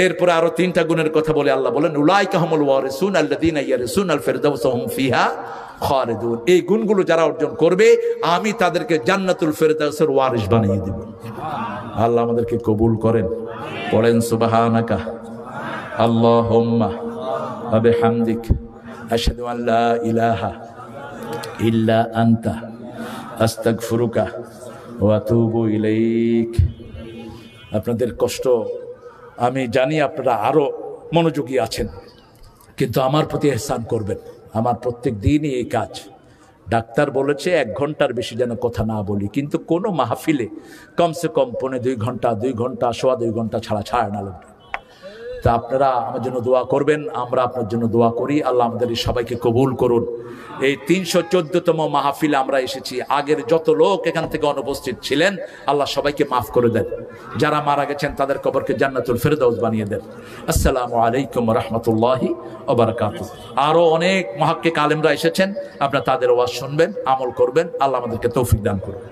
এরপরে আরো 3টা গুণের কথা বলে আল্লাহ বলেন, উলাইকা হুমুল ওয়ারিসুন আল্লাযীনা ইয়ারিসুনাল ফিরদাউস হুম ফিহা খালিদুন। এই গুণগুলো যারা অর্জন করবে আমি তাদেরকে জান্নাতুল ফিরদাউসের ওয়ারিস বানিয়ে দেব। আল্লাহ আমাদেরকে কবুল করেন। পড়েন সুবহানাকা আল্লাহুম্মা ওয়া বিহামদিক আশহাদু আন লা ইলাহা ইল্লা আনতা আস্তাগফিরুকা ওয়া আতুবু ইলাইক। আপনাদের কষ্ট আমি জানি, আপনারা আরো মনোযোগী আছেন, কিন্তু আমার প্রতি ইহসান করবেন। আমার প্রত্যেক দিনই এই কাজ। ডাক্তার বলেছে 1 ঘন্টার বেশি যেন কথা না বলি, কিন্তু কোনো মাহফিলে কমসে কম 2.25 ঘন্টা 2 ঘন্টা 2.25 ঘন্টা ছাড়া না লাগবে। তা আপনারা আমার জন্য দোয়া করবেন, আমরা আপনার জন্য দোয়া করি। আল্লাহ আমাদের সবাইকে কবুল করুন। এই 314তম মাহফিলে আমরা এসেছি। আগের যত লোক এখান থেকে অনুপস্থিত ছিলেন আল্লাহ সবাইকে মাফ করে দেন। যারা মারা গেছেন তাদের কবরকে জান্নাতুল ফেরদাউস বানিয়ে দেন। আসসালামু আলাইকুম ওয়া রাহমাতুল্লাহি ওয়া বারাকাতুহু। আরো অনেক মুহাক্কিক আলেমরা এসেছেন, আপনারা তাদের ওয়াজ শুনবেন, আমল করবেন। আল্লাহ আমাদেরকে তৌফিক দান করুন।